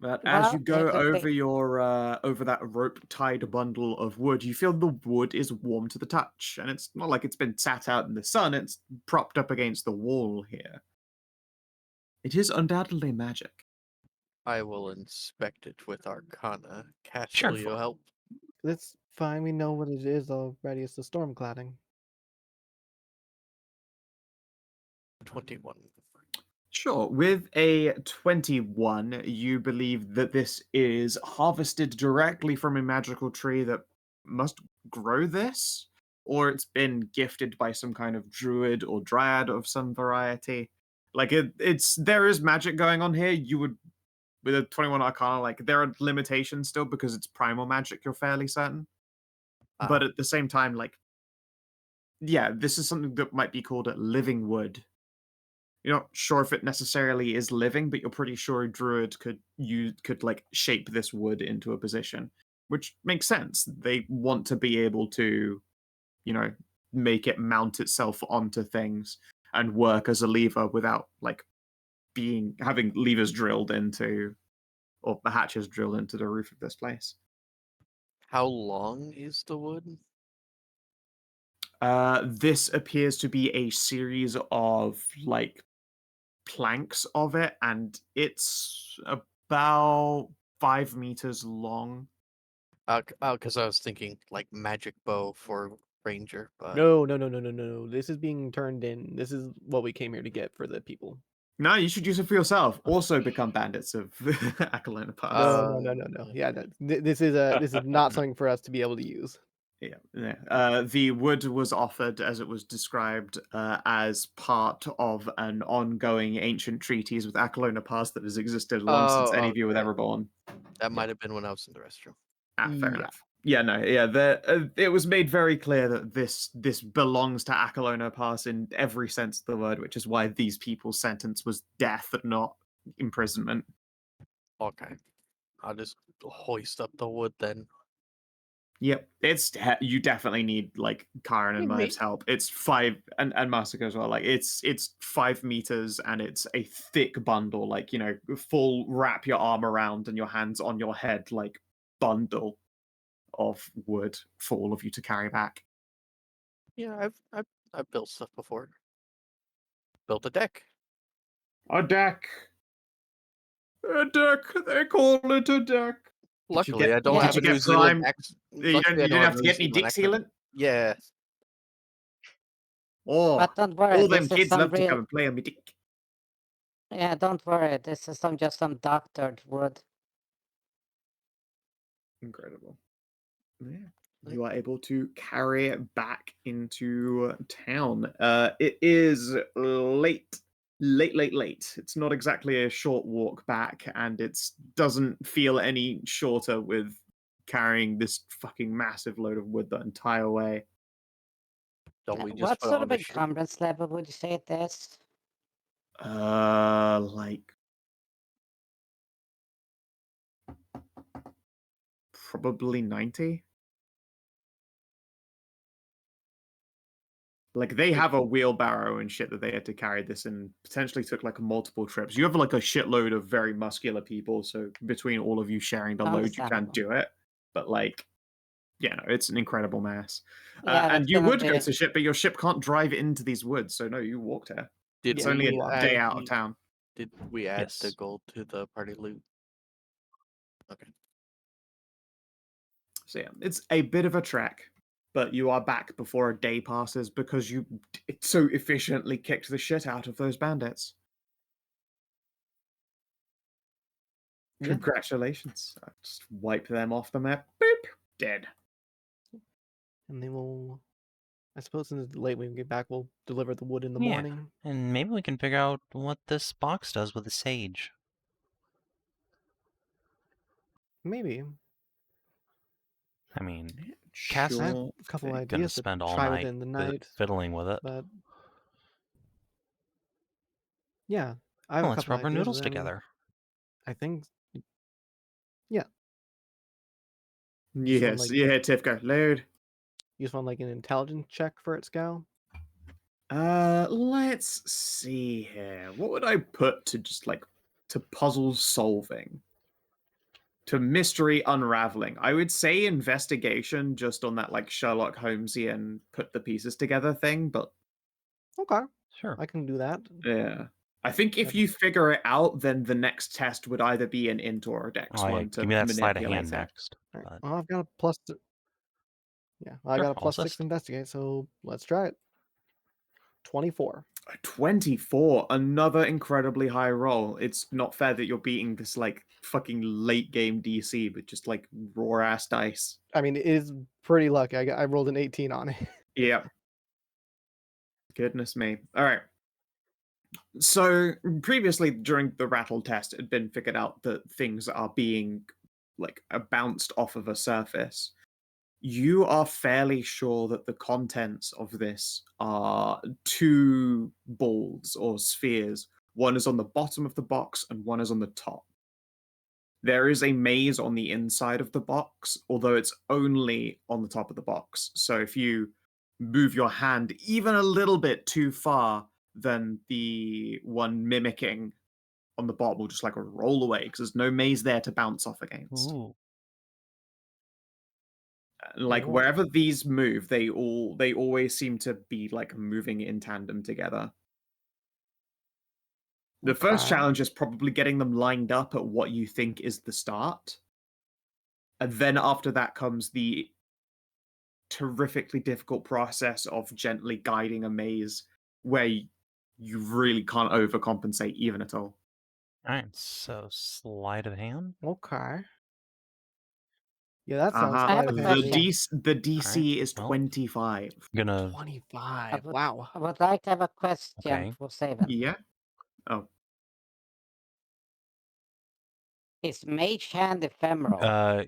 But as you Well, go it could over be. your over that rope-tied bundle of wood, you feel the wood is warm to the touch, and it's not like it's been sat out in the sun. It's propped up against the wall here. It is undoubtedly magic. I will inspect it with Arcana. Cass, Sure. will you help? It's fine. We know what it is already. It's the storm cladding. 21. Sure. With a 21, you believe that this is harvested directly from a magical tree that must grow this, or it's been gifted by some kind of druid or dryad of some variety. Like it's there is magic going on here. You would with a 21 Arcana, like there are limitations still because it's primal magic. You're fairly certain, but at the same time, like yeah, this is something that might be called a living wood. You're not sure if it necessarily is living, but you're pretty sure a druid could like shape this wood into a position, which makes sense. They want to be able to, you know, make it mount itself onto things and work as a lever without like having levers drilled into or the hatches drilled into the roof of this place. How long is the wood? This appears to be a series of like planks of it, and it's about 5 meters long. Because I was thinking like magic bow for ranger, but No. This is being turned in. This is what we came here to get for the people. No, you should use it for yourself. Also become bandits of Akalona Pass. No. Yeah, this is not something for us to be able to use. Yeah. The wood was offered, as it was described, as part of an ongoing ancient treaties with Akalona Pass that has existed long since any of you were okay. ever born. That might have been when I was in the restroom. Fair Yeah. enough. Yeah, no, yeah. It was made very clear that this belongs to Akalona Pass in every sense of the word, which is why these people's sentence was death, not imprisonment. Okay. I'll just hoist up the wood then. Yep, you definitely need like Karin and Merv's help. It's 5 and Masika as well. Like it's 5 meters and it's a thick bundle, like full wrap your arm around and your hands on your head, like bundle of wood for all of you to carry back. Yeah, I've built stuff before. Built a deck. A deck. A deck. They call it a deck. Luckily, I don't have a Did you New get Zealand prime? accent. You didn't have to get any dick sealant? Yeah. Oh, But don't worry, all them this is kids some love to real. come and play on me dick. Yeah, don't worry. This is just some doctored wood. Incredible. Yeah. You are able to carry it back into town. It is late. It's not exactly a short walk back, and it doesn't feel any shorter with carrying this fucking massive load of wood the entire way. Don't we just What put sort on of the ship? encumbrance level would you say it is? Like probably 90. Like they have a wheelbarrow and shit that they had to carry this and potentially took like multiple trips. You have like a shitload of very muscular people, so between all of you sharing the load, you can do it. But like, it's an incredible mass. Yeah, and that's you gonna would go be. to ship, but your ship can't drive into these woods, so no, you walked here. Did It's Yeah, only you a walk. day out of town. Did we add the Yes. gold to the party loot? Okay. So yeah, it's a bit of a trek, but you are back before a day passes because you so efficiently kicked the shit out of those bandits. Yeah. Congratulations. Just wipe them off the map. Boop. Dead. And they will, I suppose since it's late when we get back, we'll deliver the wood in the Yeah. morning. And maybe we can figure out what this box does with the sage. Maybe. I mean, I have Sure. a couple thing. gonna ideas to spend all try night within the night, fiddling with it. but yeah, I have Well, a let's couple rub our ideas. noodles and together. I think Yes, like- yeah, Tifka, load. you just want like an intelligence check for it, Skow. Let's see here. What would I put to just like to puzzle solving? To mystery unraveling. I would say investigation just on that like Sherlock Holmesian put the pieces together thing, but Okay, Sure. I can do that. yeah. I think if That- you figure it out, then the next test would either be an int or a dex Oh, yeah. one to Give me that sleight of manipulate hand it. next. All right. But Well, I've got a plus. Yeah, well, I Sure, got a I'll plus 6 assist. investigate, so let's try it. 24. A 24, another incredibly high roll. It's not fair that you're beating this like fucking late game DC, but just like raw ass dice. I mean, it is pretty lucky. I rolled an 18 on it. Yeah. Goodness me. All right. So previously during the rattle test, it had been figured out that things are being like bounced off of a surface. You are fairly sure that the contents of this are two balls or spheres. One is on the bottom of the box and one is on the top. There is a maze on the inside of the box, although it's only on the top of the box. So if you move your hand even a little bit too far, then the one mimicking on the bottom will just like roll away because there's no maze there to bounce off against. Ooh. Like Cool. wherever these move, they always seem to be like moving in tandem together. The first Okay. challenge is probably getting them lined up at what you think is the start. And then after that comes the terrifically difficult process of gently guiding a maze where you really can't overcompensate even at all. Alright, so sleight of hand. Okay. Yeah, that sounds I have sleight a of hand to question. me. The DC Alright, is well, 25. I'm gonna 25. would- Wow. I would like to have a question Okay. for Savin. Yeah. Oh, Is Mage Hand ephemeral?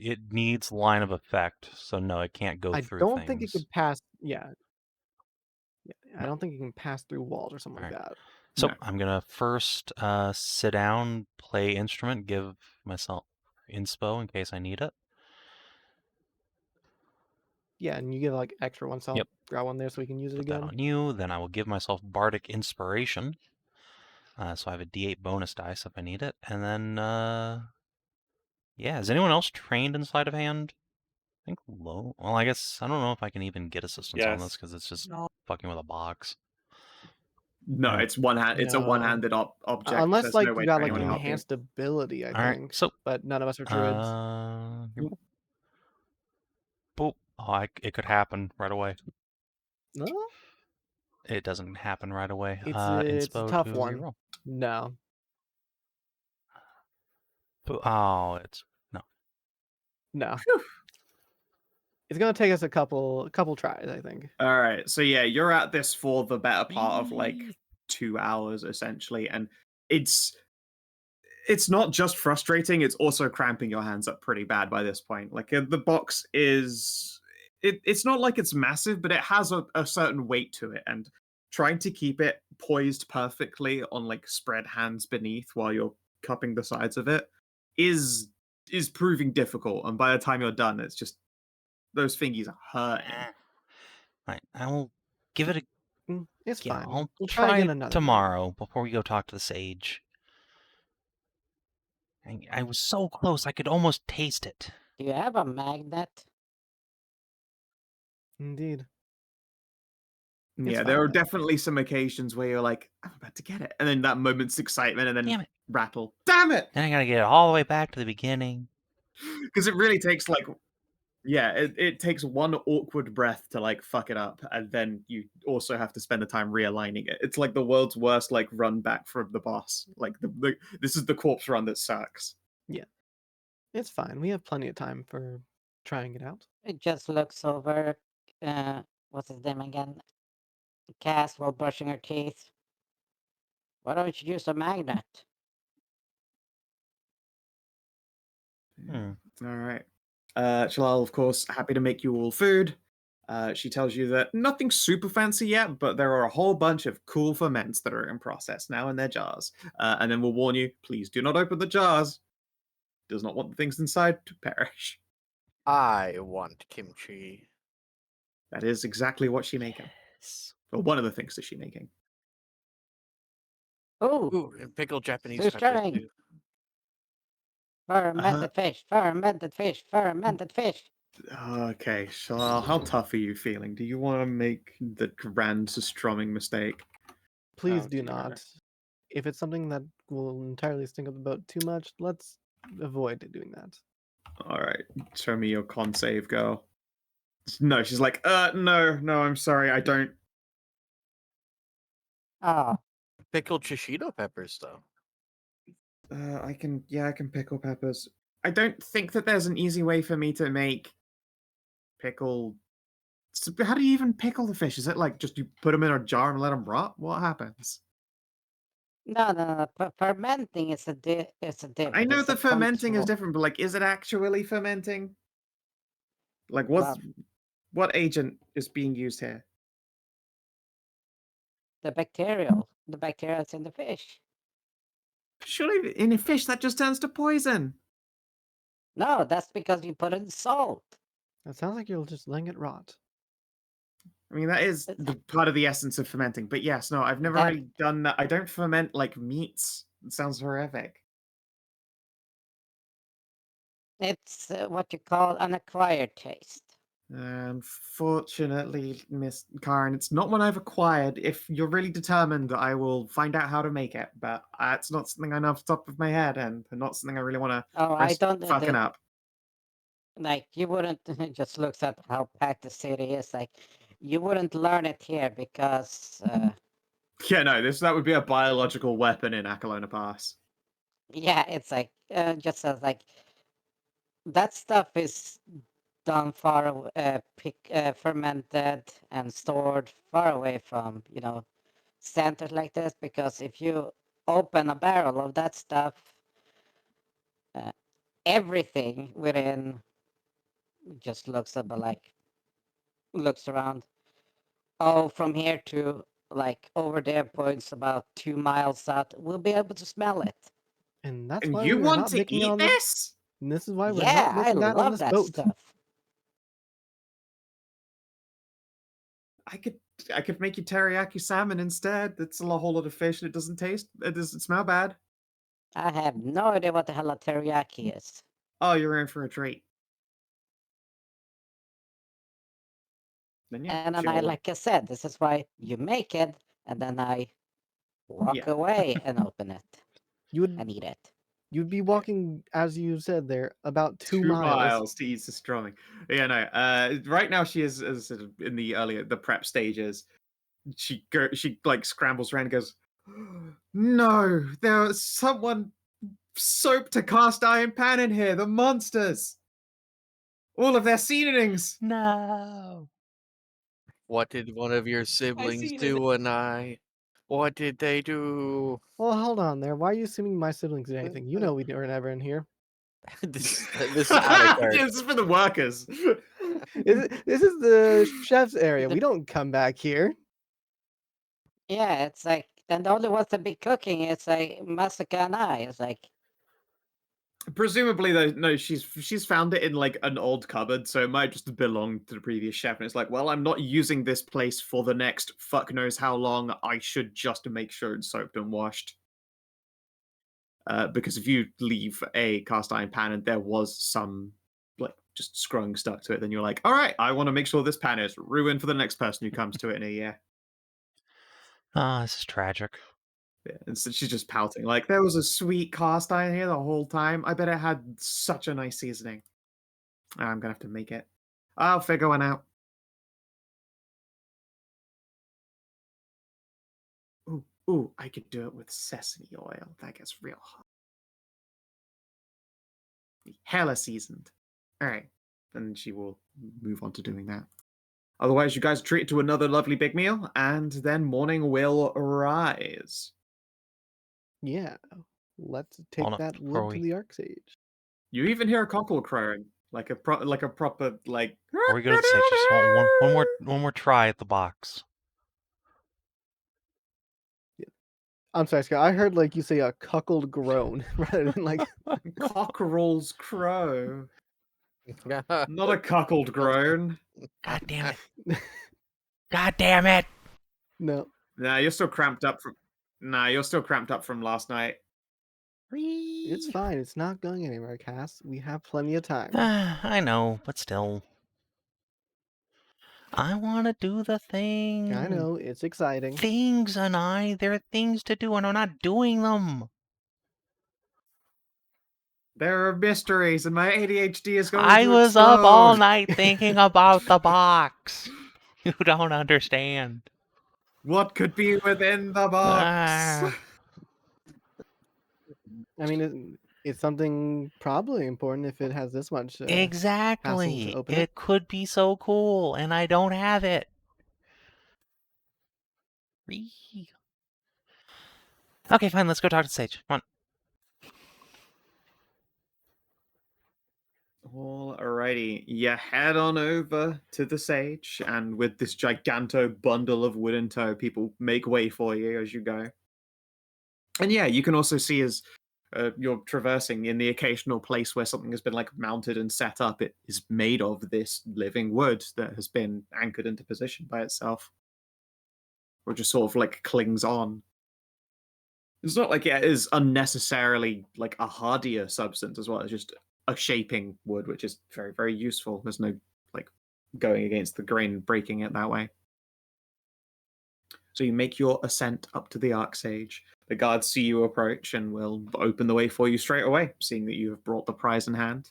it needs line of effect, so no, it can't go I through don't things. think it could pass. Yeah. I don't think it can pass through walls or something like Alright. that. So No. I'm gonna first sit down, play instrument, give myself inspo in case I need it. Yeah, and you get like extra ones, so I'll Yep. grab one there so we can use it Put that again. on you. Then I will give myself bardic inspiration. So I have a D8 bonus dice if I need it. And then, yeah, is anyone else trained in sleight of hand? I think low. Well, I guess I don't know if I can even get assistance on this Yes. because it's just No. fucking with a box. No, Yeah. it's one hand. It's a No. one-handed object. Unless There's like no way you got for like anyone to help you. enhanced ability, I All right, think. so But none of us are druids. boop. Oh, it could happen right away. No? It doesn't happen right away. It's a Inspo tough to one. reroll. No. Oh, it's No. Phew. It's gonna take us a couple tries, I think. All right, so yeah, you're at this for the better part of like 2 hours essentially, and it's not just frustrating; it's also cramping your hands up pretty bad by this point. Like the box is, it's not like it's massive, but it has a certain weight to it, and trying to keep it poised perfectly on like spread hands beneath while you're cupping the sides of it is proving difficult. And by the time you're done, it's just those fingies are hurting. right. I will give it a It's yeah. fine. I'll We'll try try again it another night. tomorrow before we go talk to the sage. I was so close, I could almost taste it. Do you have a magnet? Indeed. It's Yeah, fine, there are though. definitely some occasions where you're like, I'm about to get it. And then that moment's excitement and then Damn it. rattle. Damn it! Then I gotta get it all the way back to the beginning. Because it really takes like Yeah, it takes one awkward breath to like fuck it up, and then you also have to spend the time realigning it. It's like the world's worst like run back from the boss. Like this is the corpse run that sucks. Yeah, it's fine. We have plenty of time for trying it out. It just looks over. What's his name again? Cass while brushing her teeth. Why don't you use a magnet? Hmm. All right. Shalal, of course, happy to make you all food. She tells you that nothing super fancy yet, but there are a whole bunch of cool ferments that are in process now in their jars. And then we'll warn you, please do not open the jars. Does not want the things inside to perish. I want kimchi. That is exactly what she's making. Or one of the things that she's making. Ooh, Ooh, and pickled Japanese Who's peppers trying? too. fermented fish, fermented fish, fermented fish. Okay, Shalal, how tough are you feeling? Do you want to make the grand strumming mistake? Please Oh, do dear. not. If it's something that will entirely stink up the boat too much, let's avoid doing that. All right, show me your con save, girl. No, she's like, no, I'm sorry, I don't. Oh, Pickled shishito peppers though. I can pickle peppers. I don't think that there's an easy way for me to make pickle. How do you even pickle the fish? Is it like just you put them in a jar and let them rot? What happens? no. Fermenting is a different. I know It's a that fermenting is control. different, but like, is it actually fermenting? Like, Well, what agent is being used here? the bacteria in the fish. Surely in a fish that just turns to poison. No, that's because you put in salt. That sounds like you're just letting it rot. I mean, that is the part of the essence of fermenting. But yes, no, I've never That- really done that. I don't ferment like meats. It sounds horrific. It's what you call an acquired taste. Unfortunately, Miss Karin, it's not one I've acquired. If you're really determined, I will find out how to make it. But it's not something I know off the top of my head, and not something I really want to Oh, I risk don't. fucking up. Like you wouldn't just looks at how packed the city is. Like you wouldn't learn it here because Yeah, no, that would be a biological weapon in Akalona Pass. yeah, it's like just as like that stuff is done fermented and stored far away from centers like this. Because if you open a barrel of that stuff, everything within just looks around. Oh, from here to like over there points about 2 miles out, we'll be able to smell it. And that's And why you we are want not to making it eat on this? And this is why we're Yeah, not I making that on love this that boat. stuff. I could make you teriyaki salmon instead. It's a whole lot of fish and it doesn't smell bad. I have no idea what the hell a teriyaki is. Oh, you're in for a treat. Then yeah, And then like I said, this is why you make it, and then I walk Yeah. away and open it You would and eat it. you'd be walking, as you said there, about 2 2 miles. miles to eat pastrami. Yeah, no. Right now she is, as I said, in the prep stages. She like scrambles around and goes, "No, there's someone soaked a cast iron pan in here. The monsters, all of their seasonings." No. What did one of your siblings seen do, Anai? What did they do? Well, hold on there. Why are you assuming my siblings did anything? You know we were never in here. this is out of character. This is for the workers. This is the chef's area. We don't come back here. Yeah, it's like, and the only ones that be cooking is like Masika and I. It's like, Presumably, though, no, she's found it in like an old cupboard, so it might just belong to the previous chef. And it's like, well, I'm not using this place for the next fuck knows how long. I should just make sure it's soaked and washed. Because if you leave a cast iron pan and there was some like just scrung stuck to it, then you're like, all right, I want to make sure this pan is ruined for the next person who comes to it in a year. Ah, this is tragic. Yeah, and so she's just pouting. Like, there was a sweet cast iron here the whole time. I bet it had such a nice seasoning. I'm gonna have to make it. I'll figure one out. Ooh, I could do it with sesame oil. That gets real hot. Hella seasoned. Alright. Then she will move on to doing that. Otherwise, you guys treat to another lovely big meal, and then morning will rise. Yeah. Let's take up that before wood to we- the Archsage. You even hear a cockle crowing, like a proper like. Before we go to the stage, I just want one more try at the box. I'm sorry, Scott. I heard like you say a cuckold groan rather than like Cockerel's crow, not a cuckold groan. God damn it! God damn it! no. Nah, you're still cramped up from. Nah, you're still cramped up from last night. It's fine. It's not going anywhere, Cass. We have plenty of time. I know, but still. I want to do the thing. I know, it's exciting. Things, Anai. There are things to do, and I'm not doing them. There are mysteries, and my ADHD is going I to was up all explode. night thinking about the box. You don't understand. What could be within the box? Ah. I mean, it's something probably important if it has this much hassle Exactly. to open It could be so cool, and I don't have it. Okay, fine. Let's go talk to Sage. Come on. Alrighty, you head on over to the Sage, and with this giganto bundle of wood and tow, people make way for you as you go. And yeah, you can also see as you're traversing in the occasional place where something has been like mounted and set up, it is made of this living wood that has been anchored into position by itself, or just sort of like clings on. It's not like it is unnecessarily like a hardier substance as well. It's just a shaping wood, which is very, very useful. There's no like going against the grain and breaking it that way. So you make your ascent up to the Archsage. The guards see you approach and will open the way for you straight away, seeing that you have brought the prize in hand.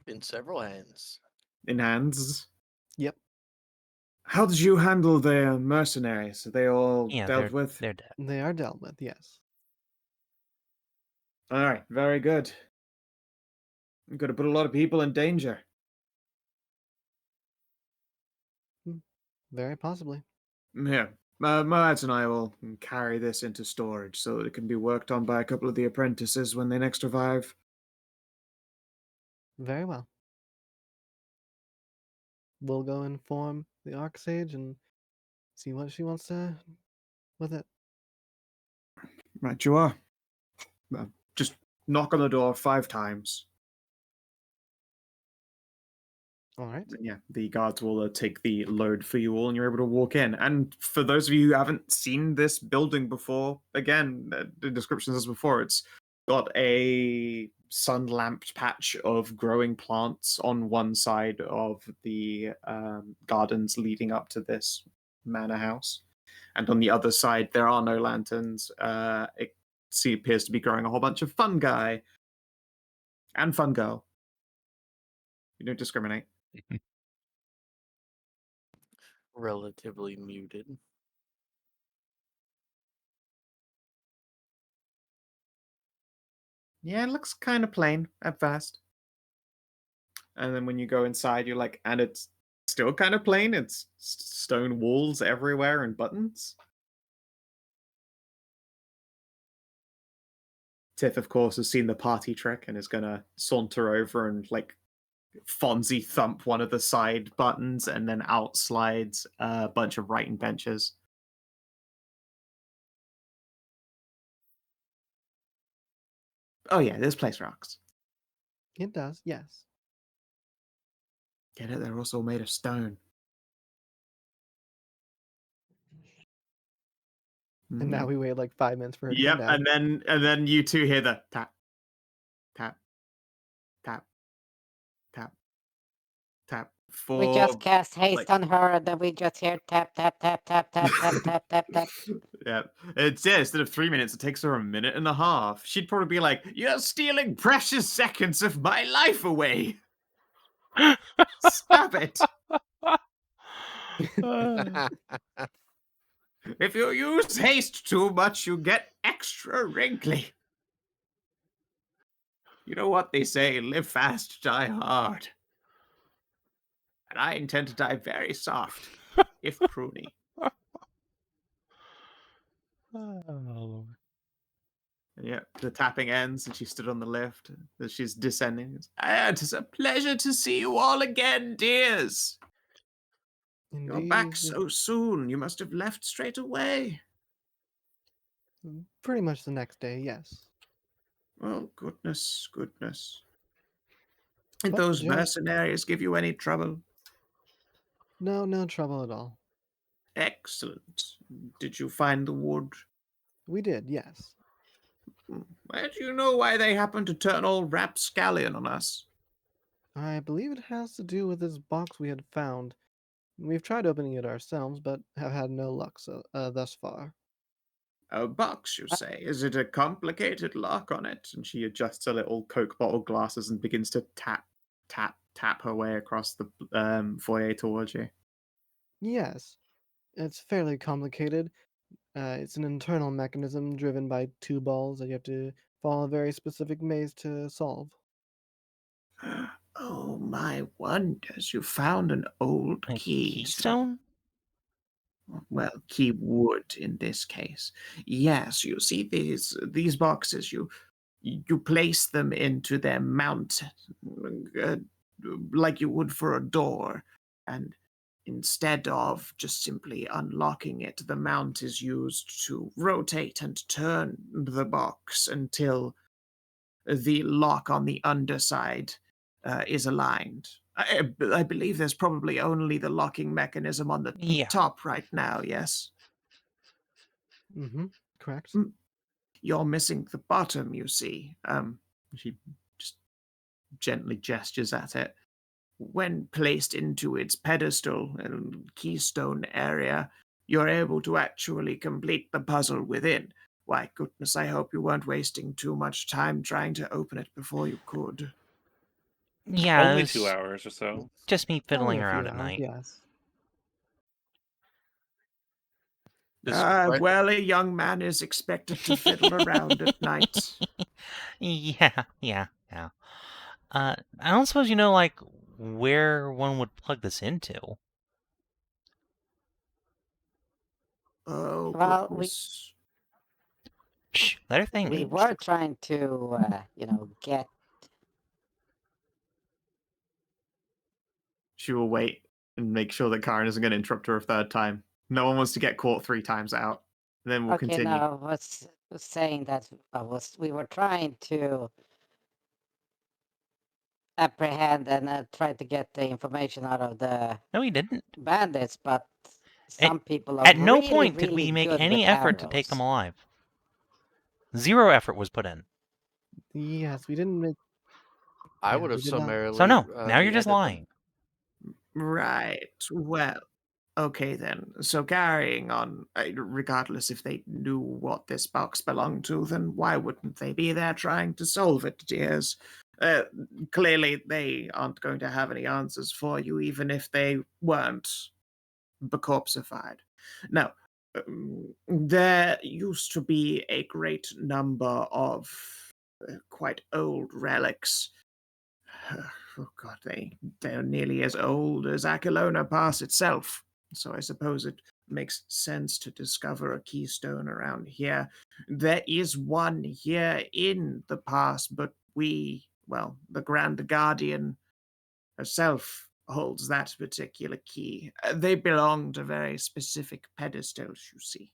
In several hands. In hands. Yep. How did you handle the mercenaries? Are they all Yeah, dealt with? they're dead. They are dealt with, yes. All right, very good. You've got to put a lot of people in danger. Very possibly. Here, my lads and I will carry this into storage so that it can be worked on by a couple of the apprentices when they next revive. Very well. We'll go inform the Archsage and see what she wants to with it. Right, you are. Just knock on the door 5 times. All right. Yeah, the guards will take the load for you all, and you're able to walk in. And for those of you who haven't seen this building before, again, the description says before, it's got a sun-lamped patch of growing plants on one side of the gardens leading up to this manor house. And on the other side, there are no lanterns. It appears to be growing a whole bunch of fungi and fun girl. You don't discriminate. Relatively muted. Yeah, it looks kind of plain at first. And then when you go inside, you're like, and it's still kind of plain. It's stone walls everywhere and buttons. Tiff, of course, has seen the party trick and is going to saunter over and like Fonzie thump one of the side buttons, and then out slides a bunch of writing benches. Oh yeah, this place rocks. It does, yes. Get it? They're also made of stone. And now we wait like 5 minutes for her to Yep, come down. and then you two hear the tap, tap, tap, tap, tap We just for cast haste like- on her, and then we just hear tap, tap, tap, tap, tap, tap, tap, tap, tap. yeah, instead of 3 minutes, it takes her a minute and a half. She'd probably be like, "You're stealing precious seconds of my life away. Stop it! If you use haste too much, you get extra wrinkly. You know what they say, live fast, die hard. And I intend to die very soft, if pruny." Oh. Yeah, the tapping ends and she stood on the lift as she's descending. It is a pleasure to see you all again, dears. You're back Indeed. so soon. You must have left straight away. Pretty much the next day, yes. Oh, goodness, goodness. Did But those Joe- mercenaries give you any trouble? No trouble at all. Excellent. Did you find the wood? We did, yes. Where do you know why they happened to turn all rapscallion on us? I believe it has to do with this box we had found. We've tried opening it ourselves, but have had no luck thus far. A box, you say? Is it a complicated lock on it? And she adjusts her little Coke bottle glasses and begins to tap her way across the foyer towards you. Yes, it's fairly complicated. It's an internal mechanism driven by two balls that you have to follow a very specific maze to solve. Oh my wonders, you found an old A key. keystone? Well, key wood in this case. Yes, you see these boxes, you place them into their mount uh, like you would for a door, and instead of just simply unlocking it, the mount is used to rotate and turn the box until the lock on the underside is aligned. I believe there's probably only the locking mechanism on the Yeah. top right now, yes? Mm-hmm. Correct. You're missing the bottom, you see. She just gently gestures at it. When placed into its pedestal and keystone area, you're able to actually complete the puzzle within. Why, goodness, I hope you weren't wasting too much time trying to open it before you could. Yeah, Only it's 2 hours or so. just me Only fiddling a few around at hours, night. yes. Right. Well, a young man is expected to fiddle around at night. Yeah. I don't suppose you know, like, where one would plug this into. Oh, Well, goodness. Shh, let her think. we were trying to, get. She will wait and make sure that Karin isn't going to interrupt her a third time. No one wants to get caught 3 times out. Then we'll Okay, continue. no, I was saying that we were trying to apprehend and try to get the information out of the No, we didn't. bandits, but some people are At no really, point did really we make good any with effort to take them arrows. alive. 0 effort was put in. Yes, we didn't make. I Yeah, would we have did not. summarily. So no, now you're just beheaded them. lying. Right. Well, okay then. So carrying on, regardless if they knew what this box belonged to, then why wouldn't they be there trying to solve it, dears? Clearly, they aren't going to have any answers for you, even if they weren't corpsified. Now, there used to be a great number of quite old relics. Oh God, they're nearly as old as Achelona Pass itself. So I suppose it makes sense to discover a keystone around here. There is one here in the pass, but the Grand Guardian herself holds that particular key. They belong to very specific pedestals, you see.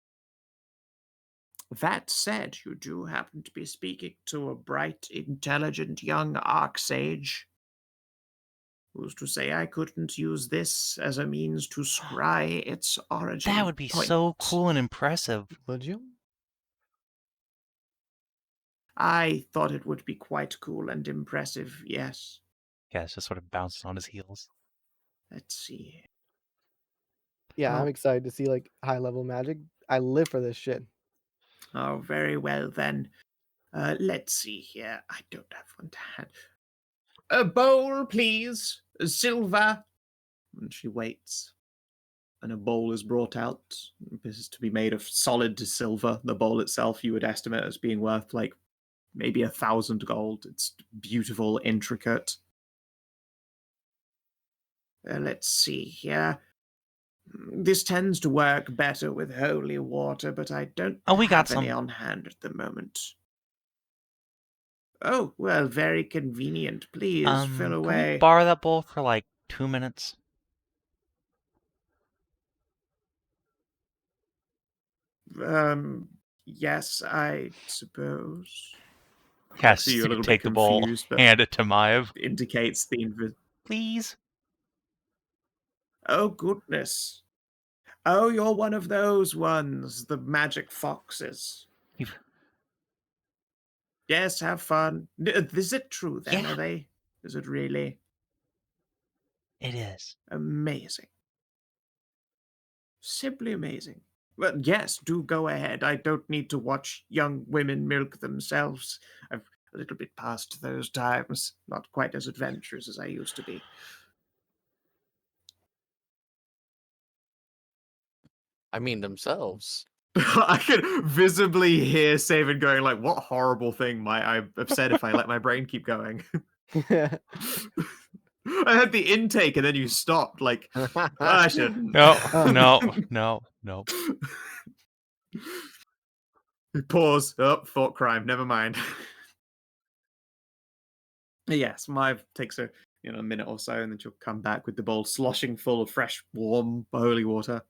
That said, you do happen to be speaking to a bright, intelligent young Archsage. Who's to say I couldn't use this as a means to scry its origin That would be point? so cool and impressive. Would you? I thought it would be quite cool and impressive, yes. Yeah, it's just sort of bounces on his heels. Let's see. Yeah, Oh. I'm excited to see like high level magic. I live for this shit. Oh, very well then. Let's see here. I don't have one to hand. A bowl, please. Silver. And she waits. And a bowl is brought out. This is to be made of solid silver. The bowl itself, you would estimate as being worth like maybe 1,000 gold. It's beautiful, intricate. Let's see here. This tends to work better with holy water, but I don't Oh, we got have any some. on hand at the moment. Oh, well, very convenient. Please, fill Can we away. borrow that bowl for like 2 minutes? Yes, I suppose. Yes, See you a you little take bit the bowl, confused, but hand it to Maiev. indicates the Please. Oh, goodness. Oh, you're one of those ones, the magic foxes. You've- Yes, have fun. Is it true then? Yeah. Are they? Is it really It is. amazing? Simply amazing. Well, yes, do go ahead. I don't need to watch young women milk themselves. I've a little bit past those times. Not quite as adventurous as I used to be. I mean themselves. I can visibly hear Savin going like, what horrible thing might I have said if I let my brain keep going? I had the intake and then you stopped. Like, I shouldn't. No. Pause. Oh, thought crime. Never mind. Yes, Maiev takes a minute or so, and then she'll come back with the bowl sloshing full of fresh, warm, holy water.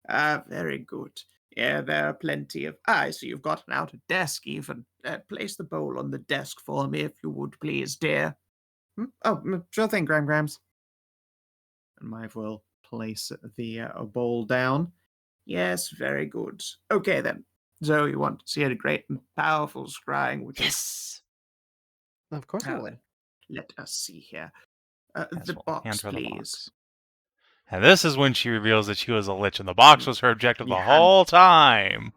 Very good. Yeah, there are plenty of. So you've got an outer desk even. Place the bowl on the desk for me, if you would, please, dear. Oh, sure thing, Grams. And Maiev will place the bowl down. Yes, very good. Okay then. So you want to see a great and powerful scrying, which Yes. Of course I Now would. then, let us see here. Yes, The we'll hand box, her the please. box. And this is when she reveals that she was a lich, and the box was her objective the Yeah. whole time.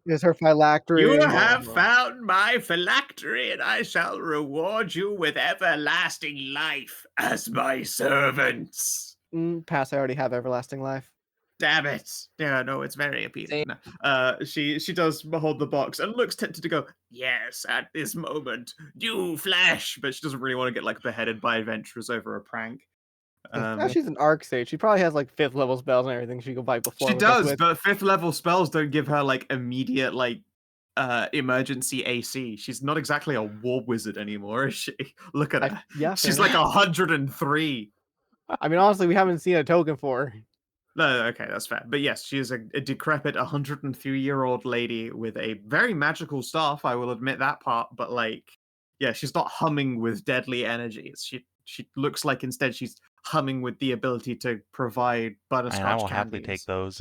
Is her phylactery. You Oh, have well. found my phylactery, and I shall reward you with everlasting life as my servants. Pass. I already have everlasting life. Damn it. Yeah, no, it's very appealing. She does hold the box and looks tempted to go, yes, at this moment, you flesh. But she doesn't really want to get like beheaded by adventurers over a prank. Now she's an Archsage. She probably has like 5th level spells and everything she can wipe the floor She with us does, with. but 5th level spells don't give her like immediate like emergency AC. She's not exactly a war wizard anymore, is she? Look at her. Yeah, She's fair like enough. 103. I mean, honestly, we haven't seen a token for her. No, okay, that's fair. But yes, she is a decrepit 103-year-old lady with a very magical staff. I will admit that part. But like, yeah, she's not humming with deadly energies. She looks like instead she's humming with the ability to provide butterscotch And I will candies. happily take those.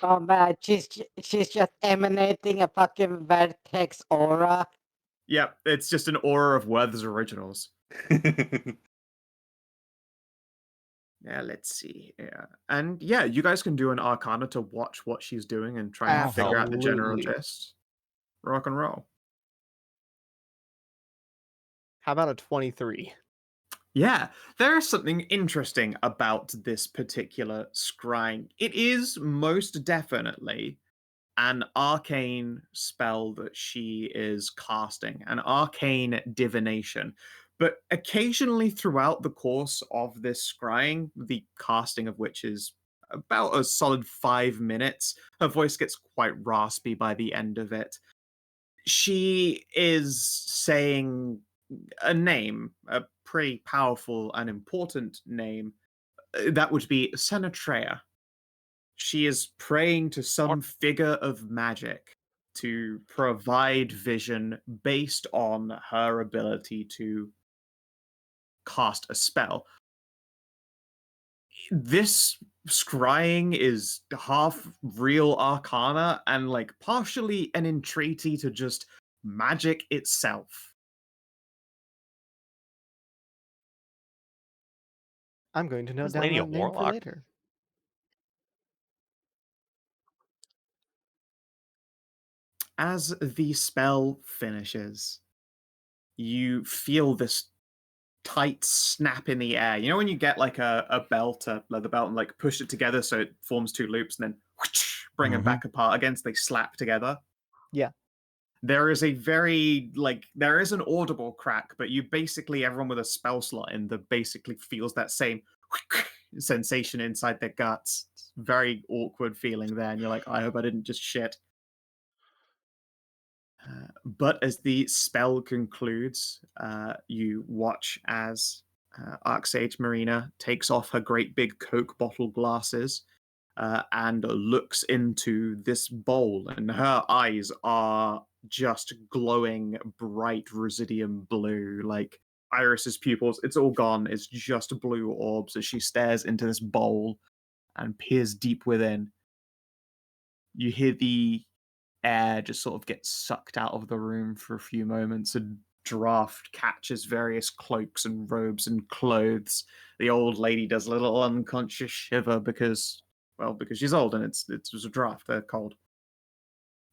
Oh man, she's just emanating a fucking vertex aura. Yep, it's just an aura of Werther's originals. Yeah, let's see. Yeah. And yeah, you guys can do an arcana to watch what she's doing and try and figure out the general Absolutely. gist. Rock and roll. How about a 23? Yeah, there is something interesting about this particular scrying. It is most definitely an arcane spell that she is casting, an arcane divination. But occasionally throughout the course of this scrying, the casting of which is about a solid 5 minutes, her voice gets quite raspy by the end of it. She is saying a name, a pretty powerful and important name. That would be Senatrea. She is praying to some figure of magic to provide vision based on her ability to cast a spell. This scrying is half real arcana and like partially an entreaty to just magic itself. I'm going to note Is down Lady a that name for warlock? later. As the spell finishes, you feel this tight snap in the air. You know when you get like a belt, a leather belt, and like push it together so it forms two loops, and then bring them back apart again so they slap together? Yeah. There is there is an audible crack, but everyone with a spell slot in there basically feels that same sensation inside their guts. It's a very awkward feeling there, and you're like, I hope I didn't just shit. But as the spell concludes, you watch as Archsage Marina takes off her great big Coke bottle glasses and looks into this bowl, and her eyes are just glowing bright residium blue, like Iris's pupils. It's all gone. It's just blue orbs as she stares into this bowl and peers deep within. You hear the air just sort of gets sucked out of the room for a few moments. A draft catches various cloaks and robes and clothes. The old lady does a little unconscious shiver because she's old and it's just a draft. They're cold.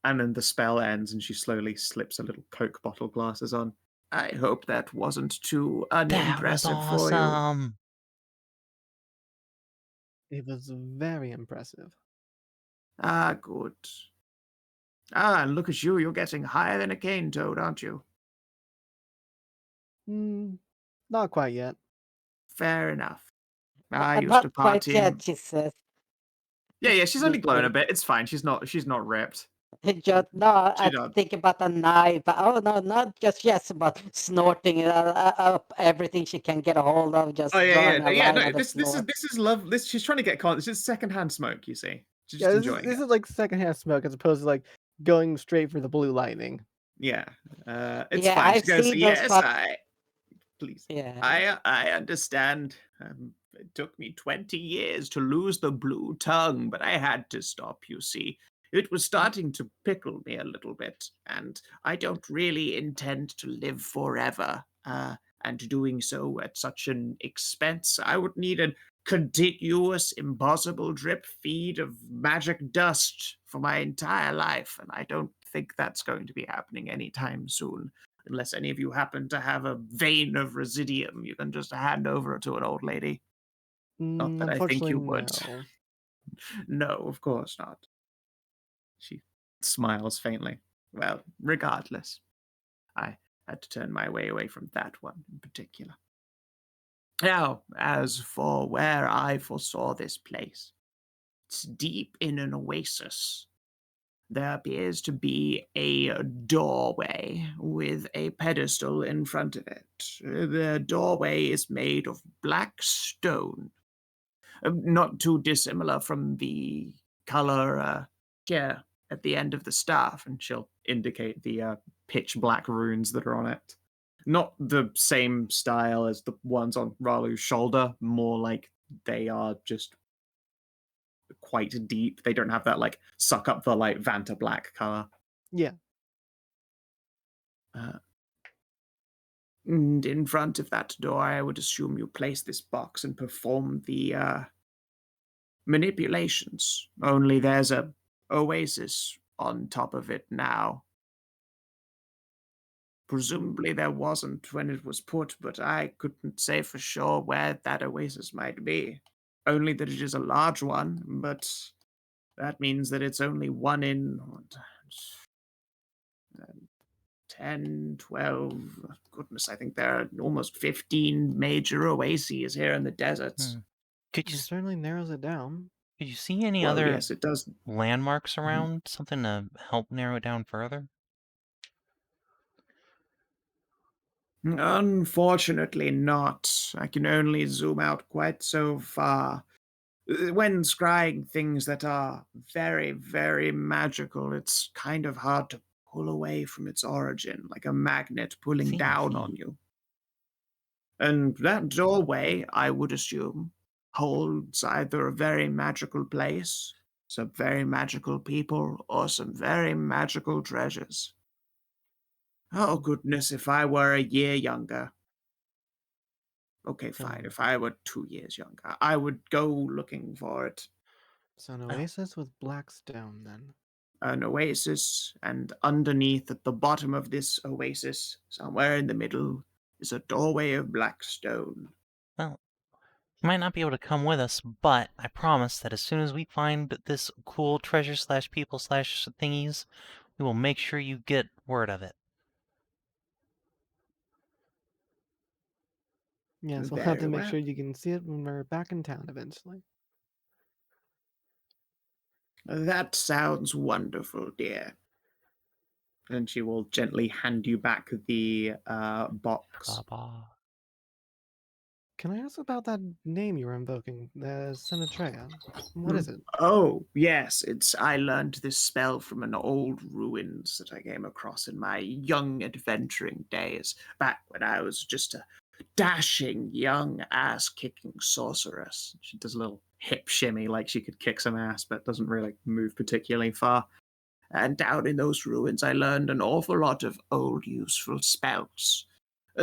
And then the spell ends and she slowly slips a little Coke bottle glasses on. I hope that wasn't too That was unimpressive for you. awesome. It was very impressive. Ah, good. Ah, and look at you. You're getting higher than a cane toad, aren't you? Not quite yet. Fair enough. I used Not to quite party. yet, she says. Yeah, she's only Just glowing a kidding. bit. It's fine. She's not ripped. No, She I don't. think about Anai, but oh no, not just yes, but snorting up everything she can get a hold of, just Oh drawing a line no. on the This floor. is love. This she's trying to get This is secondhand smoke. You see, she's Yeah, just this enjoying it. is like secondhand smoke as opposed to like going straight for the blue lightning. Yeah, it's Yeah, fine. I've She goes, seen those yes, please. Yeah. I understand. It took me 20 years to lose the blue tongue, but I had to stop, you see. It was starting to pickle me a little bit, and I don't really intend to live forever. And doing so at such an expense, I would need a continuous, impossible drip feed of magic dust for my entire life, and I don't think that's going to be happening anytime soon. Unless any of you happen to have a vein of residium you can just hand over to an old lady. Not that I think Unfortunately, you would. no. No, of course not. She smiles faintly. Well, regardless, I had to turn my way away from that one in particular. Now, as for where I foresaw this place, it's deep in an oasis. There appears to be a doorway with a pedestal in front of it. The doorway is made of black stone, not too dissimilar from the color here at the end of the staff, and she'll indicate the pitch black runes that are on it. Not the same style as the ones on Ralu's shoulder, more like they are just quite deep. They don't have that like suck up the like Vanta black color. Yeah. And in front of that door, I would assume you place this box and perform the manipulations. Only there's a oasis on top of it now. Presumably there wasn't when it was put, but I couldn't say for sure where that oasis might be. Only that it is a large one, but that means that it's only one in 10, 12, goodness, I think there are almost 15 major oases here in the deserts. It certainly narrows it down. Could you see any Well, other yes, it does. landmarks around? Something to help narrow it down further? Unfortunately not. I can only zoom out quite so far. When scrying things that are very, very magical, it's kind of hard to pull away from its origin, like a magnet pulling down on you. And that doorway, I would assume, holds either a very magical place, some very magical people, or some very magical treasures. Oh, goodness, if I were a year younger. Okay, So- fine. If I were 2 years younger, I would go looking for it. So an oasis with black stone, then. An oasis, and underneath, at the bottom of this oasis, somewhere in the middle, is a doorway of black stone. Well, you might not be able to come with us, but I promise that as soon as we find this cool treasure slash people slash thingies, we will make sure you get word of it. Yes, we'll have to Very make well. sure you can see it when we're back in town eventually. That sounds wonderful, dear. And she will gently hand you back the box. Baba. Can I ask about that name you were invoking, the Sinatrea? What is it? Oh, yes, I learned this spell from an old ruins that I came across in my young adventuring days, back when I was just a dashing, young, ass-kicking sorceress. She does a little hip shimmy like she could kick some ass, but doesn't really move particularly far. And down in those ruins, I learned an awful lot of old useful spells.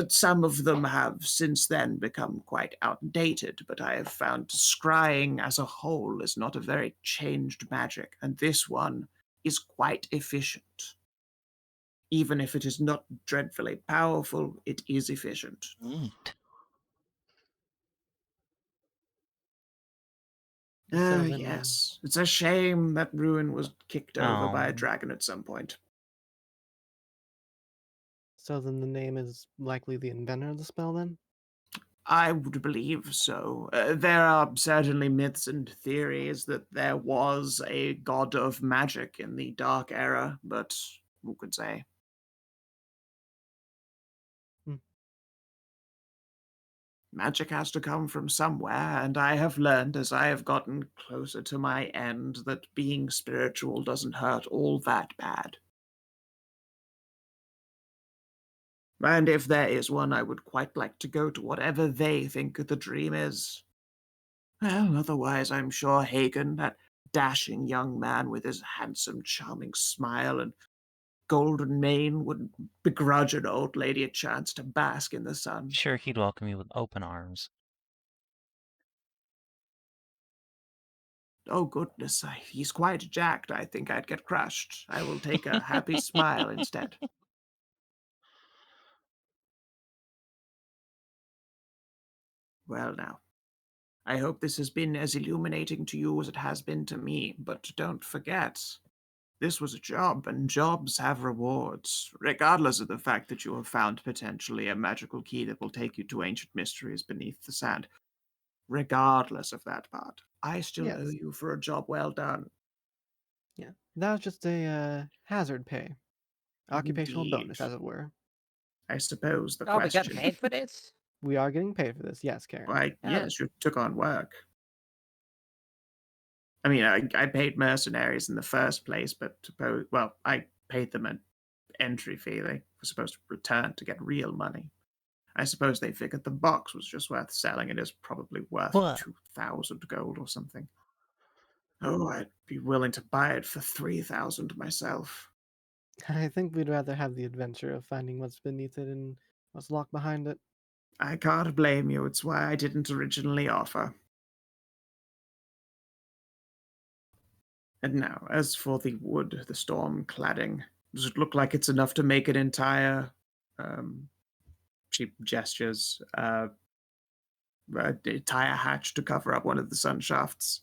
Some of them have since then become quite outdated, but I have found scrying as a whole is not a very changed magic, and this one is quite efficient. Even if it is not dreadfully powerful, it is efficient. Neat. So then, Yes. It's a shame that Rune was kicked over by a Oh. dragon at some point. So then the name is likely the inventor of the spell, then? I would believe so. There are certainly myths and theories that there was a god of magic in the Dark Era, but who could say? Hmm. Magic has to come from somewhere, and I have learned as I have gotten closer to my end that being spiritual doesn't hurt all that bad. And if there is one, I would quite like to go to whatever they think the dream is. Well, otherwise, I'm sure Hagen, that dashing young man with his handsome, charming smile and golden mane, would begrudge an old lady a chance to bask in the sun. Sure, he'd welcome you with open arms. Oh, goodness, he's quite jacked. I think I'd get crushed. I will take a happy smile instead. Well, now, I hope this has been as illuminating to you as it has been to me, but don't forget, this was a job, and jobs have rewards, regardless of the fact that you have found potentially a magical key that will take you to ancient mysteries beneath the sand. Regardless of that part, I still owe Yes. you for a job well done. Yeah. That was just a hazard pay. Occupational bonus, Indeed. as it were. I suppose the Oh, we got question. paid for this? We are getting paid for this, yes, Karin. Why, yes, you took on work. I mean, I paid mercenaries in the first place, but well, I paid them an entry fee. They were supposed to return to get real money. I suppose they figured the box was just worth selling. It is probably worth What? 2,000 gold or something. Oh, I'd be willing to buy it for 3,000 myself. I think we'd rather have the adventure of finding what's beneath it and what's locked behind it. I can't blame you. It's why I didn't originally offer. And now, as for the wood, the storm cladding, does it look like it's enough to make an entire, cheap gestures, entire hatch to cover up one of the sun shafts?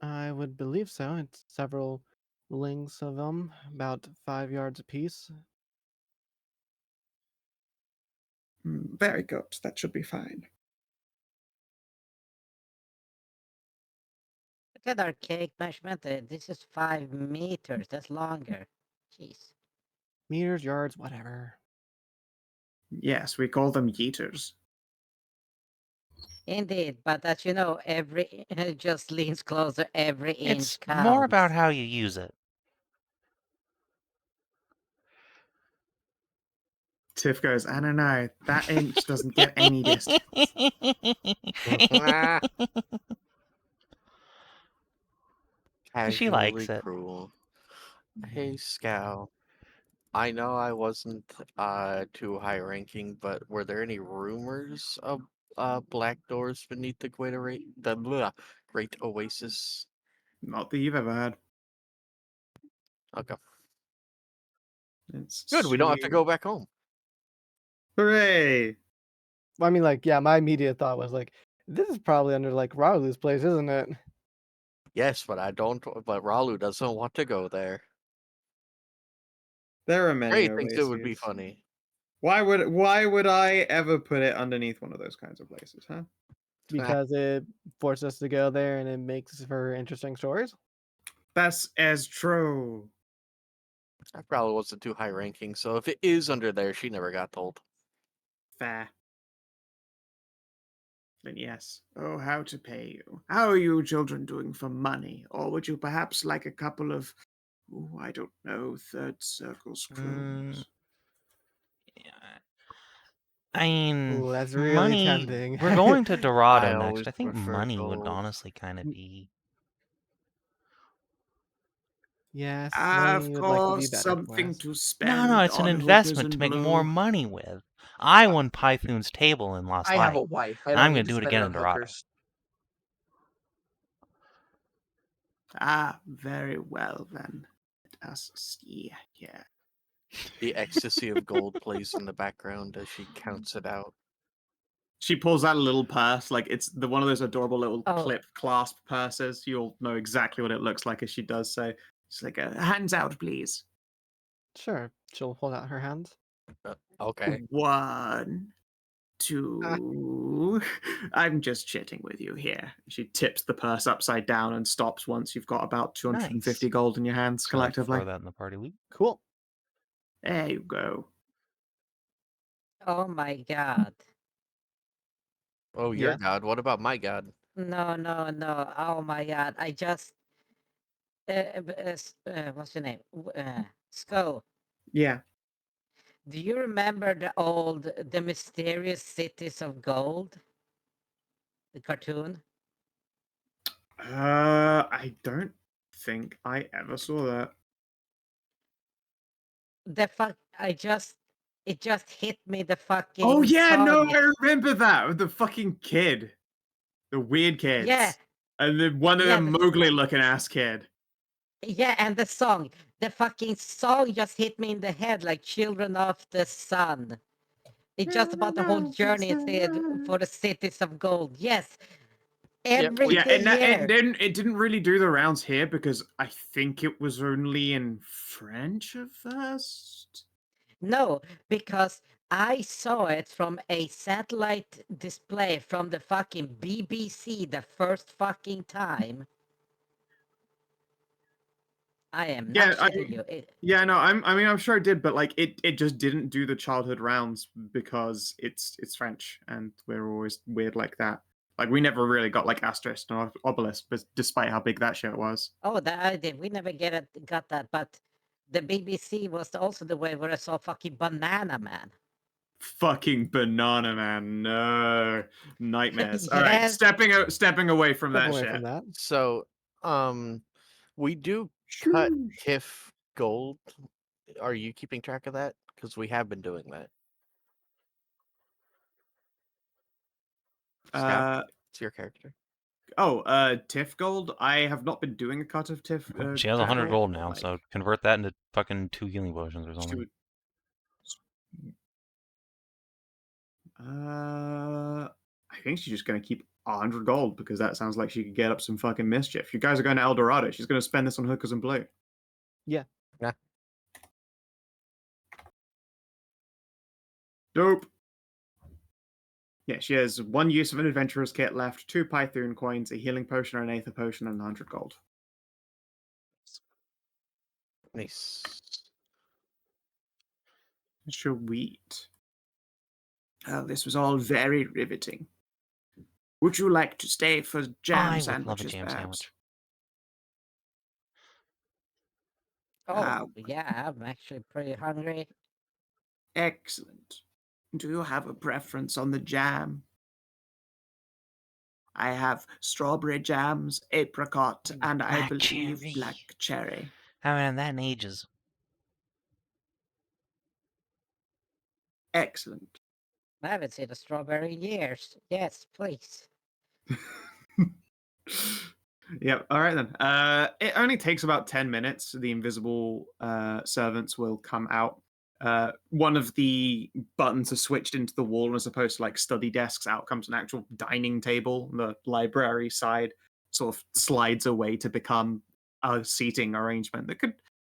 I would believe so. It's several lengths of them, about 5 yards apiece. Very good. That should be fine. Look at our cake measurement. This is 5 meters. That's longer. Jeez. Meters, yards, whatever. Yes, we call them yeeters. Indeed, but as you know, every it just leans closer. Every inch It's counts. more about how you use it. Tiff goes, Anai, that inch doesn't get any distance. She likes Casually it. cruel. Hey, Skow. I know I wasn't too high ranking, but were there any rumors of black doors beneath the Great Oasis? Not that you've ever had. Okay. It's Good, we don't have to sweet. go back home. Hooray! Well, I mean, like, yeah, my immediate thought was like, this is probably under like Ralu's place, isn't it? Yes, but but Ralu doesn't want to go there. There are many Ray thinks it would be oases. funny. Why would I ever put it underneath one of those kinds of places, huh? Because it forces us to go there and it makes for interesting stories. That's as true. I probably wasn't too high ranking, so if it is under there, she never got told. Fair. Then yes. Oh, how to pay you. How are you children doing for money? Or would you perhaps like a couple of, I don't know, third circle screws? I mean, Ooh, that's really money. tempting. We're going to I Dorado always next. I think prefer money would gold. honestly kind of be. Yes, Of money would likely be course, better for something us. to spend No, it's an on hookers investment to and make more blue. money with. I won Pythoon's table in Lost I have a Light. wife. I and don't I'm need going to to do it spend again it in on Dorado. hookers. Ah, very well then. Let us see here. The ecstasy of gold plays in the background as she counts it out. She pulls out a little purse, like it's one of those adorable little Oh. clip clasp purses. You'll know exactly what it looks like as she does so. She's like, hands out, please. Sure, she'll hold out her hands. Okay. 1, 2. I'm just chitting with you here. She tips the purse upside down and stops once you've got about 250 Nice. gold in your hands So I'll collectively. throw that in the party loot. Cool. There you go. Oh my god. Oh, your Yeah. god. What about my god? No, no, no. Oh my god. I just. What's your name? Skow. Yeah. Do you remember the mysterious cities of gold? The cartoon? I don't think I ever saw that. It just hit me the fucking. Oh yeah, no, song. I remember that with the fucking kid, the weird kids. Yeah. And then one of Yeah, them Mowgli looking ass kid. Yeah, and the song. The fucking song just hit me in the head like Children of the Sun. It's just about the whole journey for the cities of gold. Yes. Every Yeah, and year. it didn't really do the rounds here because I think it was only in French at first. No, because I saw it from a satellite display from the fucking BBC the first fucking time. I am not shitting you. Yeah, no, I'm sure it did, but like it just didn't do the childhood rounds because it's French and we're always weird like that. Like we never really got like asterisk or obelisk, but despite how big that shit was. Oh, that I did. We never got that, but the BBC was also the way where I saw fucking Banana Man. Fucking Banana Man, no nightmares. All right, Yes. stepping away from Step that away shit. from that. So, we do cut TIFF gold. Are you keeping track of that? Because we have been doing that. Scott, it's your character. TIFF gold. I have not been doing a cut of TIFF. She has 100 gold now, like, so convert that into fucking 2 healing potions or she something. would- I think she's just gonna keep 100 gold because that sounds like she could get up some fucking mischief. You guys are going to El Dorado. She's gonna spend this on hookers and blue. Yeah. Yeah. Dope. Yeah, she has 1 use of an adventurer's kit left, 2 Python coins, a healing potion, an aether potion, and 100 gold. Nice. Sweet. Oh, this was all very riveting. Would you like to stay for jam I would sandwiches, love a jam perhaps? sandwich. Oh, yeah, I'm actually pretty hungry. Excellent. Do you have a preference on the jam? I have strawberry jams, apricot, and I Black believe cherry. black cherry. Haven't had that in ages. Excellent. I haven't seen a strawberry in years. Yes, please. Yep. All right then. It only takes about 10 minutes. The invisible servants will come out. One of the buttons are switched into the wall, and as opposed to like study desks, out comes an actual dining table. The library side sort of slides away to become a seating arrangement that could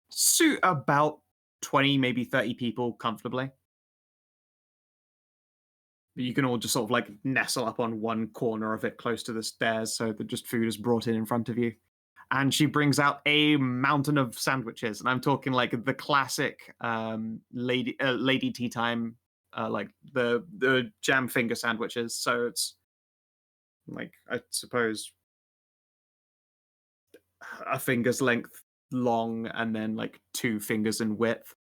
suit about 20, maybe 30 people comfortably. You can all just sort of like nestle up on one corner of it close to the stairs so that just food is brought in front of you. And she brings out a mountain of sandwiches. And I'm talking like the classic lady tea time, like the jam finger sandwiches. So it's like, I suppose, a finger's length long and then like 2 fingers in width.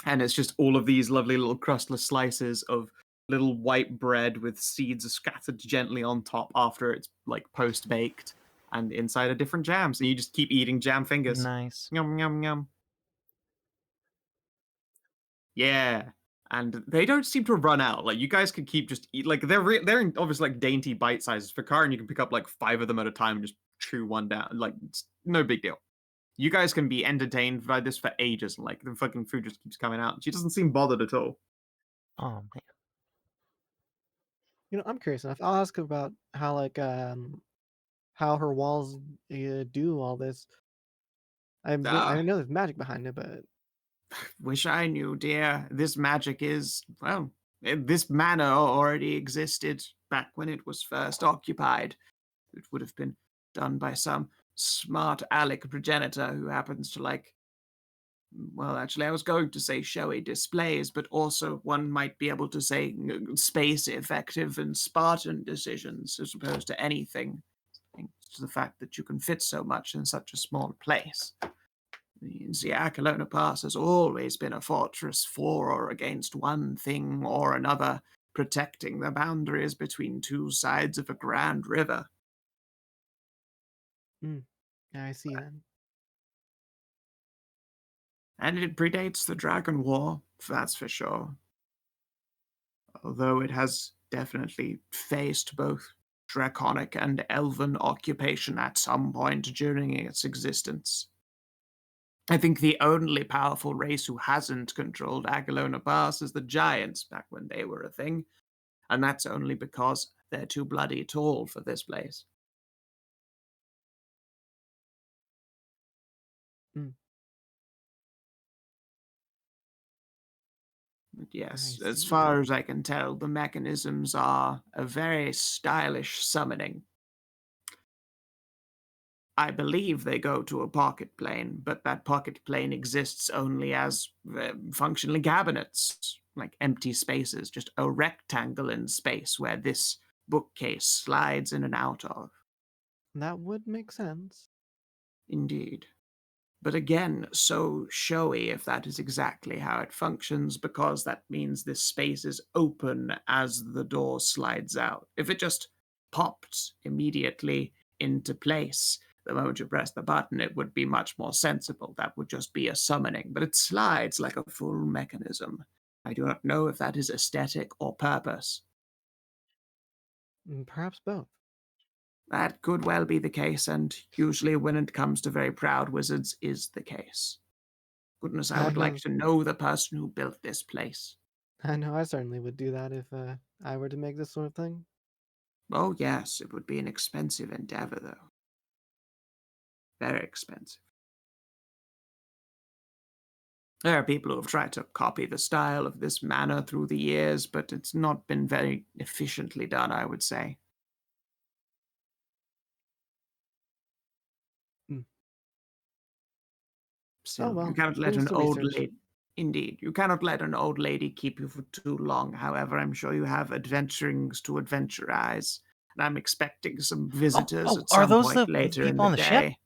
And it's just all of these lovely little crustless slices of little white bread with seeds scattered gently on top after it's like post baked, and inside are different jams. And you just keep eating jam fingers. Nice. Yum yum yum. Yeah, and they don't seem to run out. Like you guys could keep just eat. Like they're in obviously like dainty bite sizes. For Karin, you can pick up like 5 of them at a time and just chew one down. Like it's no big deal. You guys can be entertained by this for ages. And like the fucking food just keeps coming out. She doesn't seem bothered at all. Oh man. You know, I'm curious enough. I'll ask about how how her walls do all this. I know there's magic behind it, but Wish I knew, dear. This magic is, well, this manor already existed back when it was first occupied. It would have been done by some smart aleck progenitor who happens to like, well, actually, I was going to say showy displays, but also one might be able to say space effective and Spartan decisions as opposed to anything. Thanks to the fact that you can fit so much in such a small place. The Akalona Pass has always been a fortress for or against one thing or another, protecting the boundaries between 2 sides of a grand river. I see then. And it predates the Dragon War, that's for sure. Although it has definitely faced both draconic and elven occupation at some point during its existence. I think the only powerful race who hasn't controlled Agalona Pass is the Giants back when they were a thing, and that's only because they're too bloody tall for this place. But yes, I as see. far as I can tell, the mechanisms are a very stylish summoning. I believe they go to a pocket plane, but that pocket plane exists only as functionally cabinets, like empty spaces, just a rectangle in space where this bookcase slides in and out of. That would make sense. Indeed. But again, so showy if that is exactly how it functions, because that means this space is open as the door slides out. If it just popped immediately into place the moment you press the button, it would be much more sensible. That would just be a summoning, but it slides like a full mechanism. I do not know if that is aesthetic or purpose. Perhaps both. That could well be the case, and usually when it comes to very proud wizards is the case. Goodness, I would like to know the person who built this place. I know I certainly would do that if I were to make this sort of thing. Oh yes, it would be an expensive endeavor, though. Very expensive. There are people who have tried to copy the style of this manor through the years, but it's not been very efficiently done, I would say. Still, well, you cannot let things an to old research. lady... Indeed, you cannot let an old lady keep you for too long. However, I'm sure you have adventurings to adventurize, and I'm expecting some visitors at Are some those point the later in people the on the ship? day.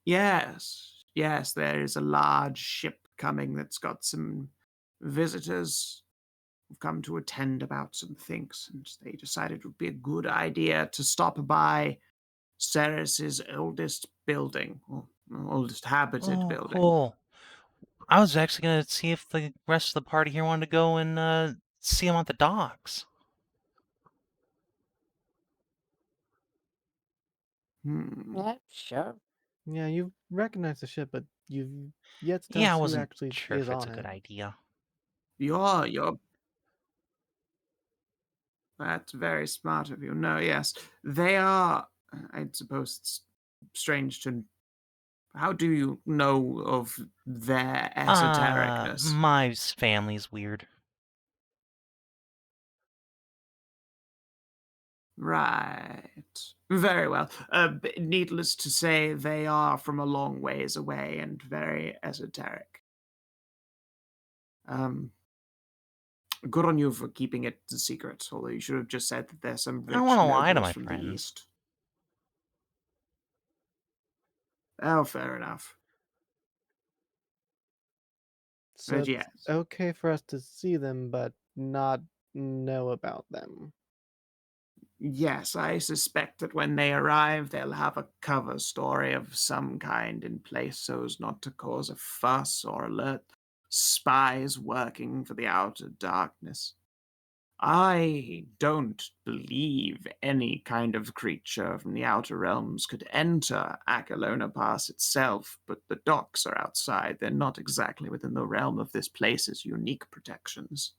Yes, there is a large ship coming that's got some visitors who've come to attend about some things, and they decided it would be a good idea to stop by Ceres's oldest building, or oldest habited Oh, building. cool. I was actually gonna see if the rest of the party here wanted to go and see him at the docks. Yeah, sure. Yeah, you recognize the ship, but you've yet to tell Yeah, I us who wasn't actually sure is if it's on a good it. idea. You're. That's very smart of you. No, yes, they are. I suppose it's strange to. How do you know of their esotericness? My family's weird. Right. Very well. Needless to say, they are from a long ways away and very esoteric. Good on you for keeping it a secret, although you should have just said that there's some I don't rich want to lie to nobles my from the friends. east. Oh, fair enough. So it's yes. okay for us to see them, but not know about them. Yes, I suspect that when they arrive, they'll have a cover story of some kind in place so as not to cause a fuss or alert spies working for the outer darkness. I don't believe any kind of creature from the outer realms could enter Akalona Pass itself, but the docks are outside. They're not exactly within the realm of this place's unique protections.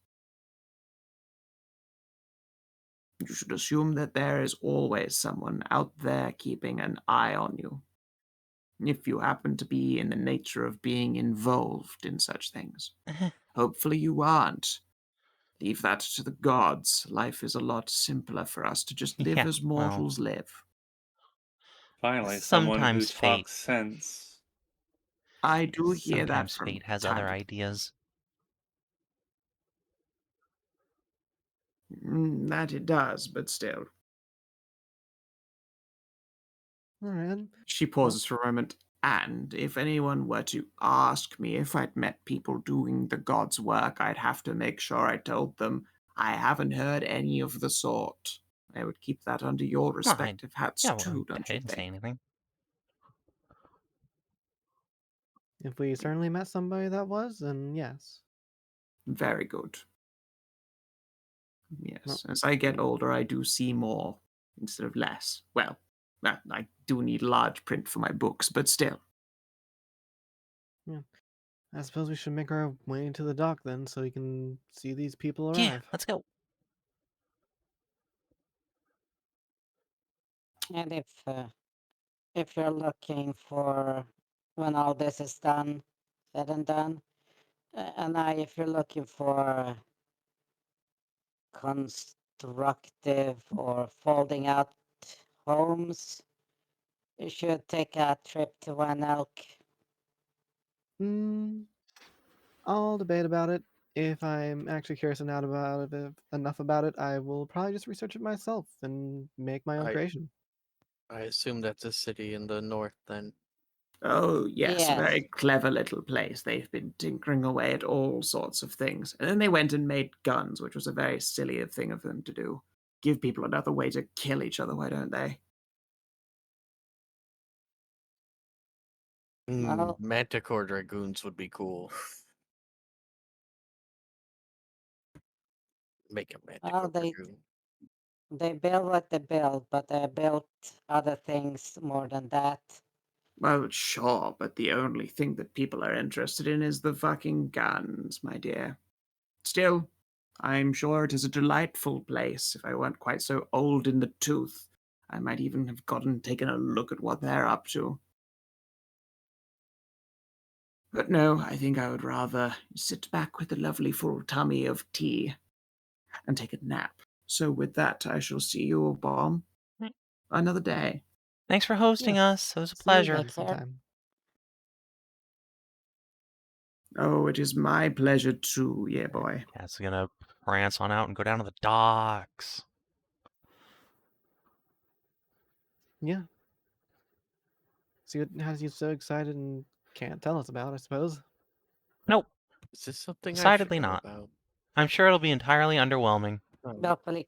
You should assume that there is always someone out there keeping an eye on you, if you happen to be in the nature of being involved in such things. Hopefully you aren't. Leave that to the gods. Life is a lot simpler for us to just live Yeah, as well, mortals live. Finally, someone who sometimes fate. talks sense. I do hear that Sometimes from fate has time other to ideas. That it does, but still. All right. She pauses for a moment. And if anyone were to ask me if I'd met people doing the gods' work, I'd have to make sure I told them I haven't heard any of the sort. I would keep that under your respective hats Yeah, well, too, I don't you didn't say think? anything. If we certainly met somebody that was, then yes. Very good. Well, Yes, as I get older, I do see more instead of less. Well, I do need large print for my books, but still. yeah. I suppose we should make our way to the dock then, so we can see these people Yeah, arrive. let's go. And if you're looking for when all this is done, said and done, if you're looking for constructive or folding out homes, you should take a trip to One Elk. I'll debate about it. If I'm actually curious enough about it, I will probably just research it myself and make my own creation. I assume that's a city in the north then. Oh, yes, Yes. very clever little place. They've been tinkering away at all sorts of things. And then they went and made guns, which was a very silly thing of them to do. Give people another way to kill each other, why don't they? Well- Manticore Dragoons would be cool. Make a Manticore Dragoon. They build what they build, but they built other things more than that. Well, sure, but the only thing that people are interested in is the fucking guns, my dear. Still, I'm sure it is a delightful place. If I weren't quite so old in the tooth, I might even have taken a look at what they're up to. But no, I think I would rather sit back with a lovely full tummy of tea and take a nap. So with that, I shall see you, Bomb, Right. another day. Thanks for hosting Yes. us. It was a See you pleasure. again sometime. Oh, it is my pleasure too, yeah, boy. Cat's gonna prance on out and go down to the docks. Yeah. See what has you so excited and can't tell us about, I suppose. Nope, Is this something decidedly I should know not. about? I'm sure it'll be entirely underwhelming. Hopefully,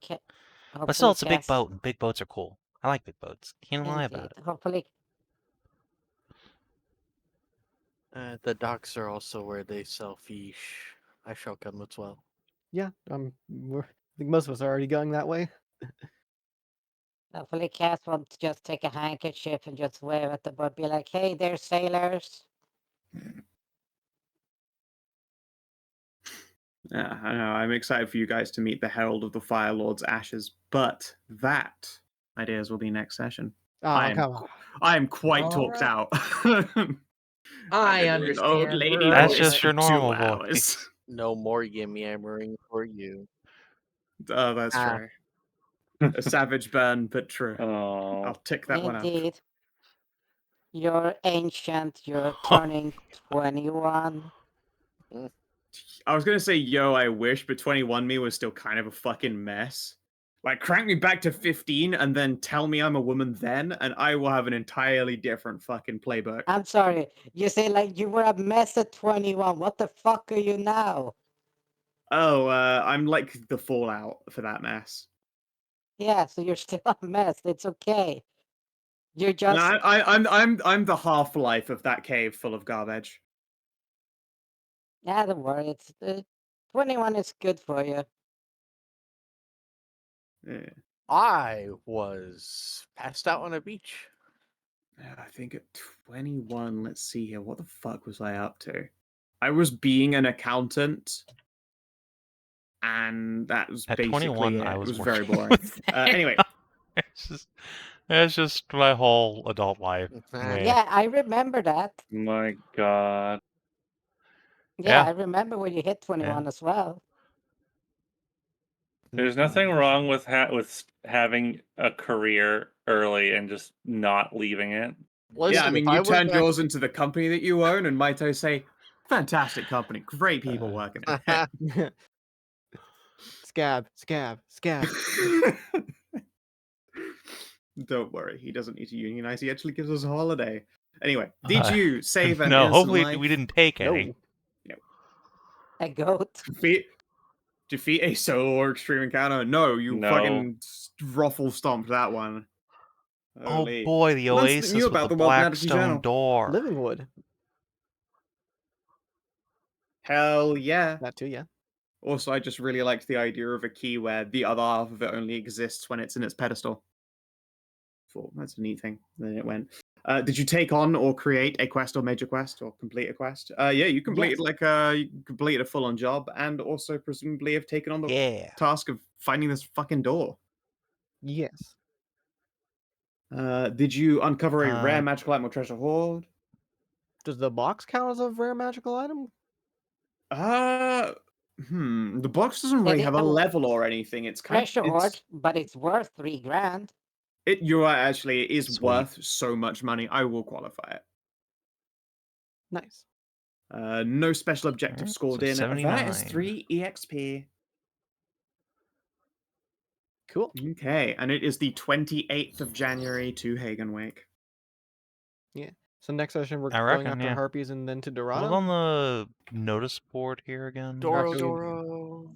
But still, it's a big Cass- boat, and big boats are cool. I like big boats. Can't lie about Indeed. it. Hopefully, The docks are also where they sell fish. I shall come as well. Yeah, I think most of us are already going that way. Hopefully Cass won't just take a handkerchief and just wave at the boat, be like, hey there, sailors. Yeah, I know. I'm excited for you guys to meet the Herald of the Fire Lord's ashes, but that ideas will be next session. Oh, come on. I am quite talked Alright. out. I An understand. old lady We're That's voice just for your 2 normal voice. hours. No more yammering for you. Oh, that's Ah. true. A savage burn, but true. Oh, I'll tick that one off. Indeed. You're ancient, you're turning 21. I was gonna say, yo, I wish, but 21 me was still kind of a fucking mess. Like, crank me back to 15 and then tell me I'm a woman then, and I will have an entirely different fucking playbook. I'm sorry, you say like you were a mess at 21. What the fuck are you now? Oh, I'm like the fallout for that mess. Yeah, so you're still a mess. It's okay. You're No, just I'm the half-life of that cave full of garbage. yeah. Don't worry. It's 21 is good for you. Yeah. I was passed out on a beach. I think at 21, let's see here, what the fuck was I up to? I was being an accountant, and that was At basically 21, it. I It was was very working boring. with Anyway, it's just my whole adult life. Yeah. Yeah, I remember that. my God. Yeah, Yeah. I remember when you hit 21 as well. There's nothing wrong with having a career early and just not leaving it. Listen, yeah, I mean, if you was turned back- yours into the company that you own, and Maito say, fantastic company, great people working in it. Scab. Don't worry, he doesn't need to unionize. He actually gives us a holiday. Anyway, did you save an No, innocent hopefully life? we didn't take any. No. A goat. Defeat a solo or extreme encounter? No, you No. fucking ruffle stomped that one. Oh Holy. boy, the Learn something oasis new with about the the World black Fantasy stone Journal. door. Living wood. Hell yeah. That too, yeah. Also, I just really liked the idea of a key where the other half of it only exists when it's in its pedestal. Thought that's a neat thing. Then it went. Did you take on or create a quest or major quest or complete a quest? Yeah, you completed you completed a full-on job and also presumably have taken on the task of finding this fucking door. Yes. Did you uncover a rare magical item or treasure hoard? Does the box count as a rare magical item? The box doesn't really have a level or anything. It's kind Treasure hoard, but it's worth 3 grand. You're right, actually, it is Sweet. worth so much money. I will qualify it. Nice. No special objective Alright, scored so in. That is 79. 3 EXP. Cool. Okay, and it is the 28th of January to Hagenwake. Yeah. So next session we're I going reckon, after yeah. Harpies and then to What Dorado. was on the notice board here again? Doro.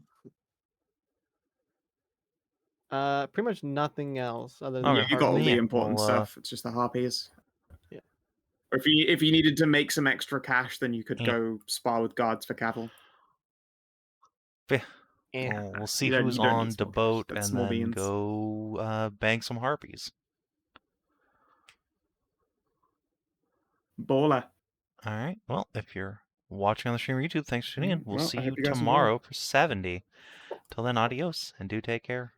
Pretty much nothing else other than Okay. Yeah, you got all Harpies. the Yeah, important well, stuff. It's just the harpies. Yeah. Or if you needed to make some extra cash, then you could Yeah. go spar with guards for cattle. Yeah. We'll see You don't who's need on the small cash. boat That's and small then beans. go bang some harpies. Baller. All right. Well, if you're watching on the stream or YouTube, thanks for tuning in. We'll Well, see I you hope you guys enjoy. tomorrow for 70. Till then, adios and do take care.